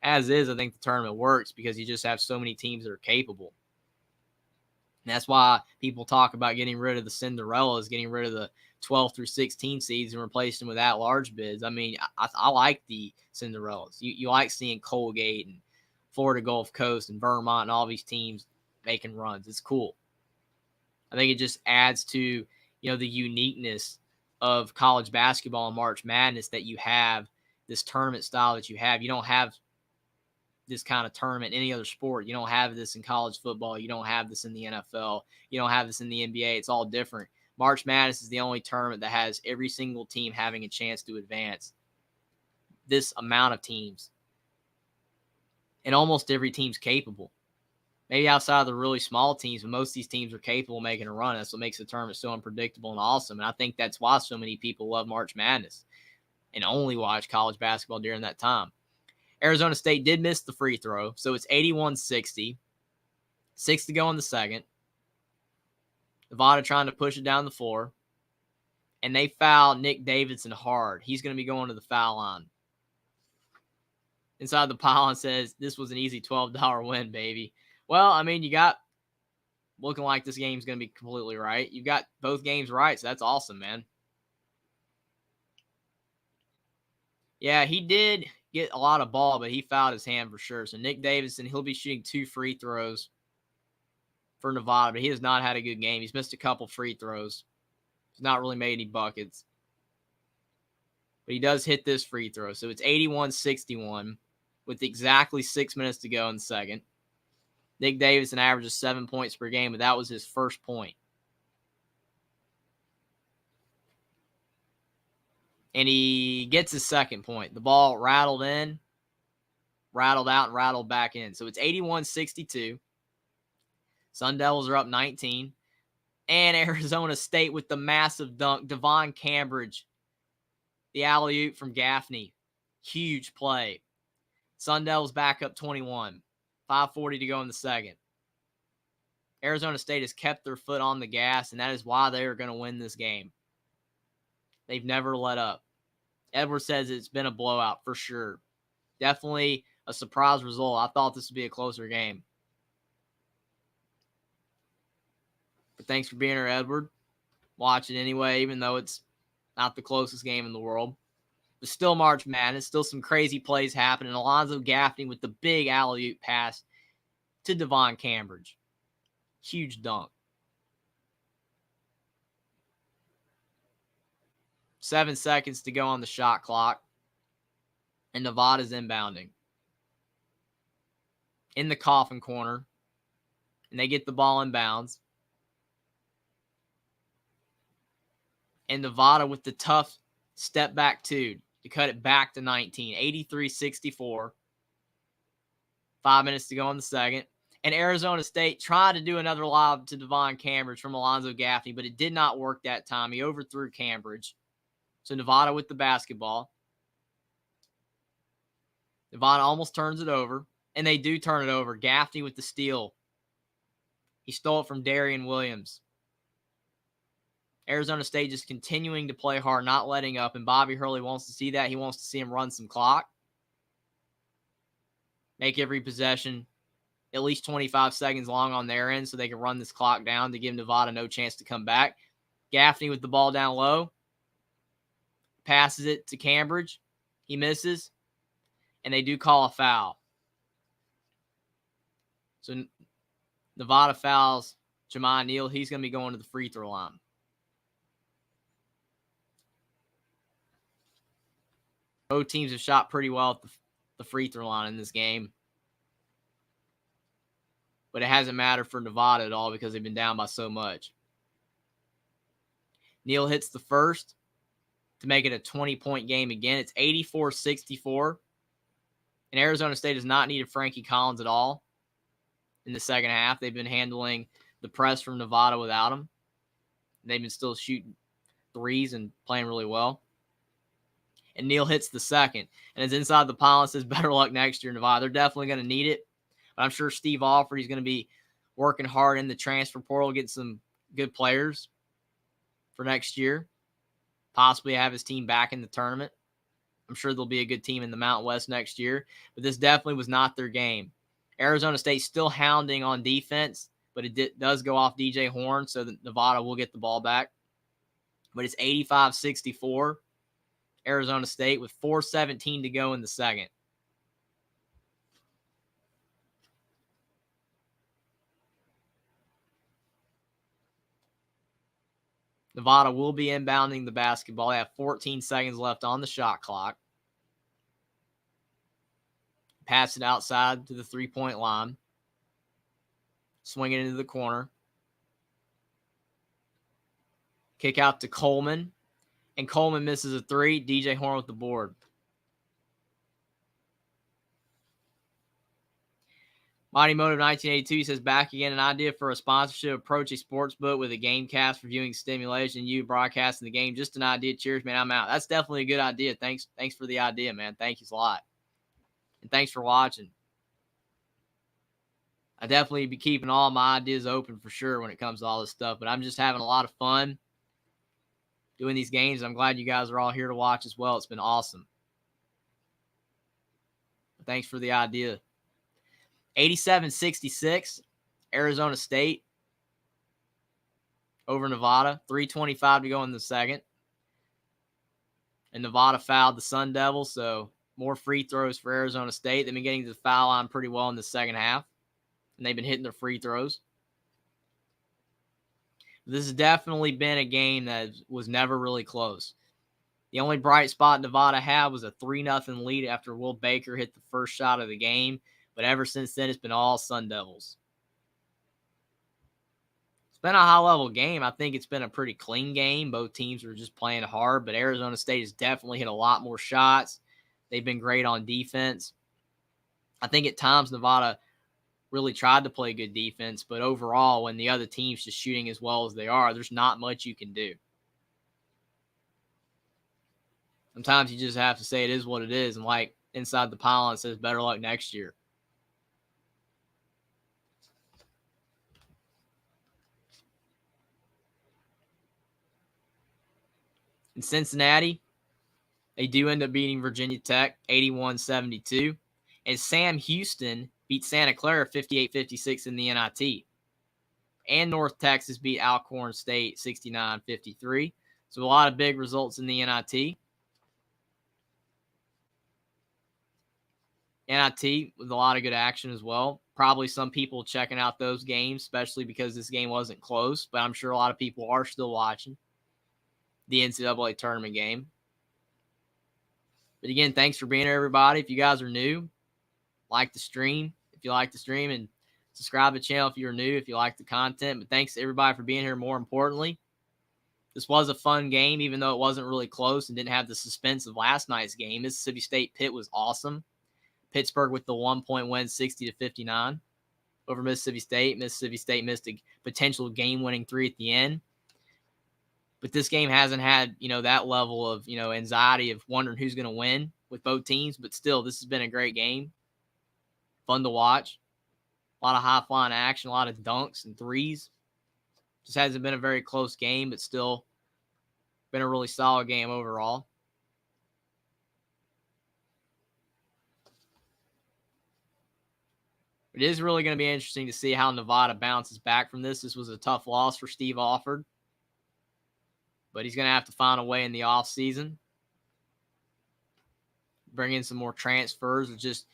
as is, I think the tournament works because you just have so many teams that are capable. And that's why people talk about getting rid of the Cinderellas, getting rid of the 12 through 16 seeds and replacing them with at-large bids. I mean, I like the Cinderellas. You like seeing Colgate and Florida Gulf Coast and Vermont and all these teams making runs. It's cool. I think it just adds to, the uniqueness of college basketball and March Madness that you have this tournament style that you have. You don't have this kind of tournament in any other sport. You don't have this in college football. You don't have this in the NFL. You don't have this in the NBA. It's all different. March Madness is the only tournament that has every single team having a chance to advance. This amount of teams. And almost every team's capable. Maybe outside of the really small teams, but most of these teams are capable of making a run. That's what makes the tournament so unpredictable and awesome. And I think that's why so many people love March Madness and only watch college basketball during that time. Arizona State did miss the free throw, so it's 81-60. 6 to go in the second. Nevada trying to push it down the floor. And they foul Nick Davidson hard. He's going to be going to the foul line. Inside the Pylon says, this was an easy $12 win, baby. Well, I mean, you got looking like this game's going to be completely right. You've got both games right, so that's awesome, man. Yeah, he did get a lot of ball, but he fouled his hand for sure. So Nick Davidson, he'll be shooting 2 free throws for Nevada, but he has not had a good game. He's missed a couple free throws. He's not really made any buckets. But he does hit this free throw. So it's 81-61 with exactly 6 minutes to go in the second. Nick Davidson averages 7 points per game, but that was his first point. And he gets his second point. The ball rattled in, rattled out, and rattled back in. So it's 81-62. Sun Devils are up 19. And Arizona State with the massive dunk. Devon Cambridge, the alley-oop from Gaffney. Huge play. Sun Devils back up 21. 5:40 to go in the second. Arizona State has kept their foot on the gas, and that is why they are going to win this game. They've never let up. Edwards says it's been a blowout for sure. Definitely a surprise result. I thought this would be a closer game. But thanks for being here, Edward. Watch it anyway, even though it's not the closest game in the world. But still March Madness. Still some crazy plays happening. Alonzo Gaffney with the big alley-oop pass to Devon Cambridge. Huge dunk. 7 seconds to go on the shot clock. And Nevada's inbounding. In the coffin corner. And they get the ball in bounds. And Nevada with the tough step back two to cut it back to 19. 83-64. 5 minutes to go in the second. And Arizona State tried to do another lob to Devon Cambridge from Alonzo Gaffney, but it did not work that time. He overthrew Cambridge. So Nevada with the basketball. Nevada almost turns it over, and they do turn it over. Gaffney with the steal. He stole it from Darian Williams. Arizona State just continuing to play hard, not letting up, and Bobby Hurley wants to see that. He wants to see him run some clock. Make every possession at least 25 seconds long on their end so they can run this clock down to give Nevada no chance to come back. Gaffney with the ball down low. Passes it to Cambridge. He misses. And they do call a foul. So Nevada fouls Jemiah Neal. He's going to be going to the free throw line. Both teams have shot pretty well at the free throw line in this game. But it hasn't mattered for Nevada at all because they've been down by so much. Neal hits the first to make it a 20-point game again. It's 84-64. And Arizona State has not needed Frankie Collins at all in the second half. They've been handling the press from Nevada without him. They've been still shooting threes and playing really well. And Neal hits the second. And it's inside the pylon. Says better luck next year, Nevada. They're definitely going to need it. But I'm sure Steve Alford is going to be working hard in the transfer portal, get some good players for next year. Possibly have his team back in the tournament. I'm sure there'll be a good team in the Mountain West next year. But this definitely was not their game. Arizona State still hounding on defense, but it does go off DJ Horn, so that Nevada will get the ball back. But it's 85-64. Arizona State with 4:17 to go in the second. Nevada will be inbounding the basketball. They have 14 seconds left on the shot clock. Pass it outside to the three-point line. Swing it into the corner. Kick out to Coleman. And Coleman misses a three. DJ Horn with the board. Mighty Motive 1982 says, back again, an idea for a sponsorship. Approach a sports book with a game cast for viewing stimulation. You broadcasting the game. Just an idea. Cheers, man. I'm out. That's definitely a good idea. Thanks for the idea, man. Thank you a lot. And thanks for watching. I definitely be keeping all my ideas open for sure when it comes to all this stuff. But I'm just having a lot of fun doing these games. I'm glad you guys are all here to watch as well. It's been awesome. Thanks for the idea. 87-66, Arizona State over Nevada. 3:25 to go in the second. And Nevada fouled the Sun Devils, so more free throws for Arizona State. They've been getting to the foul line pretty well in the second half, and they've been hitting their free throws. This has definitely been a game that was never really close. The only bright spot Nevada had was a 3-0 lead after Will Baker hit the first shot of the game, but ever since then, it's been all Sun Devils. It's been a high-level game. I think it's been a pretty clean game. Both teams are just playing hard, but Arizona State has definitely hit a lot more shots. They've been great on defense. I think at times Nevada really tried to play good defense, but overall, when the other team's just shooting as well as they are, there's not much you can do. Sometimes you just have to say it is what it is, and like Inside the Pylon says, better luck next year. In Cincinnati, they do end up beating Virginia Tech 81-72. And Sam Houston beat Santa Clara 58-56 in the NIT. And North Texas beat Alcorn State 69-53. So a lot of big results in the NIT. NIT with a lot of good action as well. Probably some people checking out those games, especially because this game wasn't close. But I'm sure a lot of people are still watching the NCAA tournament game. But again, thanks for being here, everybody. If you guys are new, like the stream. If you like the stream, and subscribe to the channel if you're new, if you like the content. But thanks to everybody for being here. More importantly, this was a fun game, even though it wasn't really close and didn't have the suspense of last night's game. Mississippi State Pitt was awesome. Pittsburgh with the 1-point win, 60-59 over Mississippi State. Mississippi State missed a potential game-winning 3 at the end. But this game hasn't had, that level of, anxiety of wondering who's going to win with both teams. But still, this has been a great game. Fun to watch. A lot of high-flying action, a lot of dunks and threes. Just hasn't been a very close game, but still been a really solid game overall. It is really going to be interesting to see how Nevada bounces back from this. This was a tough loss for Steve Alford, but he's going to have to find a way in the offseason. Bring in some more transfers or just,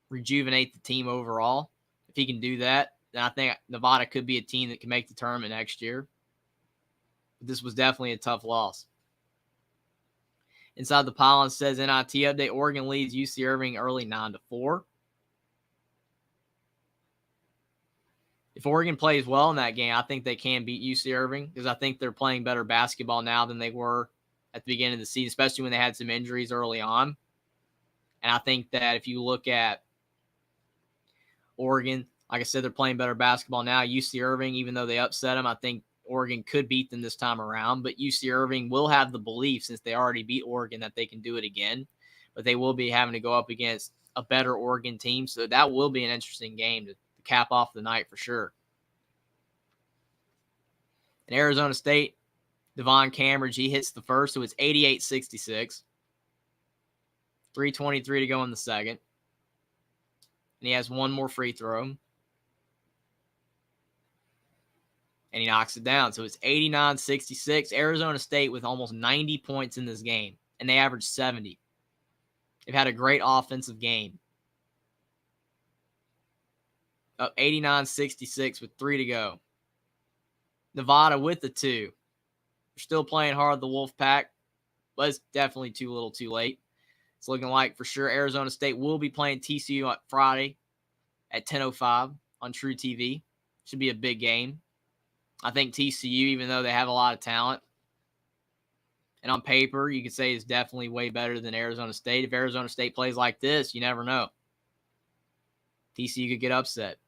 rejuvenate the team overall. If he can do that, then I think Nevada could be a team that can make the tournament next year. But this was definitely a tough loss. Inside the Pylon says NIT update, Oregon leads UC Irving early 9-4. If Oregon plays well in that game, I think they can beat UC Irving because I think they're playing better basketball now than they were at the beginning of the season, especially when they had some injuries early on. And I think that if you look at Oregon, like I said, they're playing better basketball now. UC Irving, even though they upset them, I think Oregon could beat them this time around. But UC Irving will have the belief, since they already beat Oregon, that they can do it again. But they will be having to go up against a better Oregon team. So that will be an interesting game to cap off the night for sure. In Arizona State, Devon Cambridge, he hits the first, so it's 88-66. 3:23 to go in the second. And he has one more free throw. And he knocks it down. So it's 89-66. Arizona State with almost 90 points in this game. And they averaged 70. They've had a great offensive game. Up 89-66 with 3 to go. Nevada with the 2. They're still playing hard, the Wolfpack. But it's definitely too little too late. It's looking like for sure Arizona State will be playing TCU on Friday at 10:05 on True TV. Should be a big game. I think TCU, even though they have a lot of talent, and on paper, you could say is definitely way better than Arizona State. If Arizona State plays like this, you never know. TCU could get upset.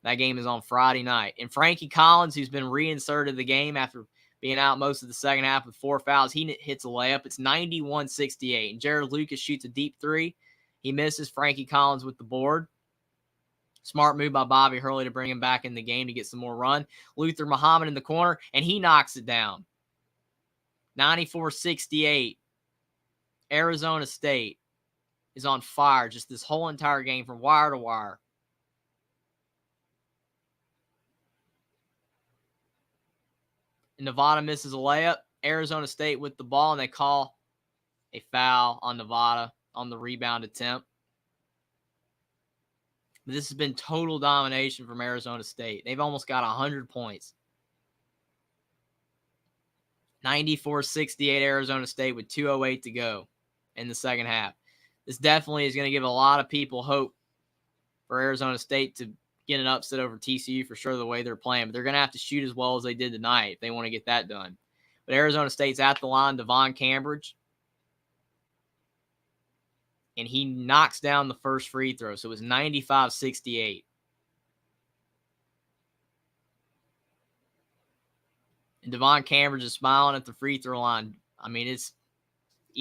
That game is on Friday night. And Frankie Collins, who's been reinserted the game after being out most of the second half with 4 fouls, he hits a layup. It's 91-68. And Jared Lucas shoots a deep 3. He misses. Frankie Collins with the board. Smart move by Bobby Hurley to bring him back in the game to get some more run. Luther Muhammad in the corner, and he knocks it down. 94-68. Arizona State is on fire just this whole entire game from wire to wire. Nevada misses a layup. Arizona State with the ball, and they call a foul on Nevada on the rebound attempt. But this has been total domination from Arizona State. They've almost got 100 points. 94-68 Arizona State with 2:08 to go in the second half. This definitely is going to give a lot of people hope for Arizona State to get an upset over TCU for sure the way they're playing. But they're going to have to shoot as well as they did tonight if they want to get that done. But Arizona State's at the line, Devon Cambridge. And he knocks down the first free throw. So it was 95-68. And Devon Cambridge is smiling at the free throw line. I mean, it's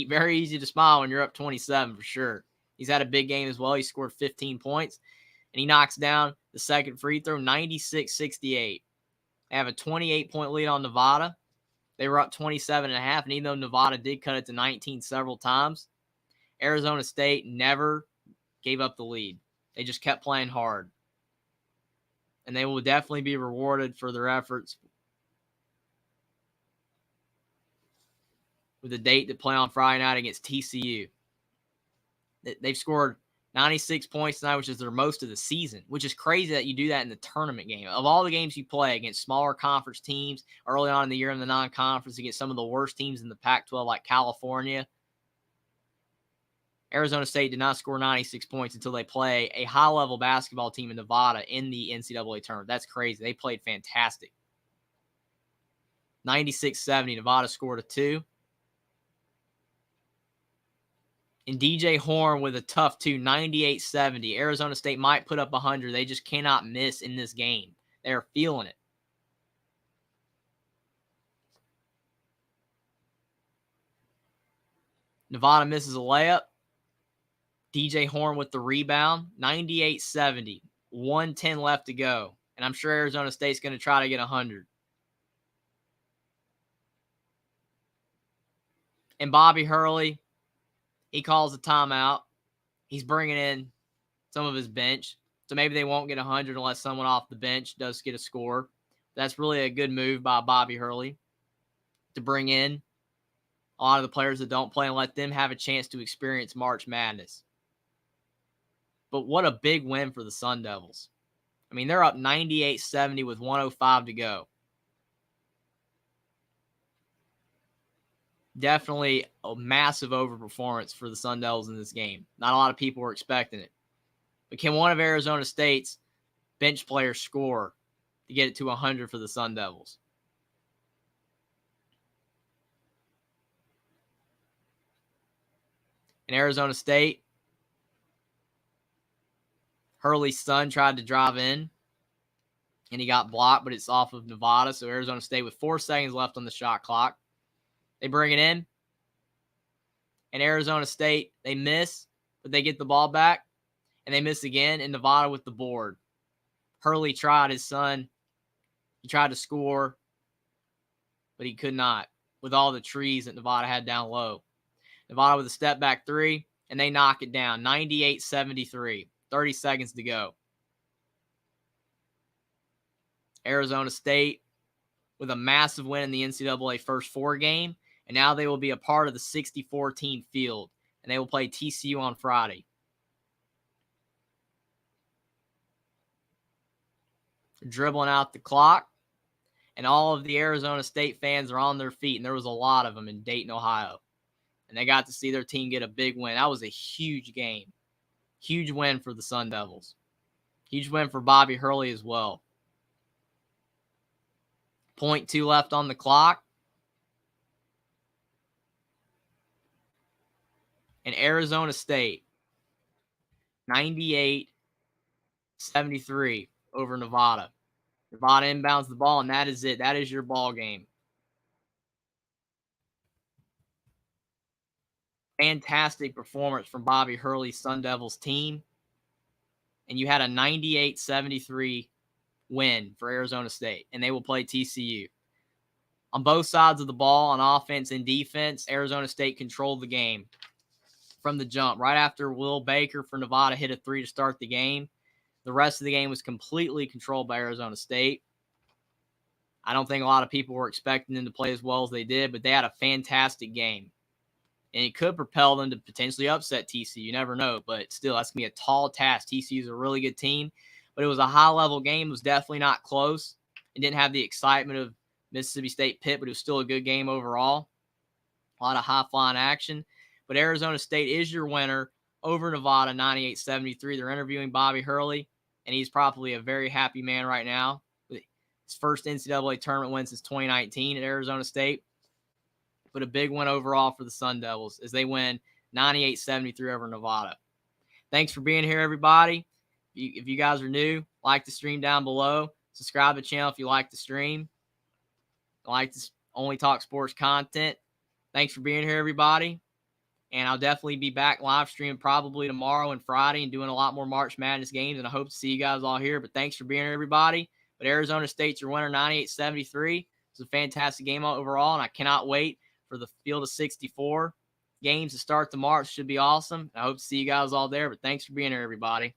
very easy to smile when you're up 27 for sure. He's had a big game as well. He scored 15 points. And he knocks down the second free throw, 96-68. They have a 28-point lead on Nevada. They were up 27.5. And even though Nevada did cut it to 19 several times, Arizona State never gave up the lead. They just kept playing hard. And they will definitely be rewarded for their efforts with a date to play on Friday night against TCU. They've scored 96 points tonight, which is their most of the season, which is crazy that you do that in the tournament game. Of all the games you play against smaller conference teams early on in the year in the non-conference, against some of the worst teams in the Pac-12 like California, Arizona State did not score 96 points until they play a high-level basketball team in Nevada in the NCAA tournament. That's crazy. They played fantastic. 96-70, Nevada scored a 2. And DJ Horn with a tough 2, 98-70. Arizona State might put up 100. They just cannot miss in this game. They're feeling it. Nevada misses a layup. DJ Horn with the rebound, 98-70. 1:10 left to go. And I'm sure Arizona State's going to try to get 100. And Bobby Hurley, he calls a timeout. He's bringing in some of his bench. So maybe they won't get 100 unless someone off the bench does get a score. That's really a good move by Bobby Hurley to bring in a lot of the players that don't play and let them have a chance to experience March Madness. But what a big win for the Sun Devils. I mean, they're up 98-70 with 1:05 to go. Definitely a massive overperformance for the Sun Devils in this game. Not a lot of people were expecting it. But can one of Arizona State's bench players score to get it to 100 for the Sun Devils? In Arizona State, Hurley's son tried to drive in, and he got blocked, but it's off of Nevada. So Arizona State with 4 seconds left on the shot clock. They bring it in, and Arizona State, they miss, but they get the ball back, and they miss again, and Nevada with the board. Hurley tried, his son. He tried to score, but he could not with all the trees that Nevada had down low. Nevada with a step back 3, and they knock it down, 98-73. 30 seconds to go. Arizona State with a massive win in the NCAA First 4 game, and now they will be a part of the 64-team field, and they will play TCU on Friday. They're dribbling out the clock, and all of the Arizona State fans are on their feet, and there was a lot of them in Dayton, Ohio, and they got to see their team get a big win. That was a huge game. Huge win for the Sun Devils. Huge win for Bobby Hurley as well. 0.2 left on the clock. And Arizona State, 98-73 over Nevada. Nevada inbounds the ball, and that is it. That is your ball game. Fantastic performance from Bobby Hurley's Sun Devils team. And you had a 98-73 win for Arizona State, and they will play TCU. On both sides of the ball, on offense and defense, Arizona State controlled the game from the jump. Right after Will Baker for Nevada hit a 3 to start the game, the rest of the game was completely controlled by Arizona State. I don't think a lot of people were expecting them to play as well as they did, but they had a fantastic game. And it could propel them to potentially upset TCU. You never know, but still, that's going to be a tall task. TCU is a really good team, but it was a high-level game. It was definitely not close. It didn't have the excitement of Mississippi State Pitt, but it was still a good game overall. A lot of high-flying action. But Arizona State is your winner over Nevada, 98-73. They're interviewing Bobby Hurley, and he's probably a very happy man right now. His first NCAA tournament win since 2019 at Arizona State. But a big win overall for the Sun Devils as they win 98-73 over Nevada. Thanks for being here, everybody. If you guys are new, like the stream down below. Subscribe to the channel if you like the stream. Like this Only Talk Sports content. Thanks for being here, everybody. And I'll definitely be back live streaming probably tomorrow and Friday and doing a lot more March Madness games. And I hope to see you guys all here. But thanks for being here, everybody. But Arizona State's your winner, 98-73. It's a fantastic game overall, and I cannot wait for the Field of 64 games to start tomorrow. It should be awesome. I hope to see you guys all there. But thanks for being here, everybody.